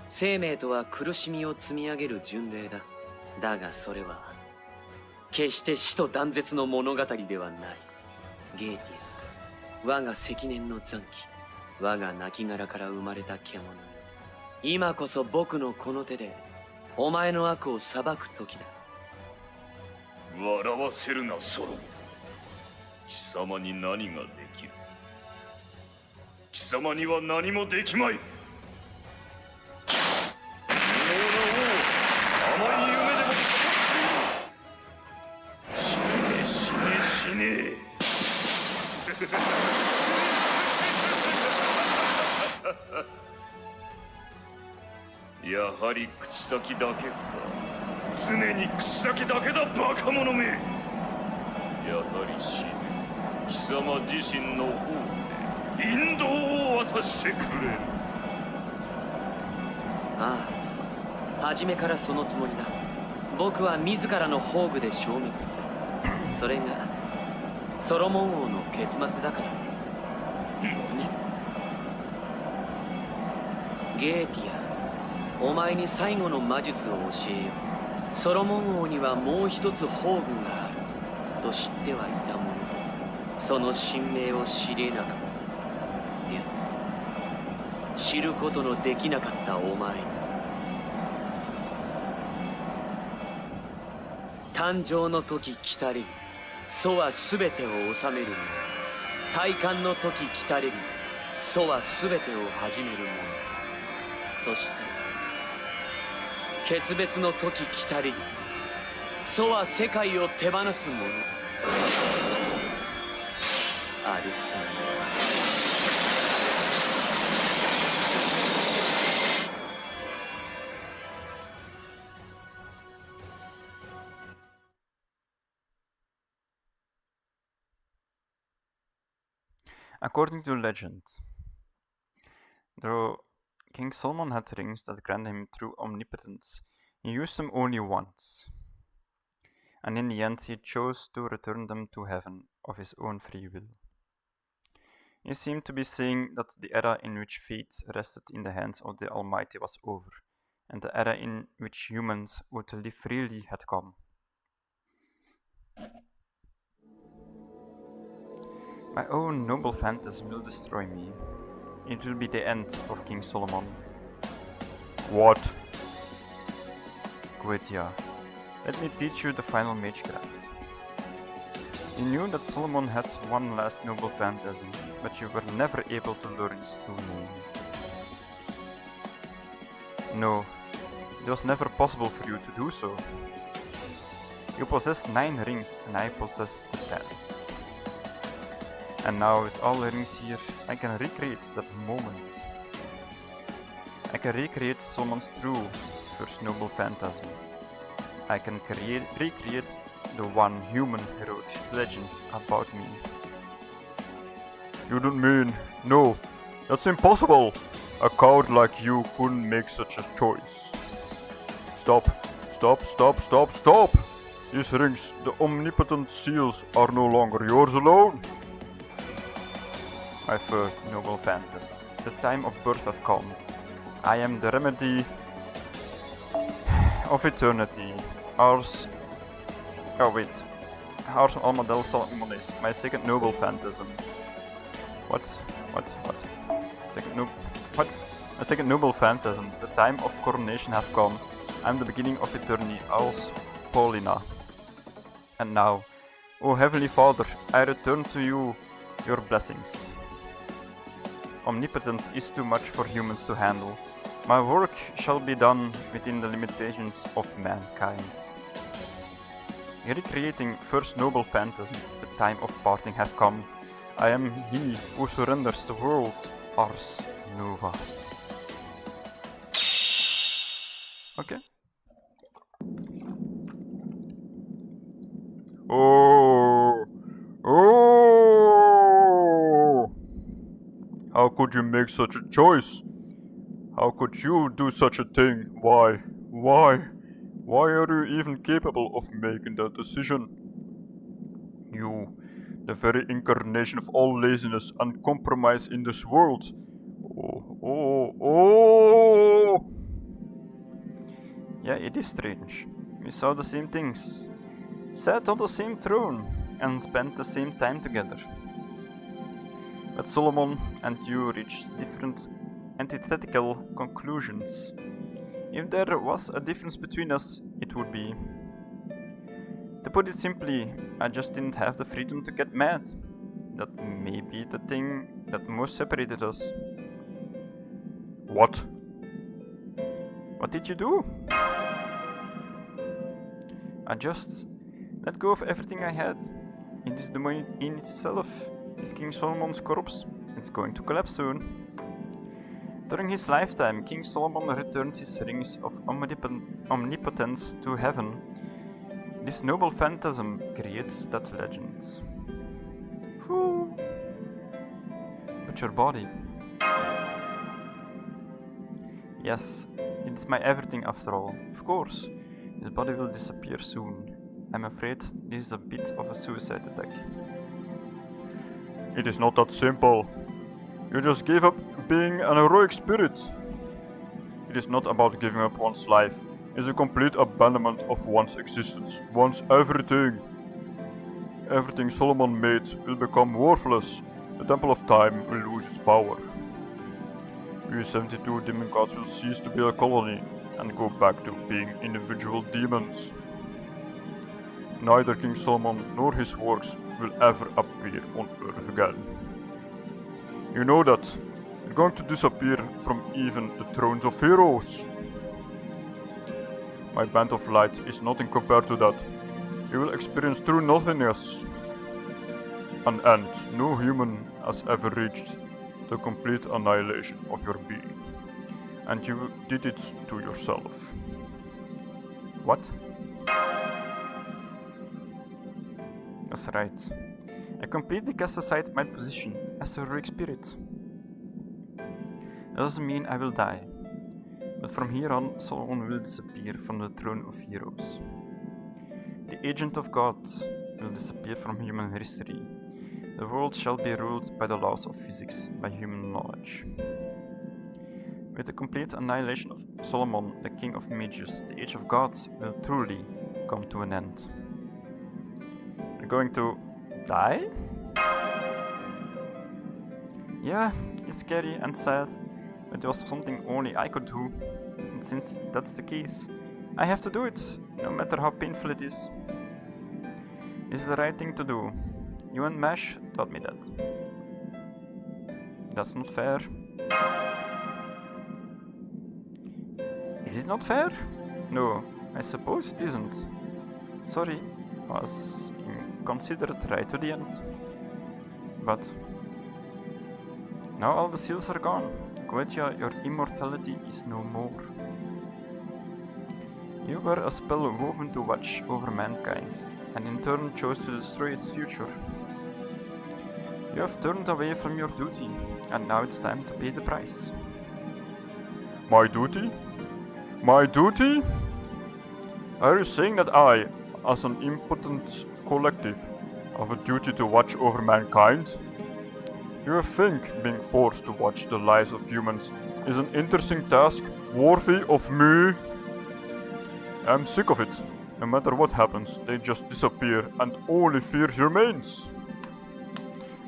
生命とは苦しみを積み上げる巡礼だ。だがそれは決して死と断絶の物語ではない。ゲーティア、我が積年の残機、我が亡骸から生まれた獣。今こそ僕のこの手でお前の悪を裁く時だ。笑わせるな、ソロモン。貴様に何ができる？貴様には何もできまい。無能な王、甘い夢でも死ね死ね死ね。やはり口先だけか。常に口先だけだ、バカ者め。やはり死ね。貴様自身の方で引導を渡してくれる。ああ、初めからそのつもりだ。僕は自らの宝具で消滅する。それがソロモン王の結末だから。何？ゲーティア、お前に最後の魔術を教えよう。ソロモン王にはもう一つ宝具があると知ってはいたものの、その神明を知れなかった。いや、知ることのできなかったお前に。誕生の時来たれる、祖は全てを治めるもの。体感の時来たれる、祖は全てを始めるもの。そして決別の時来たれる、祖は世界を手放すもの。アルス According to legend, though King Solomon had rings that granted him true omnipotence, he used them only once. And in the end he chose to return them to heaven of his own free will. He seemed to be saying that the era in which fate rested in the hands of the Almighty was over, and the era in which humans would live freely had come. My own noble phantasm will destroy me. It will be the end of King Solomon. What? Goetia, let me teach you the final magecraft. You knew that Solomon had one last noble phantasm, but you were never able to learn its true name. No, it was never possible for you to do so. You possess 9 rings and I possess 10. And now with all the rings here, I can recreate that moment. I can recreate Solomon's true first noble phantasm. I can recreate the one human heroic legend about me. You don't mean... No, that's impossible! A coward like you couldn't make such a choice. Stop, stop, stop, stop, stop! These rings, the omnipotent seals, are no longer yours alone. My first noble phantasm. The time of birth has come. I am the remedy of eternity. Ars Almadel Salomonis, my second noble phantasm. What? My second noble phantasm. The time of coronation has come. I am the beginning of eternity. Ars Paulina. And now, O Heavenly Father, I return to you your blessings. Omnipotence is too much for humans to handle. My work shall be done within the limitations of mankind. Recreating first noble phantasm, the time of parting hath come. I am he who surrenders the world, Ars Nova. Okay. Oh! How could you make such a choice? How could you do such a thing? Why? Why are you even capable of making that decision? You, the very incarnation of all laziness and compromise in this world. Oh! Yeah, it is strange. We saw the same things, sat on the same throne, and spent the same time together. But Solomon and you reached different antithetical conclusions. If there was a difference between us, it would be... To put it simply, I just didn't have the freedom to get mad. That may be the thing that most separated us. What? What did you do? I just let go of everything I had. It is the money in itself. Is King Solomon's corpse. It's going to collapse soon. During his lifetime, King Solomon returned his rings of omnipotence to heaven. This noble phantasm creates that legend. Whew. But your body... Yes, it is my everything after all. Of course, this body will disappear soon. I'm afraid this is a bit of a suicide attack. It is not that simple. You just gave up being an heroic spirit. It is not about giving up one's life. It is a complete abandonment of one's existence, one's everything. Everything Solomon made will become worthless. The Temple of Time will lose its power. We 72 demon gods will cease to be a colony and go back to being individual demons. Neither King Solomon nor his works will ever appear on Earth again. You know that. You're going to disappear from even the thrones of heroes. My band of light is nothing compared to that. You will experience true nothingness. An end no human has ever reached. The complete annihilation of your being. And you did it to yourself. What? That's right. I completely cast aside my position. as a heroic spirit. That doesn't mean I will die, but from here on Solomon will disappear from the throne of heroes. The agent of God will disappear from human history. The world shall be ruled by the laws of physics, by human knowledge. With the complete annihilation of Solomon, the king of mages, the age of gods will truly come to an end. We're going to die? Yeah, it's scary and sad, but it was something only I could do. And since that's the case, I have to do it, no matter how painful it is. This is the right thing to do. You and Mesh taught me that. That's not fair. Is it not fair? No, I suppose it isn't. Sorry, I was inconsiderate right to the end. But now all the seals are gone. Goetia, your immortality is no more. You were a spell woven to watch over mankind, and in turn chose to destroy its future. You have turned away from your duty, and now it's time to pay the price. My duty? My duty? Are you saying that I, as an impotent collective, have a duty to watch over mankind? You think being forced to watch the lives of humans is an interesting task worthy of me? I'm sick of it. No matter what happens, they just disappear and only fear remains.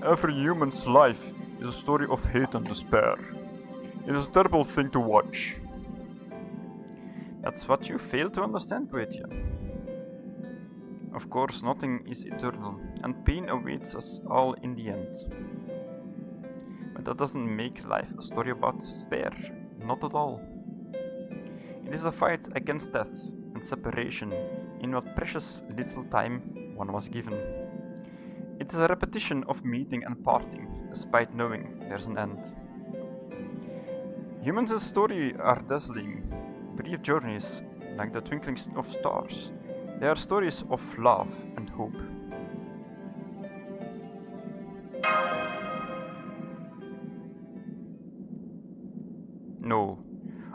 Every human's life is a story of hate and despair. It is a terrible thing to watch. That's what you fail to understand, Goetia. Of course, nothing is eternal, and pain awaits us all in the end. But that doesn't make life a story about despair. Not at all. It is a fight against death and separation in what precious little time one was given. It is a repetition of meeting and parting, despite knowing there's an end. Humans' story are dazzling, brief journeys like the twinkling of stars. They are stories of love and hope. No,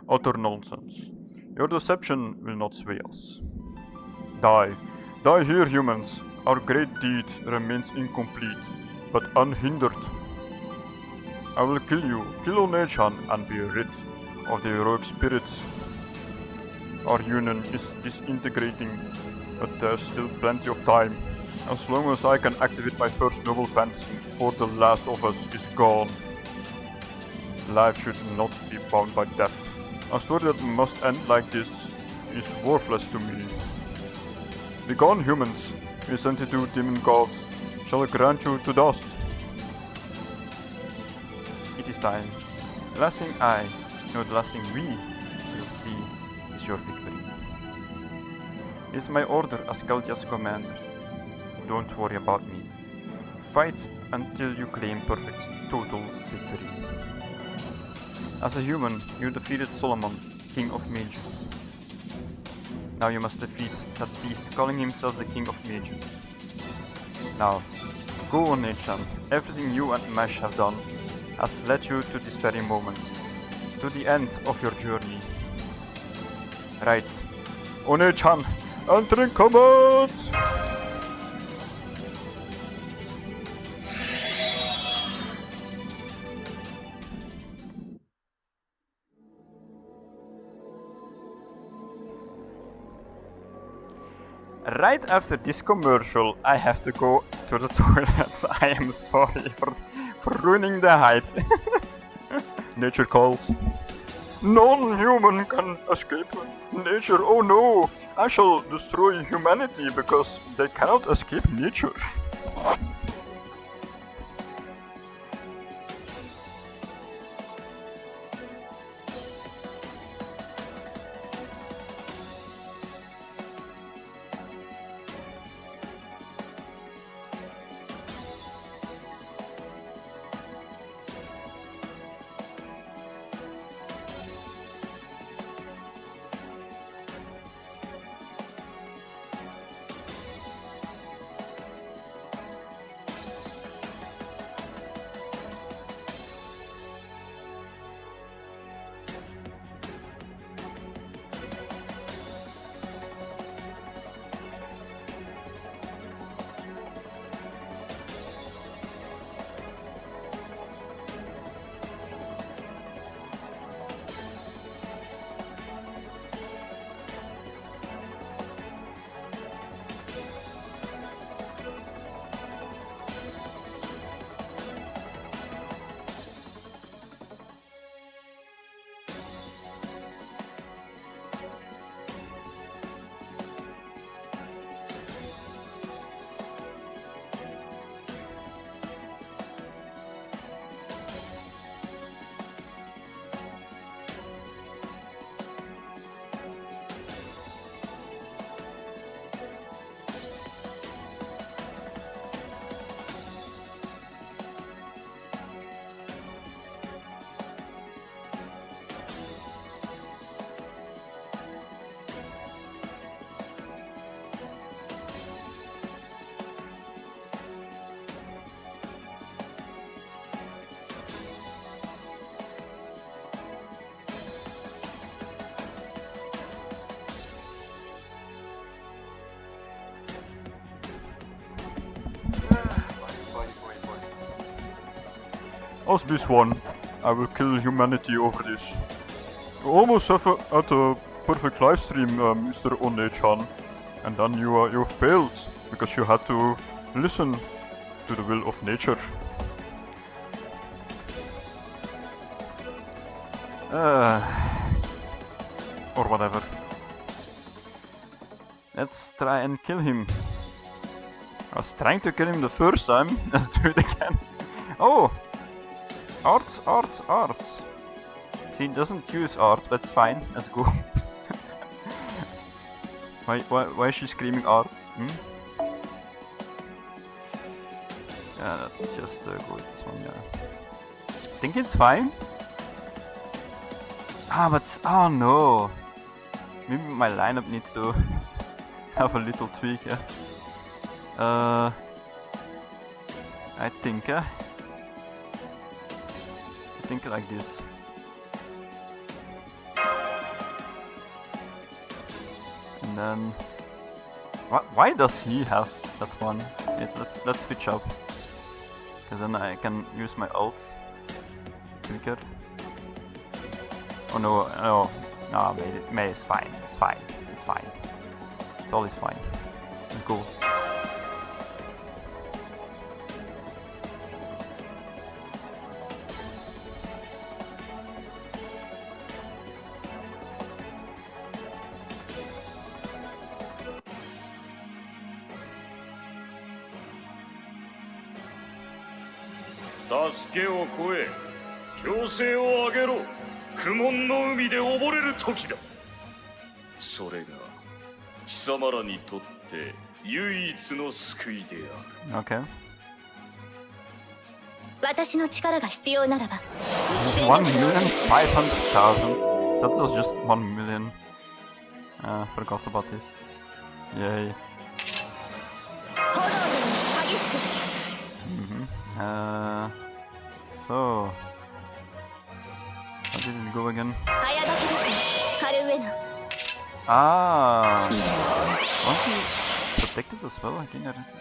utter nonsense. Your deception will not sway us. Die. Die here, humans. Our great deed remains incomplete, but unhindered. I will kill you, kill Onechan, and be rid of the heroic spirits. Our union is disintegrating, but there's still plenty of time. As long as I can activate my first noble fantasy before the last of us is gone. Life should not be bound by death. A story that must end like this is worthless to me. Begone, humans. We 72 demon gods shall grant you to dust. It is time. The last thing the last thing we will see is your victory. This is my order as Chaldea's commander. Don't worry about me. Fight until you claim perfect, total victory. As a human, you defeated Solomon, king of mages. Now you must defeat that beast calling himself the king of mages. Now, go on, Onechan. Everything you and Mesh have done has led you to this very moment, to the end of your journey. Right. Onechan, entering combat! Right after this commercial, I have to go to the toilet. I am sorry for ruining the hype. Nature calls. Non-human can escape nature. Oh no! I shall destroy humanity because they cannot escape nature. as this one. I will kill humanity over this. You almost had a perfect live stream, Mr. One-chan, and then you failed because you had to listen to the will of nature. Or whatever. Let's try and kill him. I was trying to kill him the first time. Let's do it again. Oh! Arts. See, he doesn't use art, but it's fine. Let's go. Why is she screaming arts? Yeah, let's just go with this one, yeah. I think it's fine. Ah, but oh no. Maybe my lineup needs to have a little tweak, yeah. I think like this. And then why does he have that one? Let's switch up. Cause then I can use my ult quicker. Oh no, Mei is fine. It's fine. It's always fine. Let's go.助けを超え、強制を上げろ。苦悶の海で溺れる時だ。それが貴様らにとって唯一の救いである。Okay. 私の力が必要ならば。1,500,000. That was just 1 million. Forgot about this. Yay. So. How did it go again? Ah. Wasn't he protected as well? I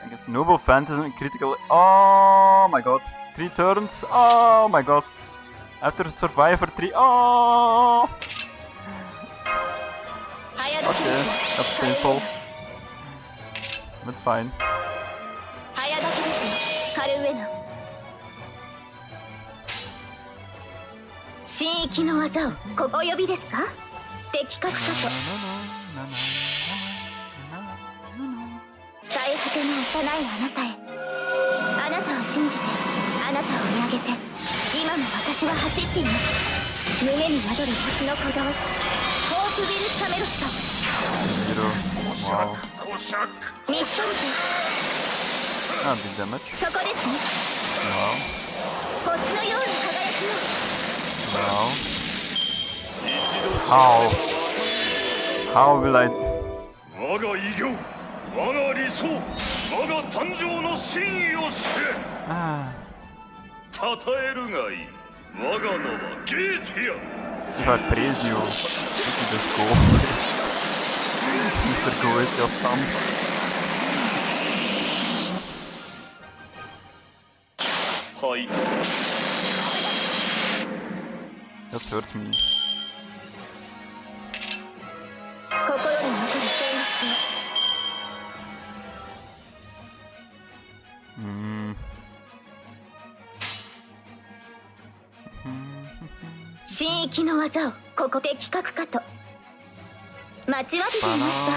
guess Noble Phantasm critical. Oh my god. 3 turns. Oh my god. After Survivor 3. Oh. Okay, that's painful. But fine. 神域の技をお呼びですか？的確かと。最果ての幼いあなたへ。あなたを信じて、あなたを見上げて、今も私は走っています。胸に宿る星の鼓動、ホープビル・カメロット。ミッションdamage. そこですね。星のような輝きを。Wow. How will I? 我が偉業、我が理想、我が誕生の真意を知れ。称えるがいい。我が名はゲーティア。If I praise you, you can just go. Mr. Go with your son. Hi. That hurts me. 心に残る戦士。神域の技をここで企画かと待ちわびていました。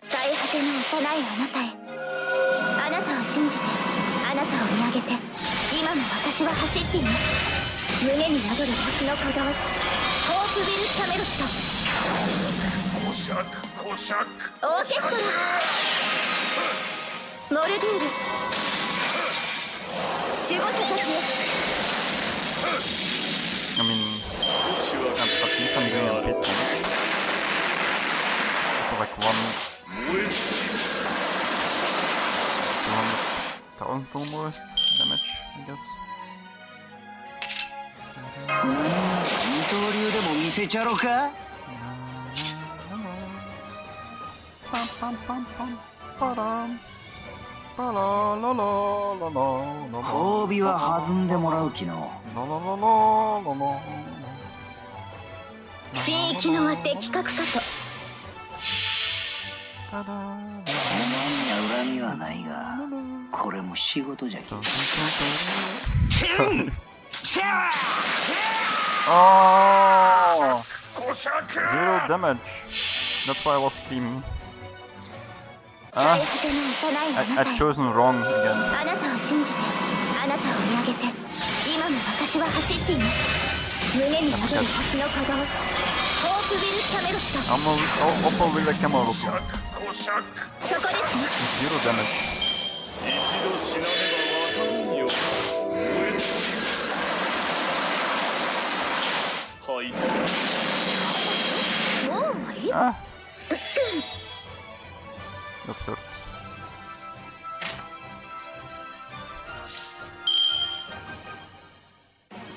最果ての幼いあなたへ。あなたを信じて、あなたを見上げて、今も私は走っています。胸に宿る星の鼓動、ホープビル・カメロット。オーケストラ、モルデュール、守護者たちへ。I mean, at least I'm doing a bit. So like 200,000 almost damage, I guess. 二刀流でも見せちゃろか。パンパンパンパンパラン褒美は弾んでもらう気の。新域のは的確かと。お前には恨みはないが、これも仕事じゃき。Oh! 0 damage. That's why I was screaming. I'd chosen wrong again. あなたを信じて、あなたを見上げて、今も私は走っています。胸に宿る星の鼓動、ホープビルキャメロット。Oppo will camera. そこですね。 0 damage. 一度死なねばわかるんよ。はい。もう終わり？ Ah. That hurts.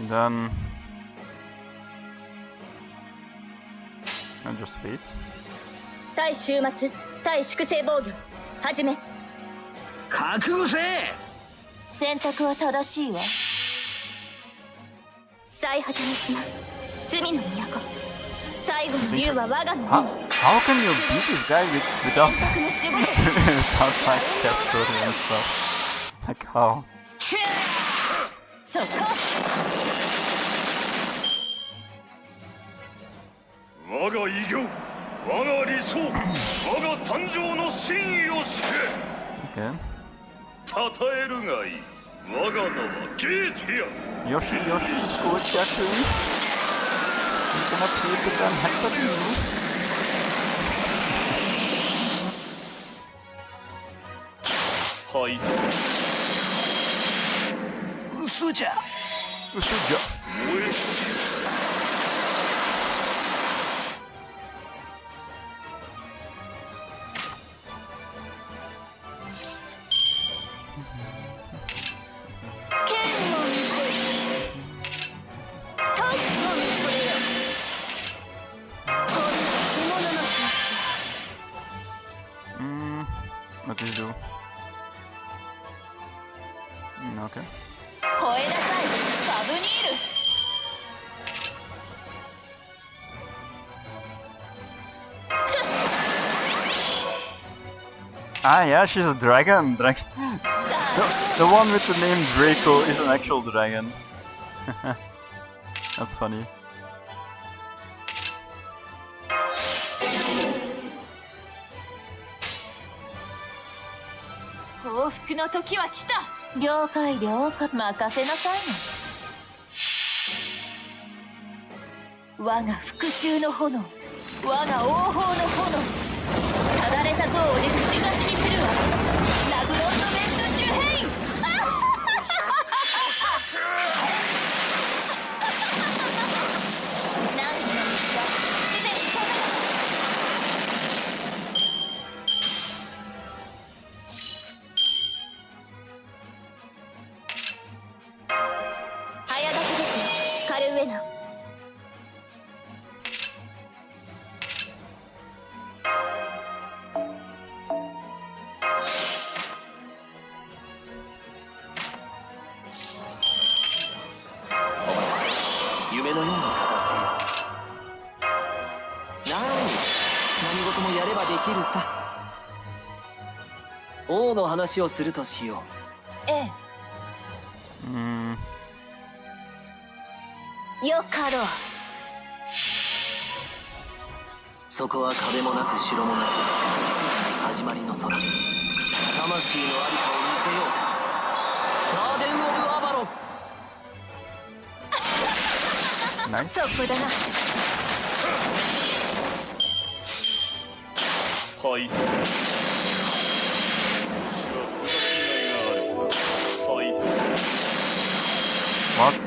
Then I just wait. 対終末、対粛清防御、始め。覚悟せえ。選択は正しいわ。最果ての島、罪の都。最後の竜は我がの How can you beat this guy without 選択の守護者。 without like capturing and stuff? Like how? そこ。我が偉業、我が理想、我が誕生の真意を知れ。 Okay. 称えるがいい。我が名はゲーティア。 Yoshi, good Jackson. You cannot sleep with them hyper you. はい。嘘じゃ。嘘じゃ。燃えWhat does he do? Okay. 吠えなさいサブニール。 Ah, yeah, she's a dragon. The one with the name Draco is an actual dragon. That's funny. 報復の時は来た。了解了解。任せなさいの。我が復讐の炎、我が王鵬の炎。ただれた像をで串刺しにするわ。ラグロンドメント・ジュヘイン。何時の道はすでに止めた。早立ちですカルウェナ。夢のような片付け。何事もやればできるさ。王の話をするとしよう。ええ。よかろう。そこは壁もなく城もなく世界始まりの空。魂のありかを見せよう。ガーデン・オブ・アバロン。Nice. そこだな。はい。私は砕きがいがあるか。はい。 What?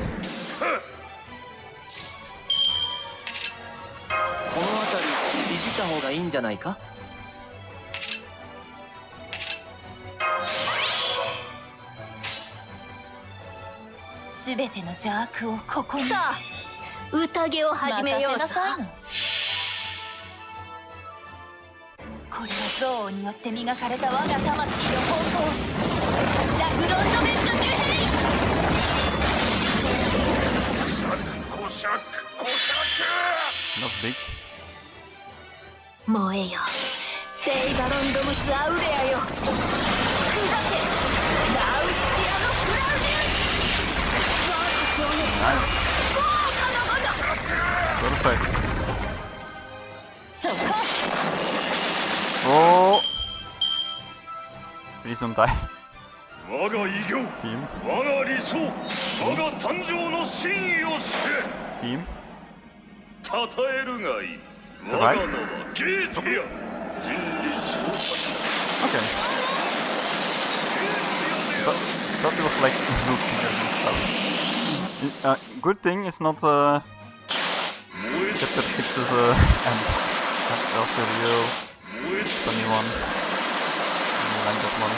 この辺りいじった方がいいんじゃないか。すべての邪悪をここに。さあ、宴を始めようさ。任せなさいの。これは憎悪によって磨かれた我が魂の方向ラグロンドメント・デュヘイン。Not big. 燃えよデイバロンドムス・アウレアよ砕けラウスティアのクラウディウス。我が情熱は豪華のごと Perfect. そこ Oh! Please don't die. 我が偉業 Team. 我が理想我が誕生の真意を知れ Team. 称えるがいい Survive? 我が名はゲーティア人類昇格 Okay. Thought it was like blue fingers and stuff. Good thing it's not chapter 6 is end. That's also real. Funny one. I like that one.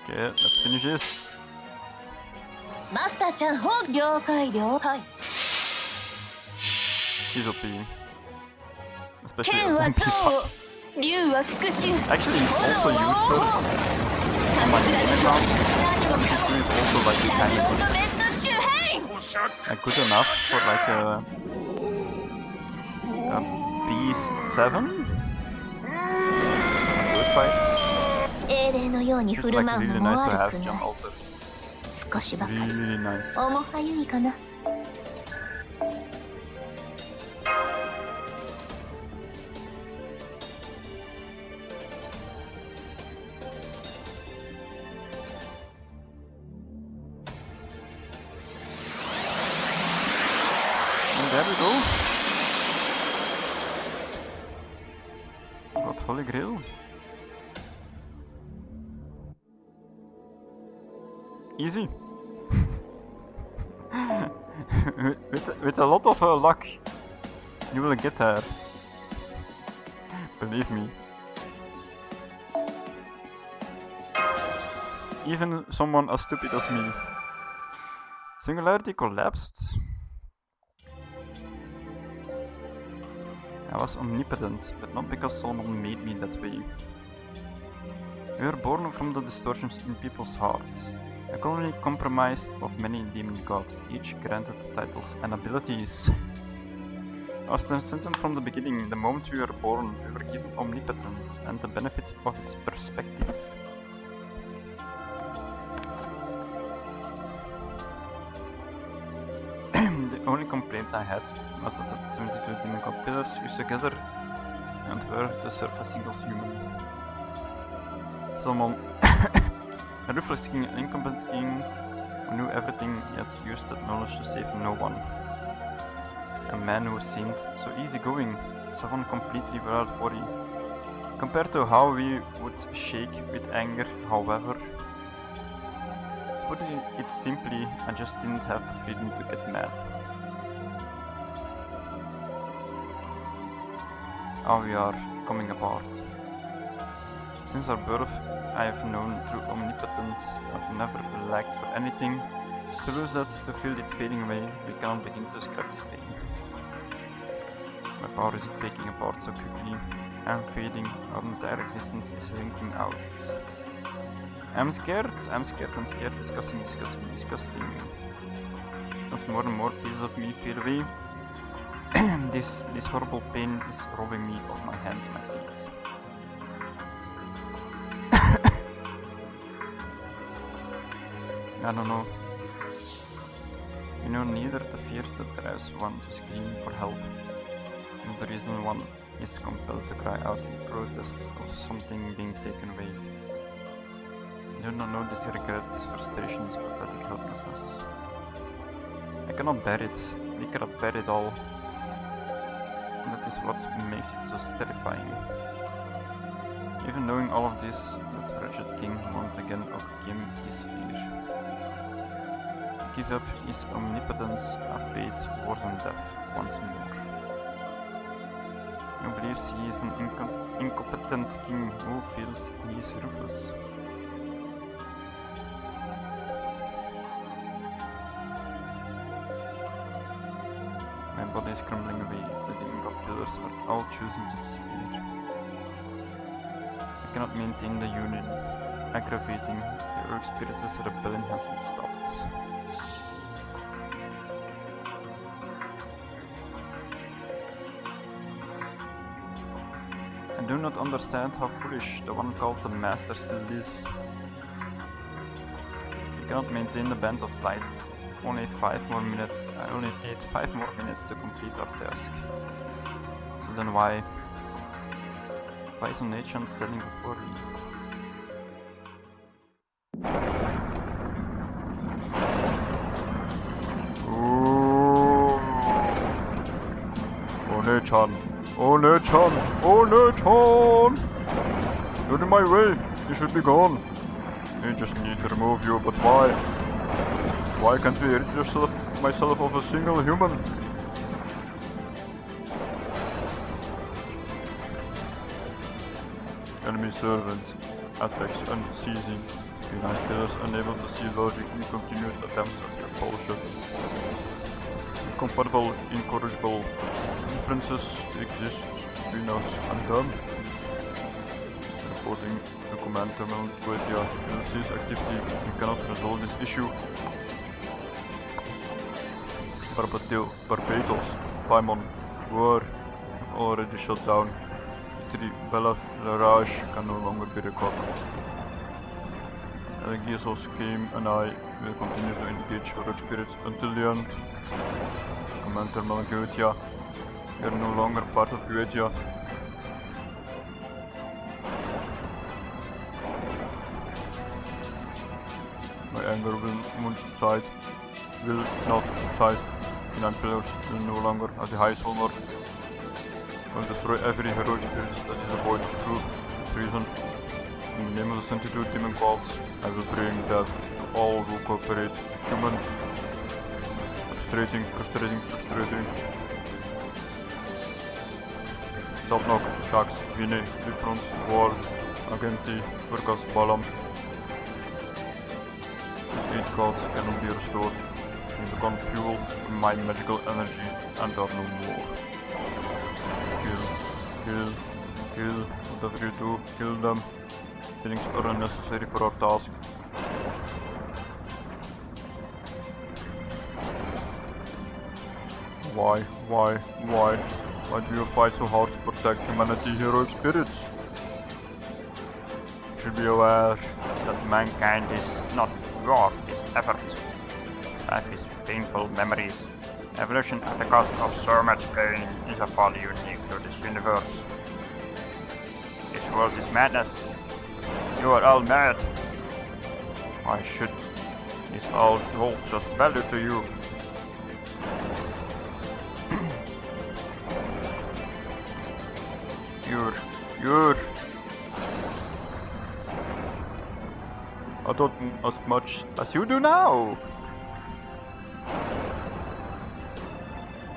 Okay, let's finish this. マスターちゃんほ了解了解 He's OP. Especially 剣は OP 憎悪竜は復讐 Actually, he's also 炎は useful 王 on 法 my 差し main 貫く account. 何も This か stream も is also like ラグロン kind ドメント・デュヘイン of good enough for like a B7? Those fights? 英霊のように It's 振る like 舞う really のも nice to 悪 have くな Jump い Alter. 少しばかり Really nice. 重はゆいかな And there we go. Got Holy Grail. Easy. with a lot of luck, you will get there. Believe me. Even someone as stupid as me. Singularity collapsed. I was omnipotent, but not because Solomon made me that way. We were born from the distortions in people's hearts, a colony comprised of many demon gods, each granted titles and abilities. I was transcendent from the beginning. The moment we were born, we were given omnipotence and the benefit of its perspective. The only complaint I had was that the 72 demon god pillars fused together and were to serve a single human. Someone, a ruthless king, an incompetent king who knew everything yet used that knowledge to save no one. A man who seemed so easygoing, someone completely without worry. Compared to how we would shake with anger, however. Putting it simply, I just didn't have the freedom to get mad. How we are coming apart. Since our birth, I have known true omnipotence. I've never lacked for anything. To lose that, to feel it fading away, we cannot begin to describe this pain. My power is breaking apart so quickly. I'm fading, our entire existence is winking out. I'm scared. Disgusting. As more and more pieces of me fade away, this horrible pain is robbing me of my hands, my feet. I don't know. You know, neither the fear that drives one to scream for help, nor the reason one is compelled to cry out in protest of something being taken away. I do not know this regret, this frustration, this pathetic helplessness. I cannot bear it. We cannot bear it all. And that is what makes it so terrifying. Even knowing all of this, that wretched king once again overcame his fear. Give up his omnipotence, a fate worse than death once more. Who believes he is an incompetent king who feels he is ruthless. My body is crumbling away, the demon god pillars are all choosing to disappear. cannot maintain the union. Aggravating, the Heroic Spirits' rebellion has been stopped. I do not understand how foolish the one called the Master still is. We cannot maintain the Band of Light. Only 5 more minutes. I only need 5 more minutes to complete our task. So then why is a nation standing before me? One-chan! One-chan! One-chan! You're in my way! You should be gone! I just need to remove you, but why? Why can't we rid myself of a single human? Enemy servants, attacks unceasing. Behind pillars unable to see logic in continued attempts at repulsion. Incompatible, incorrigible differences exist between us and them. Reporting to Command Terminal Guetia, will cease activity and cannot resolve this issue. Barbados, Paimon, War have already shut down. Victory, Bella, Larage can no longer be recovered. Elegiasos came and I will continue to engage Heroic Spirits until the end. Command Terminal Guetia, we are no longer part of Guetia. My anger will subside, will not subside. Nine pillars will no longer have the highest honor. I will destroy every heroic spirit that is avoided through treason. In the name of the 72 demon gods, I will bring death to all who cooperate with humans. Frustrating, frustrating, frustrating. Zapnok, Shax, Vine, Difference, War, Agenti, Furkas, Balam. These 8 gods cannot be restored. They become fuel for my magical energy and are no more. Kill, whatever you do, kill them. Feelings are unnecessary for our task. Why do you fight so hard to protect humanity, heroic spirits? You should be aware that mankind is not worth this effort. Life is painful memories. Evolution at the cost of so much pain is a folly unique to this universe. This world is madness. You are all mad. Why should this all hold just value to you? I thought as much as you do now.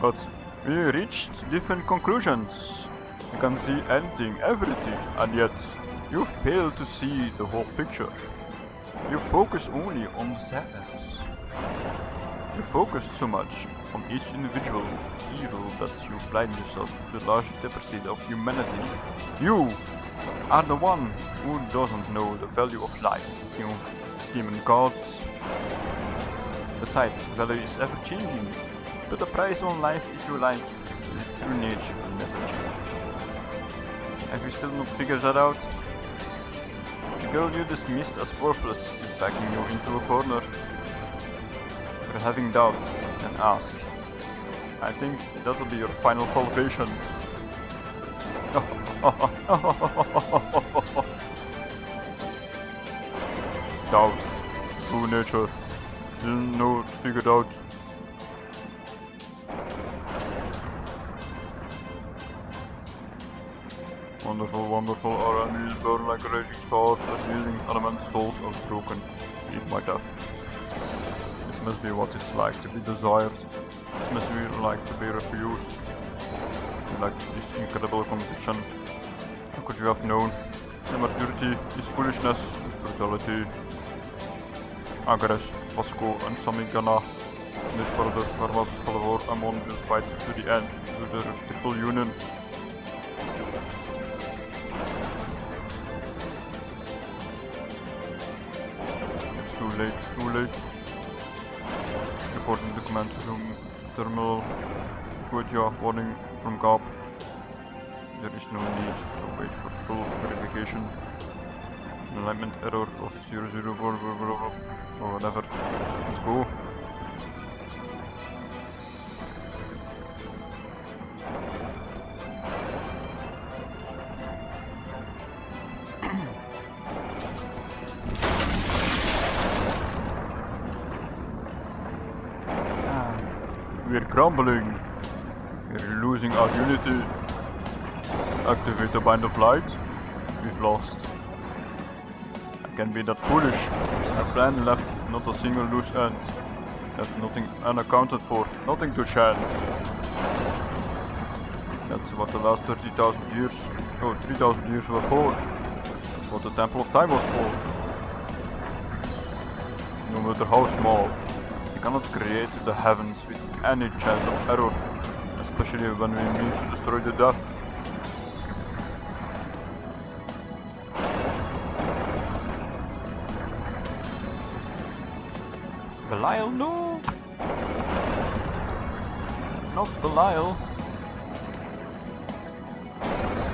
But we reached different conclusions. You can see anything, everything, and yet you fail to see the whole picture. You focus only on the sadness. You focus so much on each individual evil that you blind yourself to the large deficit of humanity. You are the one who doesn't know the value of life, you demon gods. Besides, value is ever changing. Put a price on life if you like. Its true nature will never change. Have you still not figured that out? The girl you dismissed as worthless is backing you into a corner. If you're having doubts, then ask. I think that will be your final salvation. Doubt. True nature. Still not figured out. Wonderful, wonderful. Our enemies burn like raging stars. The healing element souls are broken. Eat my death. This must be what it's like to be desired. This must be like to be refused. You lacked this incredible conviction. How could you have known? This immaturity, this foolishness, this brutality. Agares, Vasco, and Samigana. These brothers, Varmas, Falvor, Amon will fight to the end, to the triple union. too late. Reporting the command room terminal. Good, yeah, warning from GAP. There is no need to wait for full verification. Alignment error of 00 or whatever. Let's go. We're crumbling. We're losing our unity. Activate the bind of light. We've lost. I can't be that foolish. Our plan left not a single loose end. Left nothing unaccounted for. Nothing to chance. That's what the last 30,000 years, 3,000 years were for. That's what the Temple of Time was for. No matter how small. You cannot create the heavens with any chance of error, especially when we mean to destroy the death. Belial, no! Not Belial.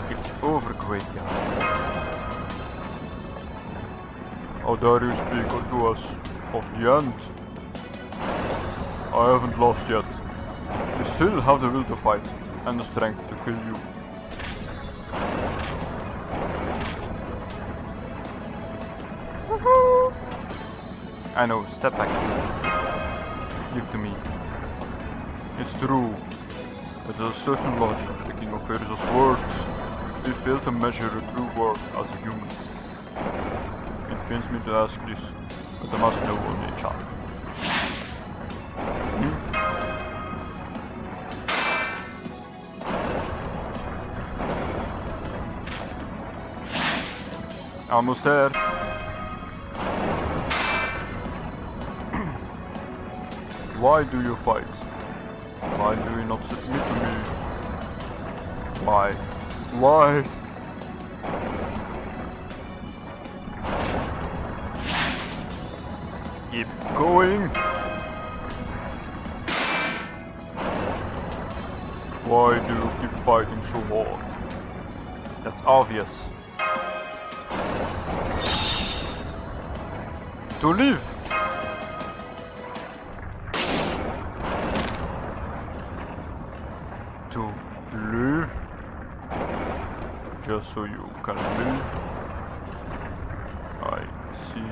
It's over, Quatia. How dare you speak to us of the end? I haven't lost yet. You still have the will to fight and the strength to kill you. Woohoo! I know, step back. Give to me. It's true. There's a certain logic to the King of Pharos' words. We fail to measure a true worth as a human. It pains me to ask this, but I must know only a child. Almost there. Why do you fight? Why do you not submit to me? Why? Why? Keep going. Why do you keep fighting so hard? That's obvious. To live. To live. Just so you can live. I see.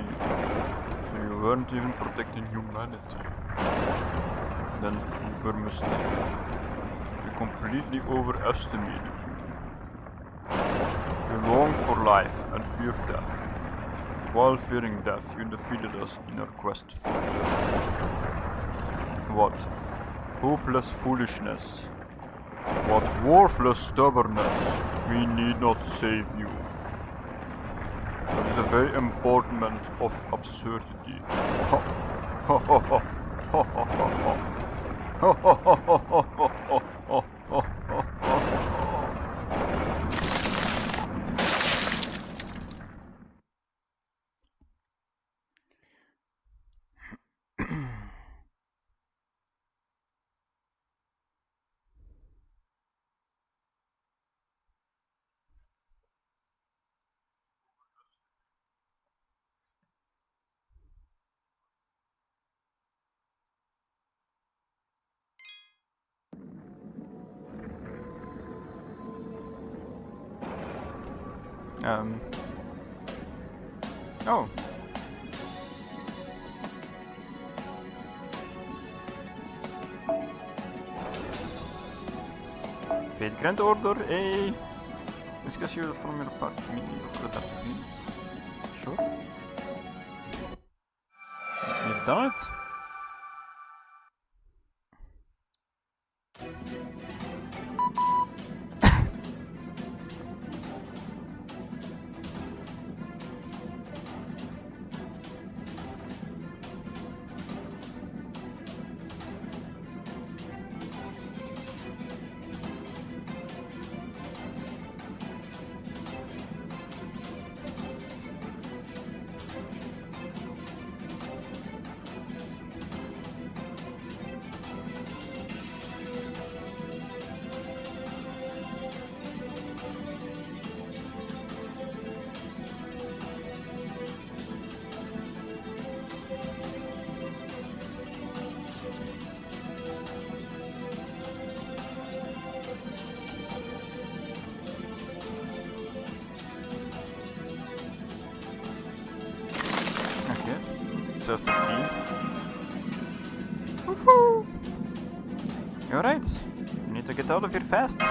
So you weren't even protecting humanity. Then you were mistaken. You completely overestimated you. You long for life and fear death. While fearing death, you defeated us in our quest for eternity. What hopeless foolishness. What worthless stubbornness. We need not save you. That is the very embodiment of absurdity. Oh. Fate grant order, a discuss you from your party meeting of the please. Sure. You've done it. also have the key. Woohoo! You're right. You need to get out of here fast.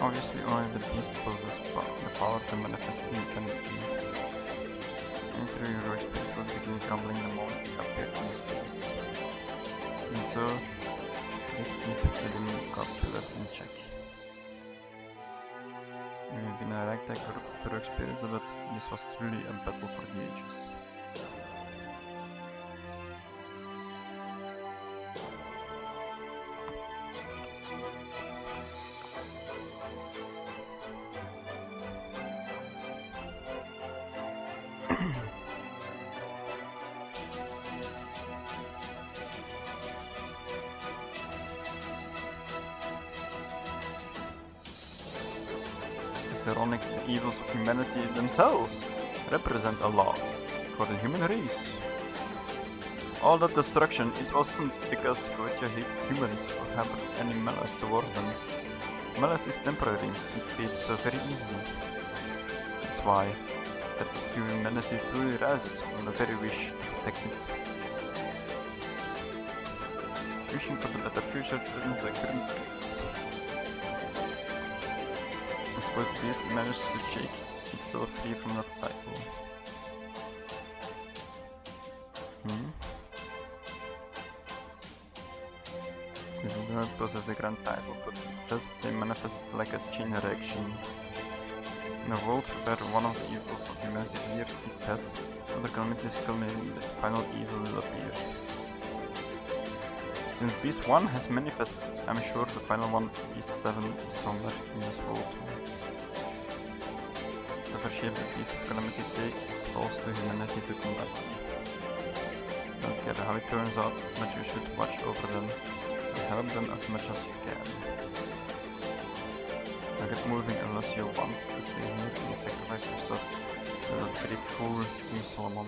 Obviously only the beast possesses the power to manifest infinitely. And through your spirit will begin crumbling the moment it appeared in space. And so, it keep the living god pillars in check. We have been a ragtag group of heroic spirits so that this was truly a battle for the ages. It's ironic the evils of humanity themselves represent a law for the human race. All that destruction, it wasn't because Goethe hated humans or harbored any malice towards them. Malice is temporary, it fades so very easily. That's why that humanity truly rises from the very wish to protect it. Wishing for the better future threatens the current peace. I suppose the beast managed to shake itself free from that cycle. Since they do not possess the grand title, but it says they manifested like a chain reaction. In a world where one of the evils of humanity reared its head, other calamities culminating, the final evil will appear. Since Beast 1 has many facets, I'm sure the final one, Beast 7, is somewhere in this world too. Whatever shape the Beast of Calamity take, it falls to humanity to combat them. Don't care how it turns out, but you should watch over them and help them as much as you can. Now get moving unless you want to stay here and sacrifice yourself to that great fool, King Solomon.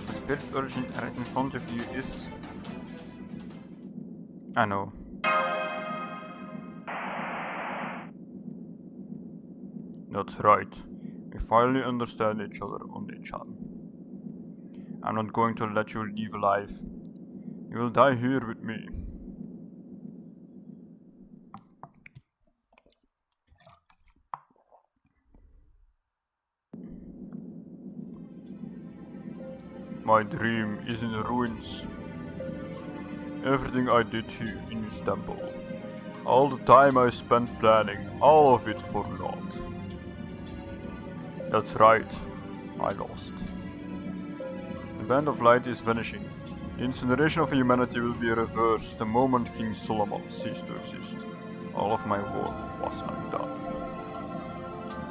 The spirit origin right in front of you is... I know. That's right. We finally understand each other, Onde-chan. I'm not going to let you leave alive. You will die here with me. My dream is in ruins. Everything I did here in this temple, all the time I spent planning, all of it for naught. That's right, I lost. The Band of Light is vanishing. The incineration of humanity will be reversed the moment King Solomon ceased to exist. All of my work was undone.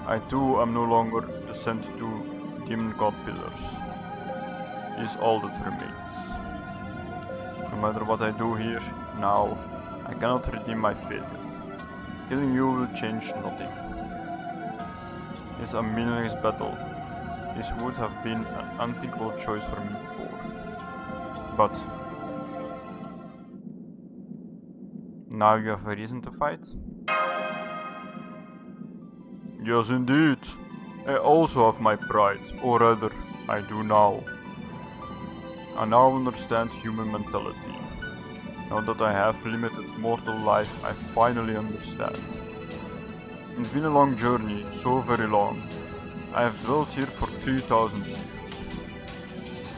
I too am no longer the sent to demon god pillars. Is all that remains. No matter what I do here, now, I cannot redeem my failure. Killing you will change nothing. It's a meaningless battle. This would have been an unthinkable choice for me before. But now you have a reason to fight? Yes, indeed. I also have my pride, or rather, I do now. I now understand human mentality. Now that I have limited mortal life, I finally understand. It's been a long journey, so very long. I have dwelt here for 3000 years.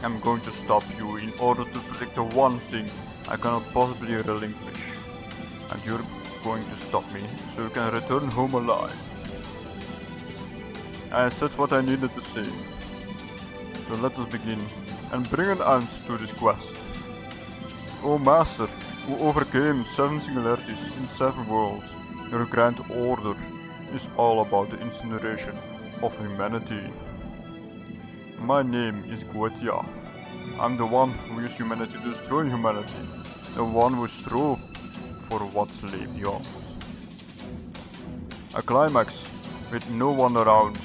I'm going to stop you in order to protect the one thing I cannot possibly relinquish. And you're going to stop me, so you can return home alive. I said what I needed to say. So let us begin, and bring an end to this quest. O Master, who overcame 7 singularities in 7 worlds, your grand order is all about the incineration of humanity. My name is Guetia. I'm the one who used humanity to destroy humanity, the one who strove for what lay beyond. A climax with no one around.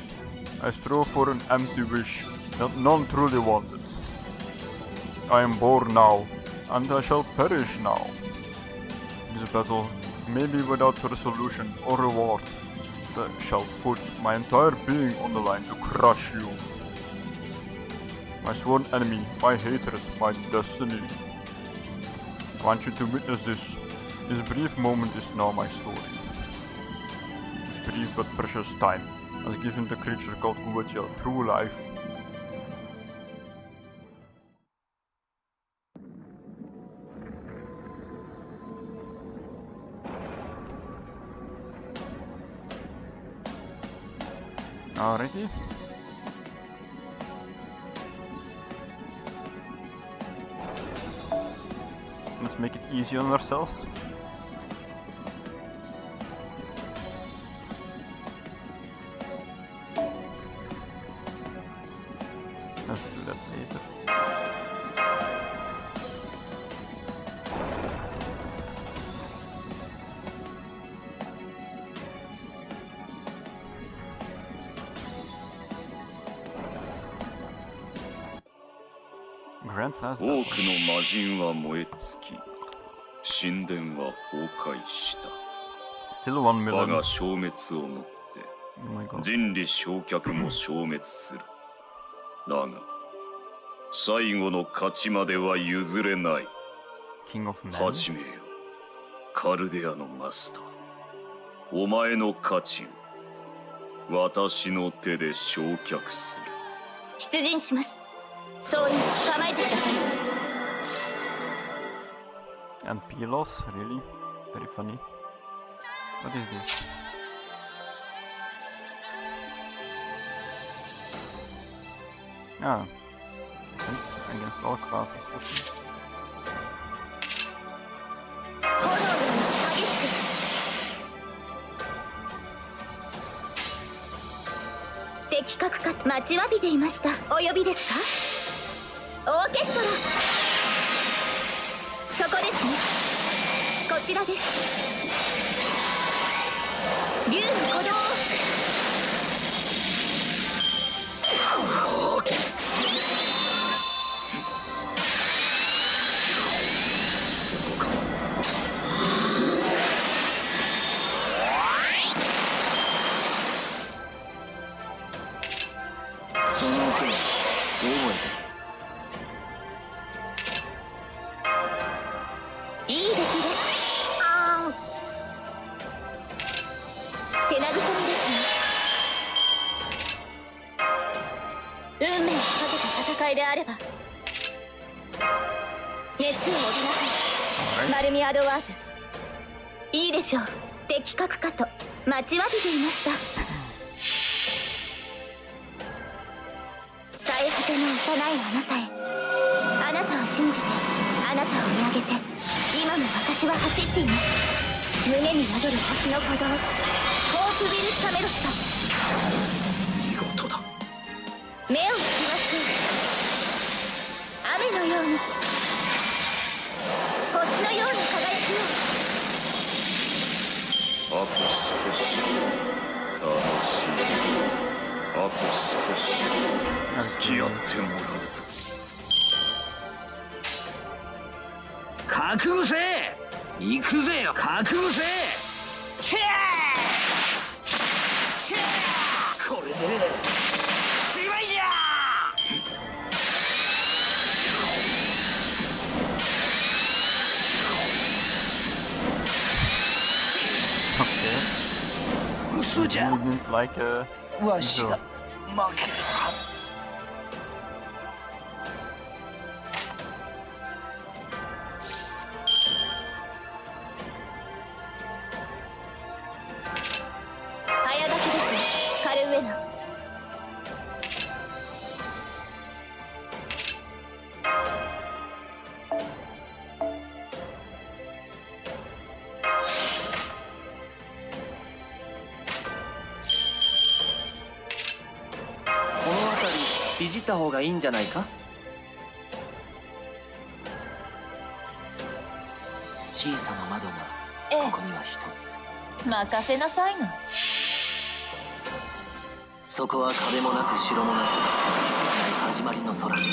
I strove for an empty wish that none truly wanted. I am born now, and I shall perish now. This battle may be without resolution or reward, but I shall put my entire being on the line to crush you. My sworn enemy, my hatred, my destiny. I want you to witness this. This brief moment is now my story. This brief but precious time has given the creature called Guetia true life. Alrighty. Let's make it easy on ourselves. Let's do that later. Grand last 多くの魔人は燃え尽き、神殿は崩壊した。 Still 1 million. 我が消滅をもって Oh my god. 人理焼却も消滅する。だが最後の勝ちまでは譲れない。 King of Men. 始めよ、カルデアのマスター。お前の価値を私の手で焼却する。出陣します。そういう構えてください。 And Pilos, really? Very funny. What is this? Ah. Against all classes. Okay. 炎のように激しく。的確か待ちわびていました。お呼びですか？オーケストラ。そこですね。こちらです。竜の鼓動。その音は覚えたぞ。いい出来です。手慰みですね。運命をかけた戦いであれば熱を帯びなさい。マルミアドワーズ。いいでしょう。的確かと待ちわびていました。最果ての幼いあなたへ。あなたを信じて、あなたを見上げて、今も私は走っています。胸に宿る星の鼓動、ホープビル・カメロット。見事だ。目をつきましょう。雨のように、星のような輝きを。あと少し楽しい。あと少し付き合ってもらうぞ。覚悟せえ。行くぜよ。覚悟せえ。チェーチェー嘘じゃ。わしが負けるは。早書きですカルウェナ。いじった方がいいんじゃないか。小さな窓がここには一つ。任せなさいな。そこは壁もなく城もなく異世界始まりの空。魂のあり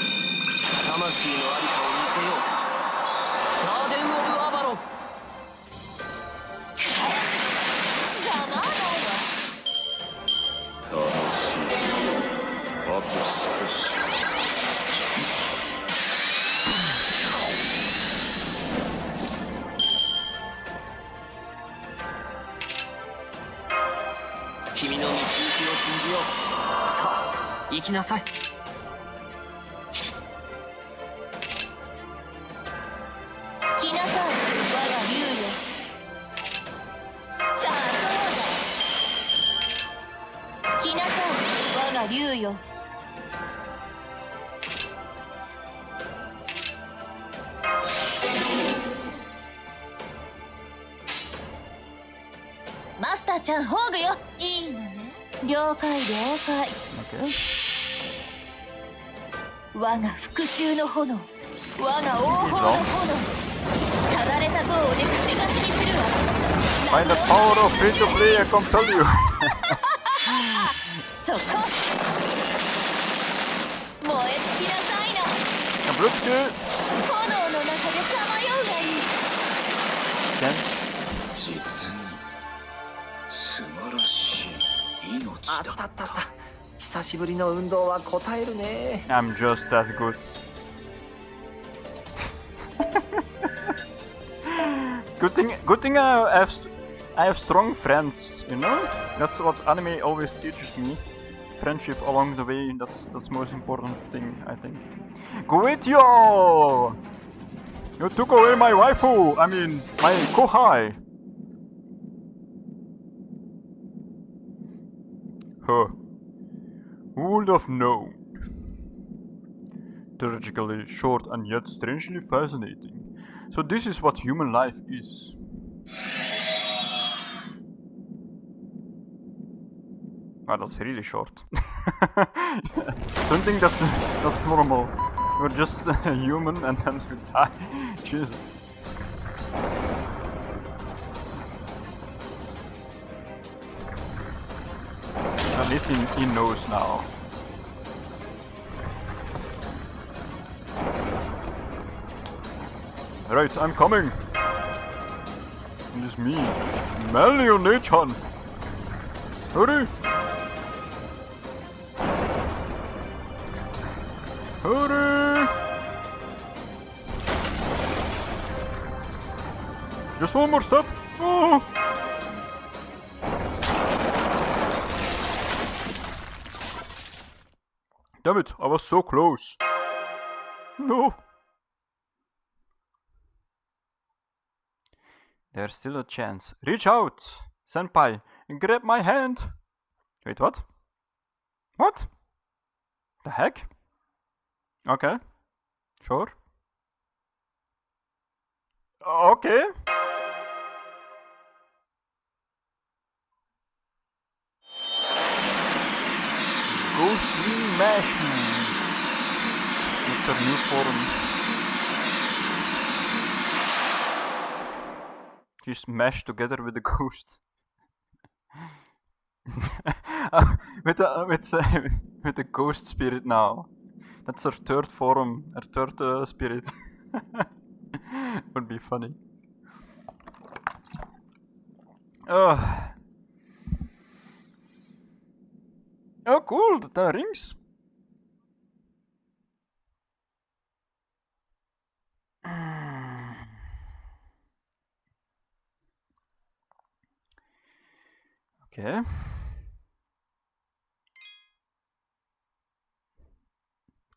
かを見せよう。ガーデン・オブ・アバロン。ざまあないわ。楽しい。あと少し。君の導きを信じよう。さあ行きなさい。来なさい我が竜よ。さあどうだ。来なさい我が竜よ。マスターちゃんホーグよ。いいのね。了解了解。我が復讐の炎、我が王鵬の炎、ただれた像をねくし刺しにするわ。 Find the power of free to play, I can tell you. そこ燃え尽きなさいな。ブルツキ炎の中でさまようがいい。実に素晴らしい命だった。あったあったあった。久しぶりの運動は答えるね。I'm just that good. Good thing I have strong friends, you know? That's what anime always teaches me. Friendship along the way, that's most important thing, I think. Goetio! You took away my waifu! I mean, my kohai! Huh. Who would have known? Tragically short and yet strangely fascinating. So this is what human life is. Wow, that's really short. Don't think that's normal. We're just human and then we die. Jesus. At least he knows now. Right, I'm coming. And it's me, Melionechan. Hurry! Hurry! Just one more step. Oh! Damn it, I was so close. No. There's still a chance. Reach out, senpai, and grab my hand. Wait, what? What? The heck? Okay. Sure. Okay. Ghostly Mashing. It's a new form. She's mashed together with the ghost. with the ghost spirit now. That's her third form, her third spirit. Would be funny. Okay. cool, the rings. Okay.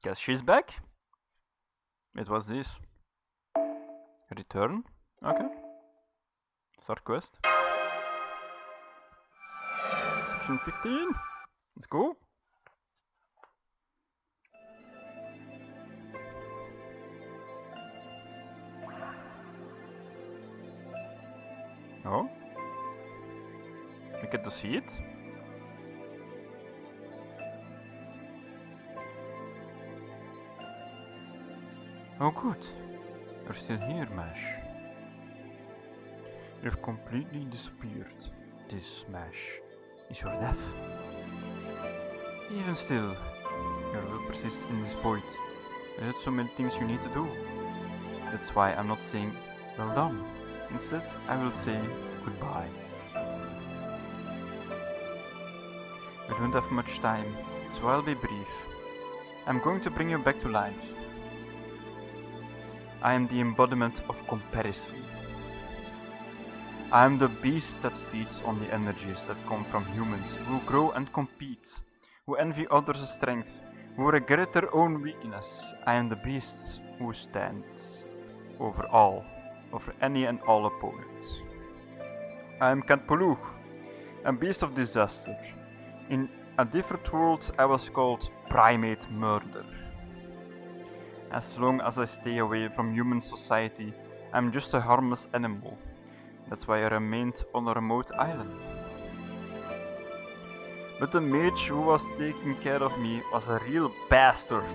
Guess she's back. It was this. Return. Okay. Start quest. Section 15. Let's go. Oh. I get to see it. Oh good. You're still here, Mash. You've completely disappeared. This, Mash, is your death. Even still, your will persists in this void. There's so many things you need to do. That's why I'm not saying well done. Instead, I will say goodbye. We don't have much time, so I'll be brief. I'm going to bring you back to life. I am the embodiment of comparison. I am the beast that feeds on the energies that come from humans who grow and compete, who envy others' strength, who regret their own weakness. I am the beast who stands over all, over any and all opponents. I am Katpuluch, a beast of disaster. In a different world I was called primate murder. As long as I stay away from human society, I'm just a harmless animal. That's why I remained on a remote island. But the mage who was taking care of me was a real bastard.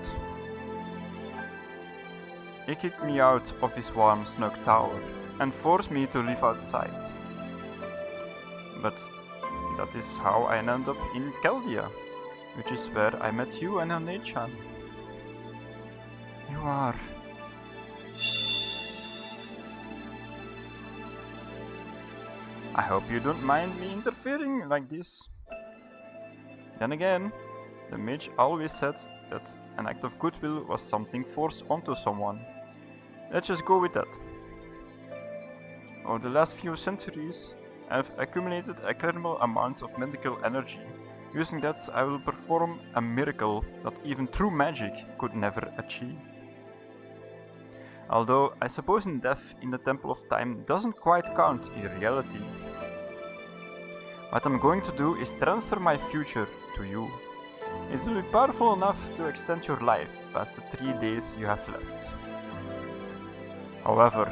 He kicked me out of his warm, snug tower and forced me to live outside. But that is how I ended up in Chaldea, which is where I met you and Onechan. You are... I hope you don't mind me interfering like this. Then again, the mage always said that an act of goodwill was something forced onto someone. Let's just go with that. Over the last few centuries, I've accumulated incredible amounts of medical energy. Using that, I will perform a miracle that even true magic could never achieve. Although, I suppose death in the Temple of Time doesn't quite count in reality. What I'm going to do is transfer my future to you. It will be powerful enough to extend your life past the 3 days you have left. However,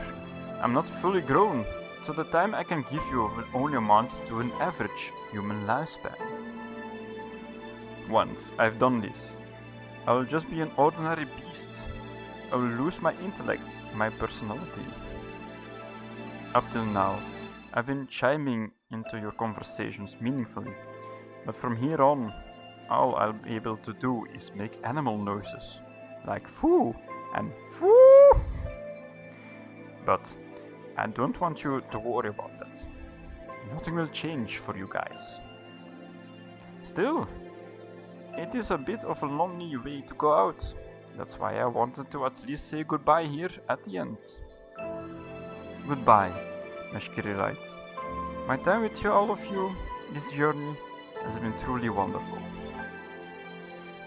I'm not fully grown, so the time I can give you will only amount to an average human lifespan. Once I've done this, I will just be an ordinary beast. I will lose my intellect, my personality. Up till now, I've been chiming into your conversations meaningfully, but from here on, all I'll be able to do is make animal noises, like foo and foo. But I don't want you to worry about that. Nothing will change for you guys. Still, it is a bit of a lonely way to go out. That's why I wanted to at least say goodbye here at the end. Goodbye, Meshkirilite. My time with all of you, this journey, has been truly wonderful.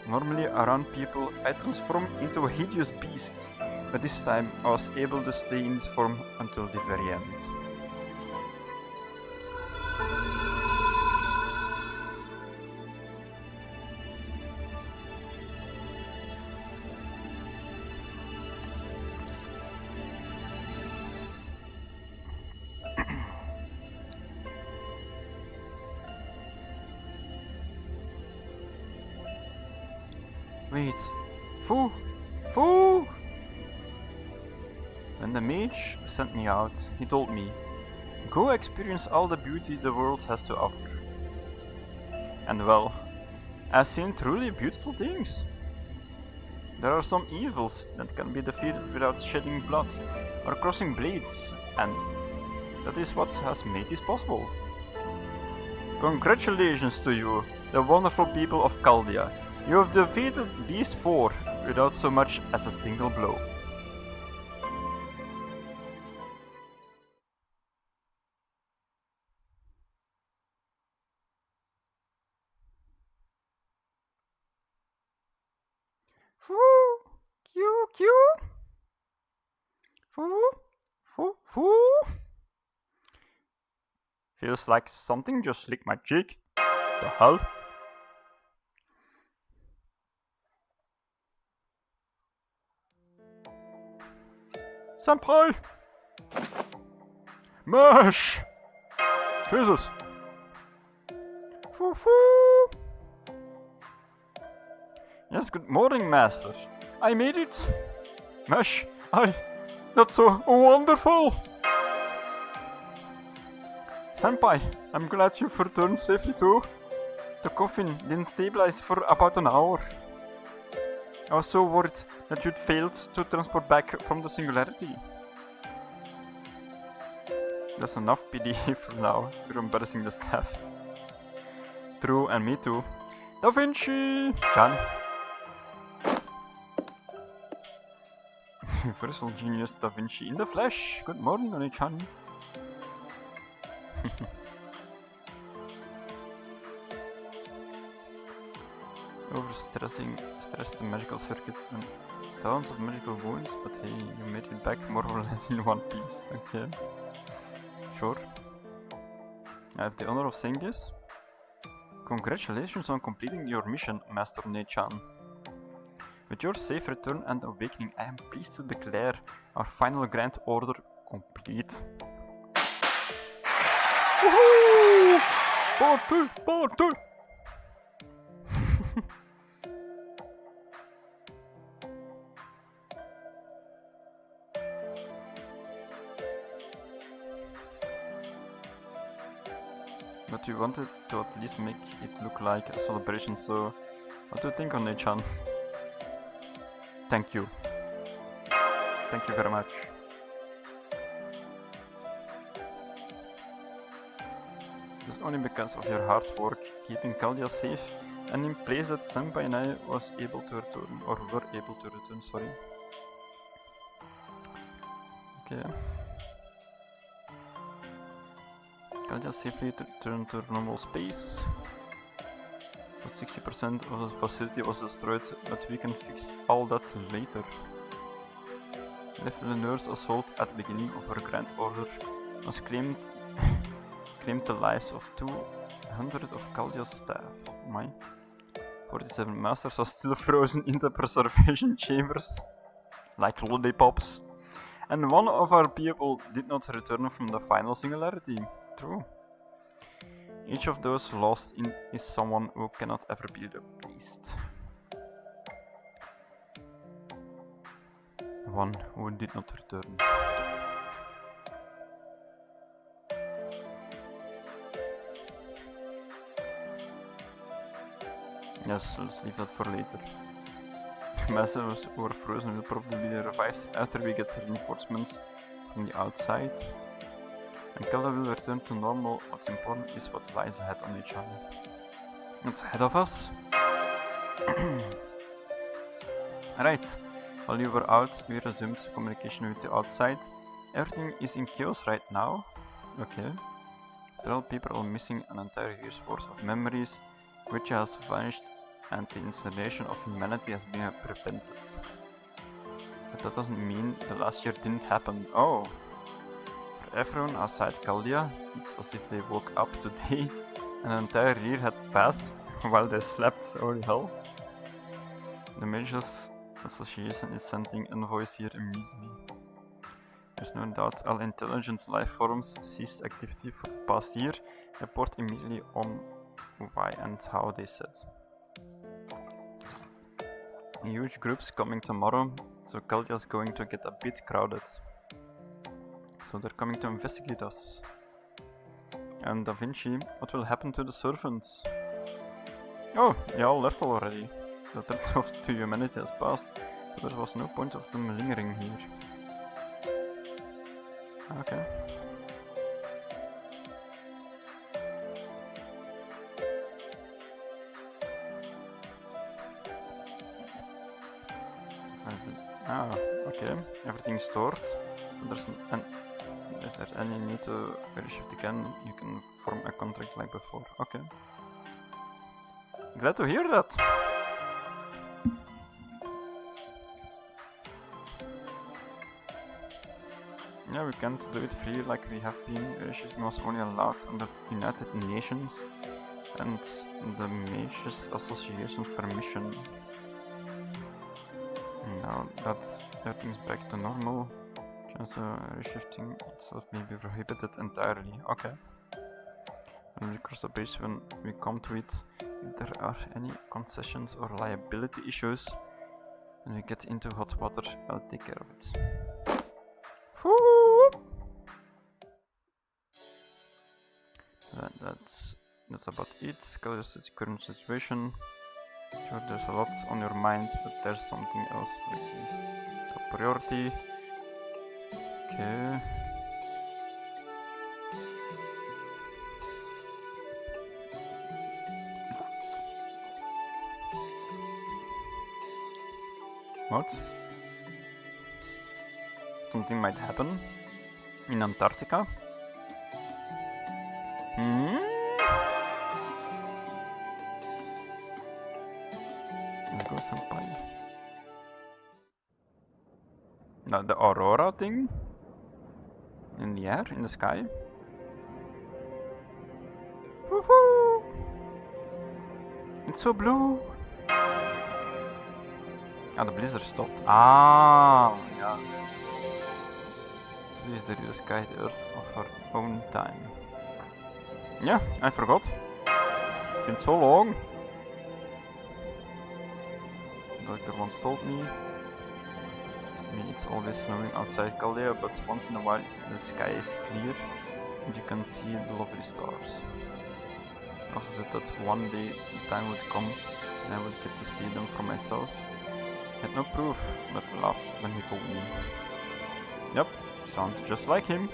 Normally around people I transform into a hideous beast, but this time I was able to stay in this form until the very end. Wait, Foo! Foo! When the mage sent me out, he told me, go experience all the beauty the world has to offer. And well, I've seen truly beautiful things. There are some evils that can be defeated without shedding blood or crossing blades, and that is what has made this possible. Congratulations to you, the wonderful people of Chaldia. You have defeated these 4 without so much as a single blow. Foo! Q! Foo! Foo! Foo! Feels like something just licked my cheek. The hell? Senpai! Mesh! Jesus! Foo foo! Yes, good morning, Master. I made it! Mesh, that's so wonderful! Senpai, I'm glad you've returned safely too. The coffin didn't stabilize for about an hour. I was so worried that you'd failed to transport back from the Singularity. That's enough PD for now. You're embarrassing the staff. True, and me too. Da Vinci-chan. Universal genius Da Vinci in the flesh. Good morning, Oni-chan. Stressed the magical circuits and tons of magical wounds, but hey, you made it back more or less in one piece. Okay. Sure. I have the honor of saying this. Congratulations on completing your mission, Master Ne-chan. With your safe return and awakening, I am pleased to declare our final grand order complete. Woohoo! Party! But we wanted to at least make it look like a celebration, so what do you think, One-chan? Thank you. Thank you very much. It's only because of your hard work keeping Chaldia safe and in place that Senpai and I were able to return, sorry. Okay. Chaldia safely returned to normal space. But 60% of the facility was destroyed, but we can fix all that later. The nurse assault at the beginning of our grand order was claimed the lives of 200 of Chaldia's staff. My 47 masters are still frozen in the preservation chambers, like lollipops. And one of our people did not return from the final Singularity. True. Each of those lost is someone who cannot ever be replaced. One who did not return. Yes, let's leave that for later. Masters who are frozen will probably be revived after we get reinforcements from the outside. And Chaldia will return to normal. What's important is what lies ahead on each other. What's ahead of us? Right, while you were out, we resumed communication with the outside. Everything is in chaos right now. Okay. 12 people are missing an entire year's worth of memories, which has vanished, and the installation of humanity has been prevented. But that doesn't mean the last year didn't happen. Oh! For everyone outside Chaldia, it's as if they woke up today and an entire year had passed while they slept. Holy hell. The Mages Association is sending envoys here immediately. There's no doubt all intelligent life forms ceased activity for the past year. Report immediately on why and how, they said. Huge groups coming tomorrow, so Chaldia's going to get a bit crowded. So they're coming to investigate us. And Da Vinci, what will happen to the servants? Oh, they all left already. The threat to humanity has passed, but there was no point of them lingering here. Okay. Okay, everything's stored. There's if there's any need to reshift again, you can form a contract like before. Okay. Glad to hear that. Yeah, we can't do it free like we have been. Reshifting was only allowed under the United Nations and the Mages Association's permission. Now that everything's back to normal, chance reshifting itself may be prohibited entirely. Okay. And we cross the bridge when we come to it. If there are any concessions or liability issues, when we get into hot water, I'll take care of it. That's about it. Scully's current situation. Sure, there's a lot on your mind, but there's something else like this. Top priority. Okay. What? Something might happen in Antarctica? Hmm? Let's go senpai. Now the aurora thing? In the air, in the sky? Woohoo! It's so blue! Ah, the blizzard stopped. Ah, yeah. This is the sky, the earth of our own time. Yeah, I forgot. It's been so long. The doctor once told me. I mean, it's always snowing outside Caldea, but once in a while the sky is clear and you can see the lovely stars. He also said that one day the time would come and I would get to see them for myself. I had no proof, but laughed when he told me. Yep, sounds just like him.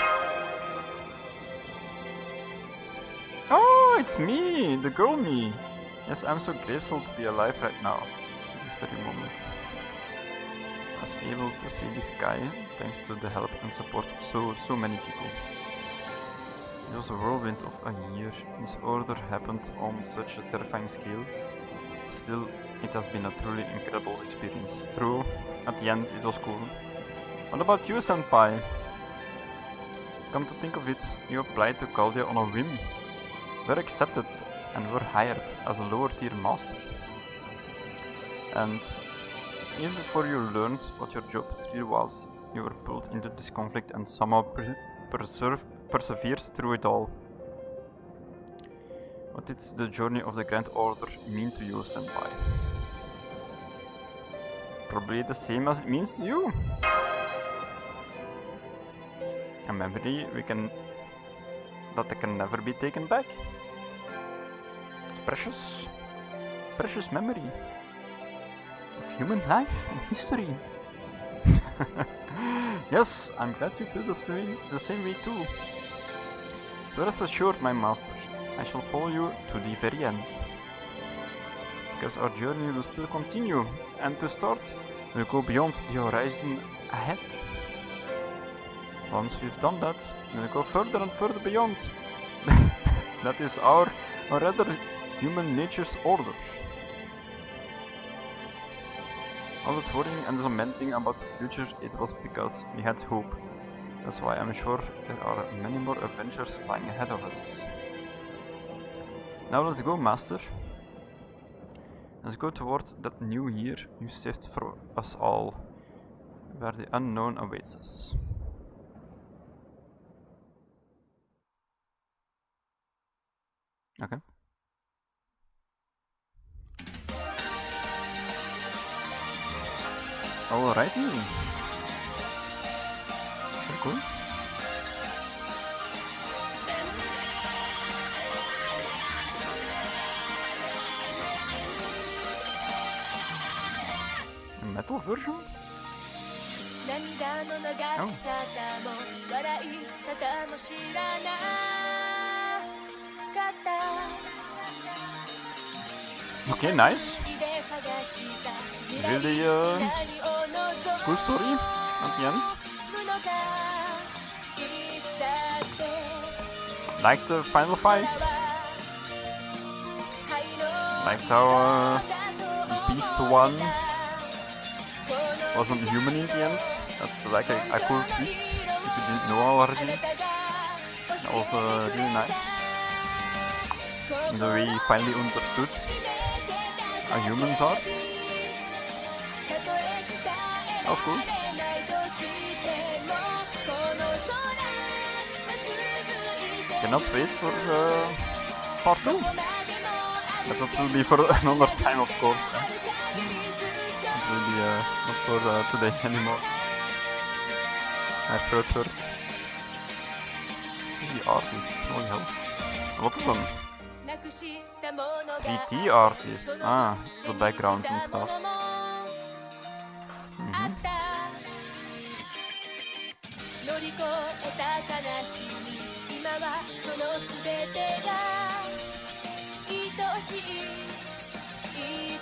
Oh, it's me, the girl me. Yes, I'm so grateful to be alive right now, at this very moment. I was able to see the sky thanks to the help and support of so many people. It was a whirlwind of a year. This order happened on such a terrifying scale. Still, it has been a truly incredible experience. True, at the end it was cool. What about you, senpai? Come to think of it, you applied to Caldea on a whim. Were accepted and were hired as a lower tier master. And even before you learned what your job really was, you were pulled into this conflict and somehow persevered through it all. What did the journey of the Grand Order mean to you, senpai? Probably the same as it means to you. A memory that can never be taken back. It's precious. Precious memory of human life and history. Yes, I'm glad you feel the same way too. So rest assured, my master, I shall follow you to the very end. Because our journey will still continue, and to start, we'll go beyond the horizon ahead. Once we've done that, we'll go further and further beyond. That is our, or rather, human nature's order. All that worrying and lamenting about the future, it was because we had hope. That's why I'm sure there are many more adventures lying ahead of us. Now let's go, master. Let's go towards that new year you saved for us all, where the unknown awaits us. Okay. Alrighty. Very cool. A metal version? Oh. Okay, nice. Really cool story. at the end. Like the final fight. Like how Beast 1 wasn't human in the end. That's like a cool twist, if you didn't know already. That was really nice. And the way he finally understood how humans are. That was cool. Cannot wait for part 2. But that will be for another time, of course. It will be not for today anymore. My throat hurt. The artists, holy hell. A lot of them. 3D artists. Ah, the backgrounds and stuff.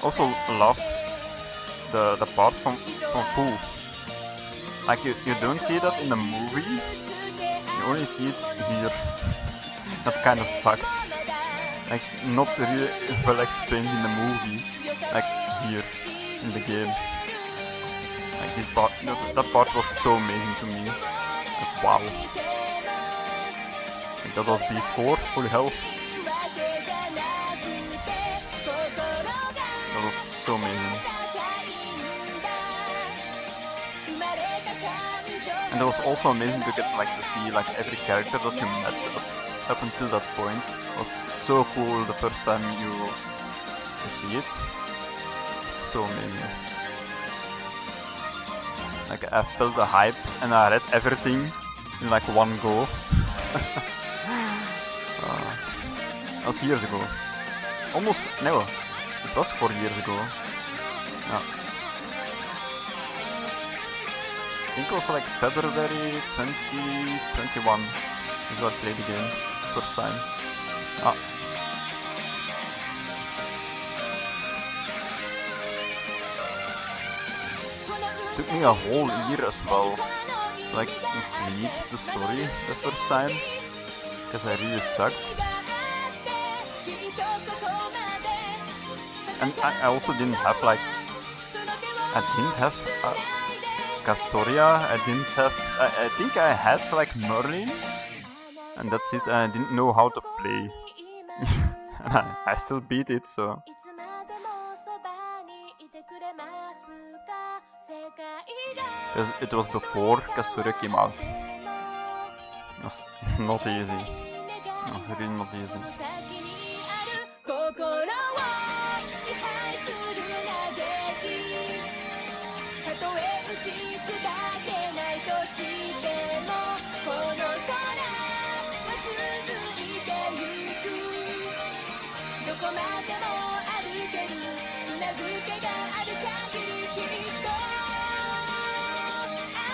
Also loved the part from Pooh. Like you don't see that in the movie, you only see it here. That kind of sucks. Like not really well explained in the movie, like here in the game. Like this part, that part was so amazing to me. Like, wow. Like that was Beast 4, holy hell. That was so amazing. And it was also amazing to get like to see like every character that you met up until that point. It was so cool the first time you see it. So amazing. Like I felt the hype and I read everything in like one go. That was years ago. Almost, no, it was 4 years ago. Yeah. I think it was like February 2021 is when I played the game first time. Ah. Took me a whole year as well, like complete the story the first time, because I really sucked. And I also didn't have like, I didn't have Castoria, I didn't have, I think I had like Merlin, and that's it, and I didn't know how to play. And I still beat it, so. Because it was before Castoria came out. It was not easy. It was really not easy.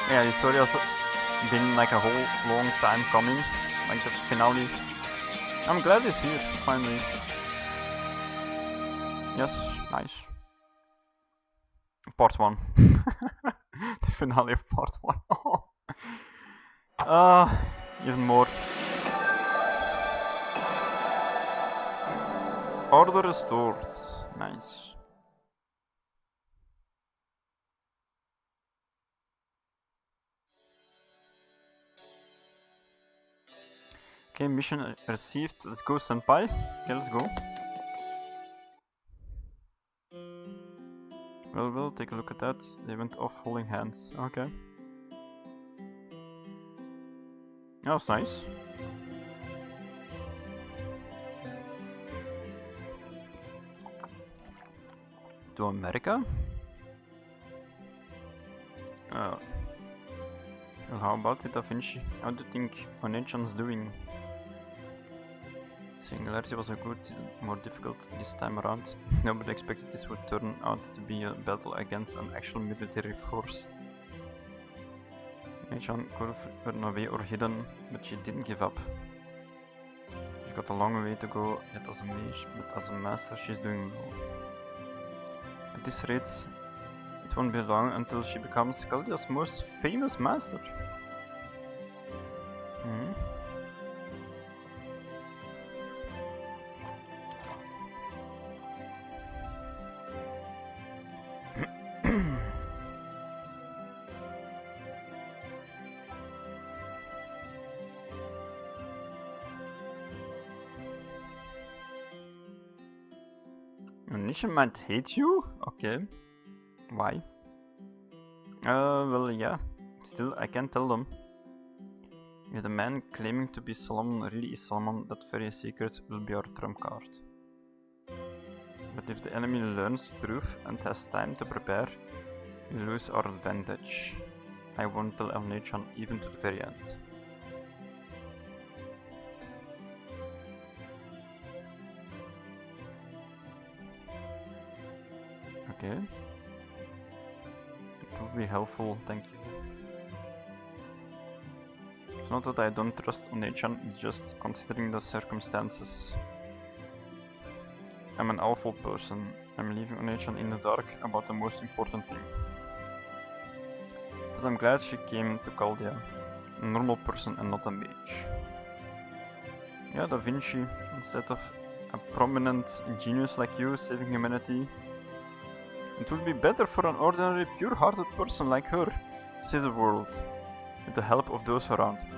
Yeah, the story has been like a whole long time coming, like the finale. I'm glad it's here, finally. Yes, nice. Part 1. The finale of part 1. Even more. Order restored. Nice. Okay, mission received. Let's go, senpai. Okay, let's go. Well, take a look at that. They went off holding hands. Okay. That was nice. To America? Well, how about it, Da Vinci? How do you think Onechan's doing? Singularity was a good, more difficult this time around. Nobody expected this would turn out to be a battle against an actual military force. Onechan could have run away or hidden, but she didn't give up. She's got a long way to go yet as a mage, but as a master she's doing well. At this rate, it It won't be long until she becomes Caldia's most famous master. Hmm. Nisha might hate you? Okay. Why? Well, yeah. Still, I can tell them. If the man claiming to be Solomon really is Solomon, that very secret will be our trump card. But if the enemy learns the truth and has time to prepare, we lose our advantage. I won't tell Elnathan even to the very end. Okay. It would be helpful, thank you. It's not that I don't trust Elnathan, it's just considering the circumstances. I'm an awful person. I'm leaving Elnathan in the dark about the most important thing. But I'm glad she came to Caldia. A normal person and not a mage. Yeah, Da Vinci, instead of a prominent genius like you saving humanity, it would be better for an ordinary, pure-hearted person like her to save the world, with the help of those around her.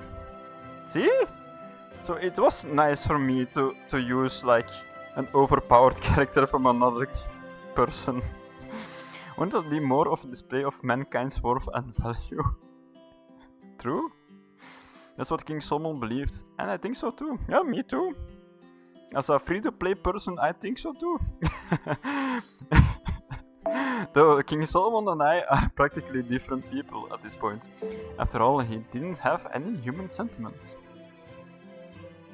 See? So it was nice for me to use like an overpowered character from another person. Wouldn't that be more of a display of mankind's worth and value? True? That's what King Solomon believed, and I think so too. Yeah, me too. As a free-to-play person, I think so too. Though King Solomon and I are practically different people at this point. After all, he didn't have any human sentiments.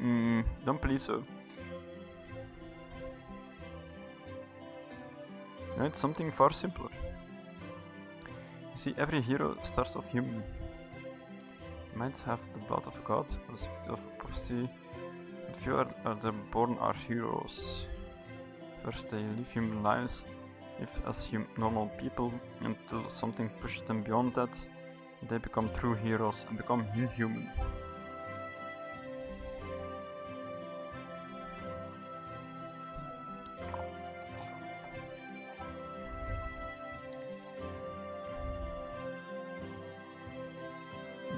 Don't believe so. No, it's something far simpler. You see, every hero starts off human. He might have the blood of God or the spirit of prophecy, but few are the born are heroes. First they live human lives, live as normal people, until something pushes them beyond that, they become true heroes and become inhuman.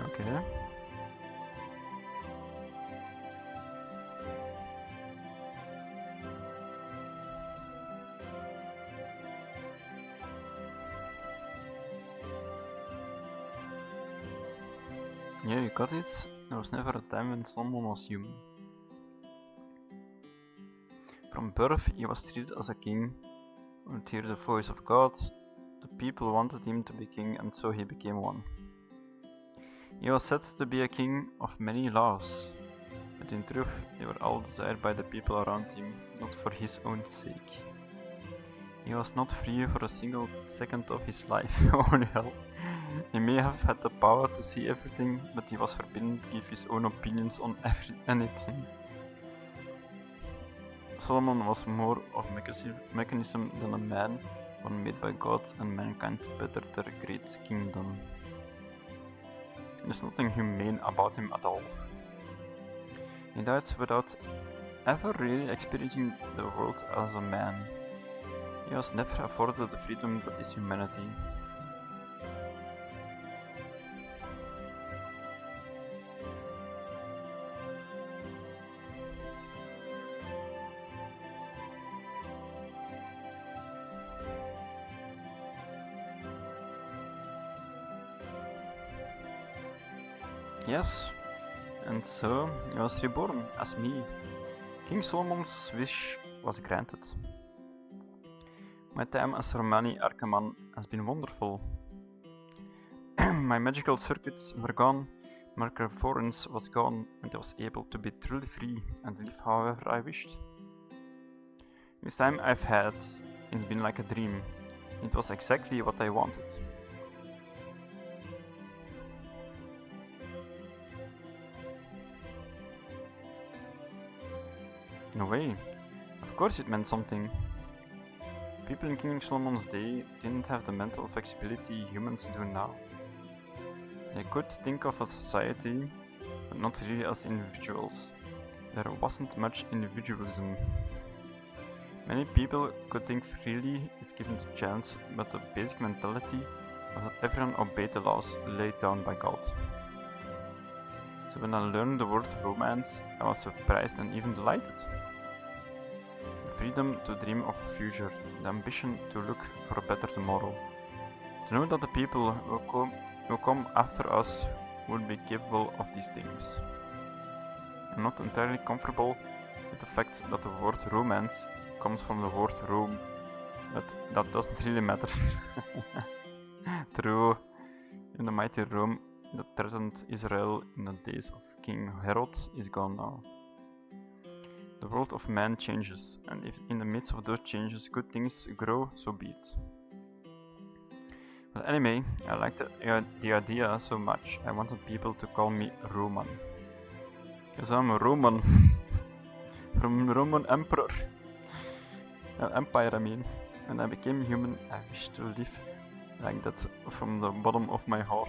Okay. Yeah, you got it. There was never a time when Solomon was human. From birth, he was treated as a king, would hear the voice of God. The people wanted him to be king, and so he became one. He was said to be a king of many laws, but in truth, they were all desired by the people around him, not for his own sake. He was not free for a single second of his life. Holy hell. He may have had the power to see everything, but he was forbidden to give his own opinions on anything. Solomon was more of a mechanism than a man, one made by God and mankind to better their great kingdom. There's nothing humane about him at all. He died without ever really experiencing the world as a man. He was never afforded the freedom that is humanity. Yes, and so he was reborn as me. King Solomon's wish was granted. My time as Romani Arkaman has been wonderful. My magical circuits were gone, my clairvoyance was gone, and I was able to be truly free and live however I wished. This time I've had, it's been like a dream. It was exactly what I wanted. No way. Of course it meant something. People in King Solomon's day didn't have the mental flexibility humans do now. They could think of a society, but not really as individuals. There wasn't much individualism. Many people could think freely if given the chance, but the basic mentality was that everyone obeyed the laws laid down by God. So when I learned the word romance, I was surprised and even delighted. The freedom to dream of a future, the ambition to look for a better tomorrow. To know that the people who come after us would be capable of these things. I'm not entirely comfortable with the fact that the word romance comes from the word Rome, but that doesn't really matter. True, in the mighty Rome that threatened Israel in the days of King Herod is gone now. The world of man changes, and if in the midst of those changes good things grow, so be it. But anyway, I liked the idea so much, I wanted people to call me Roman. Because I'm a Roman. From Roman Emperor. Empire, I mean. When I became human, I wished to live like that from the bottom of my heart.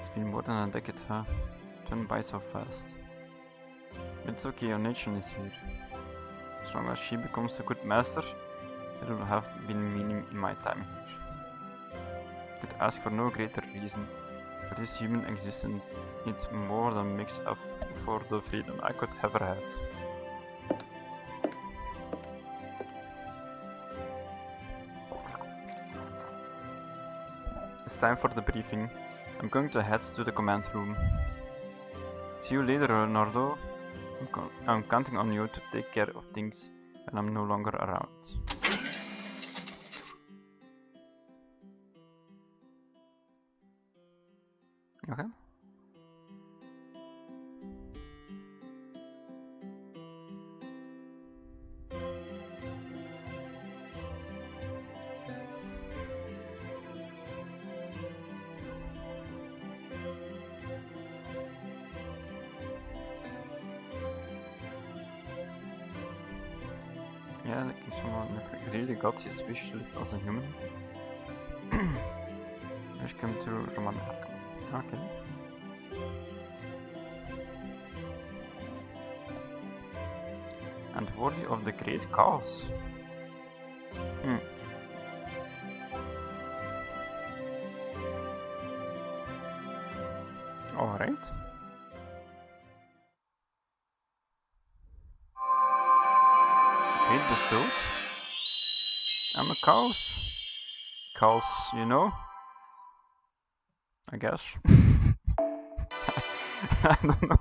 It's been more than a decade, huh? It went by so fast. But it's okay, your nature is here. As long as she becomes a good master, there will have been meaning in my time here. I could ask for no greater reason, for this human existence it more than makes up for the freedom I could have had. It's time for the briefing. I'm going to head to the command room. See you later, Nardo. I'm counting on you to take care of things when I'm no longer around. Okay. Yeah, like someone never really got his wish to live as a human. Wish come to Roman Arkham. Okay. And worthy of the great cause. Alright. Great bestowed. I'm a cause. Cause, you know? I guess. I don't know.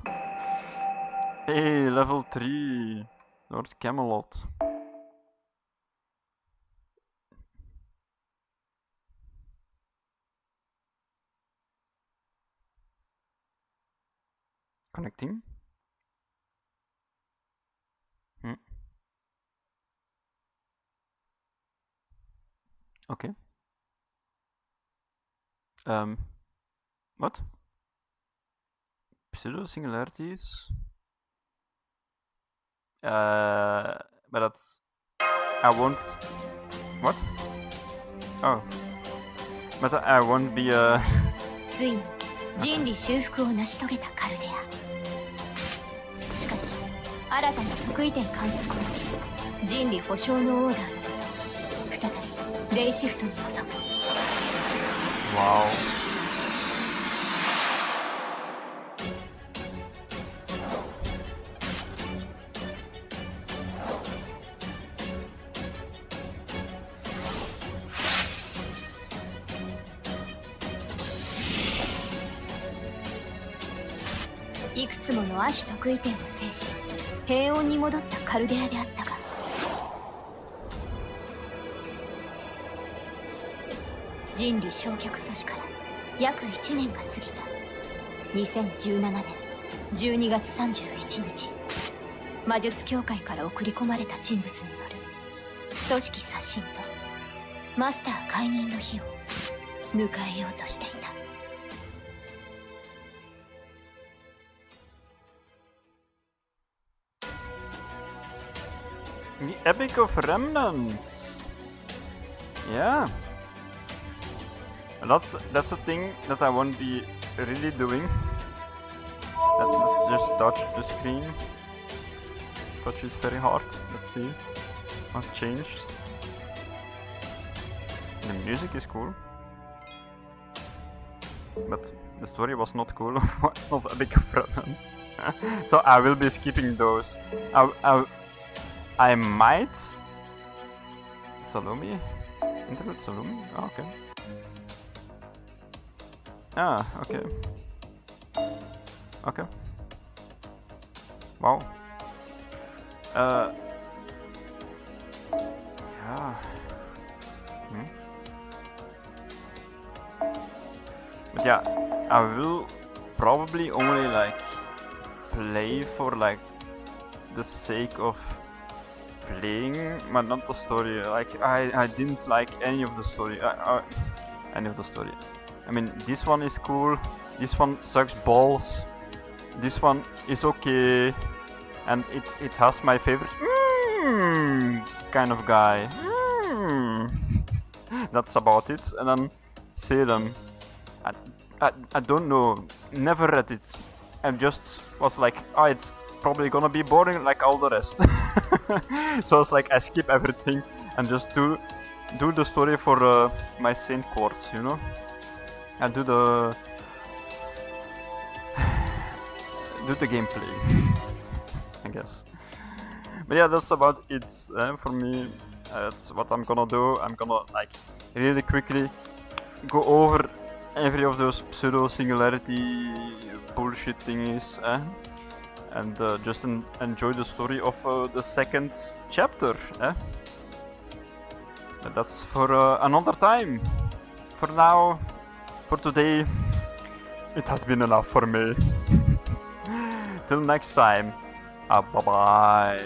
Hey, level 3. Lord Camelot. Connecting. Okay. What? Pseudo singularities? But that's... I won't... What? Oh. But I won't be ついに人類修復を成し遂げたカルデア。しかし新たな得意点観測を受け人類保障のオーダーのもと再びレイシフトに臨む。Wow.「いくつもの亜種得意点を制し平穏に戻ったカルデアであったが人類焼却阻止から約1年が過ぎた2017年12月31日魔術協会から送り込まれた人物による組織刷新とマスター解任の日を迎えようとしていた。 The Epic of Remnants. Yeah. That's a thing that I won't be really doing. Let's just touch the screen. Touch is very hard. Let's see what's changed. The music is cool, but the story was not cool of Epic of Remnants. So I will be skipping those. I might. Salome? Interlude Salome? Oh, okay. Ah, okay. Okay. Wow. Yeah. But yeah, I will probably only like play for like the sake of playing, but not the story. Like I didn't like any of the story. Any of the story. I mean, this one is cool. This one sucks balls. This one is okay, and it has my favorite kind of guy. That's about it. And then Salem. I don't know. Never read it. I just was like, oh, it's probably gonna be boring like all the rest. So it's like I skip everything and just do the story for my Saint Quartz, you know. And do the gameplay, I guess. But yeah, that's about it for me. That's what I'm gonna do. I'm gonna like really quickly go over every of those pseudo singularity bullshit thingies, and just enjoy the story of the second chapter. But that's for another time. For now, for today, it has been enough for me. Till next time, bye bye.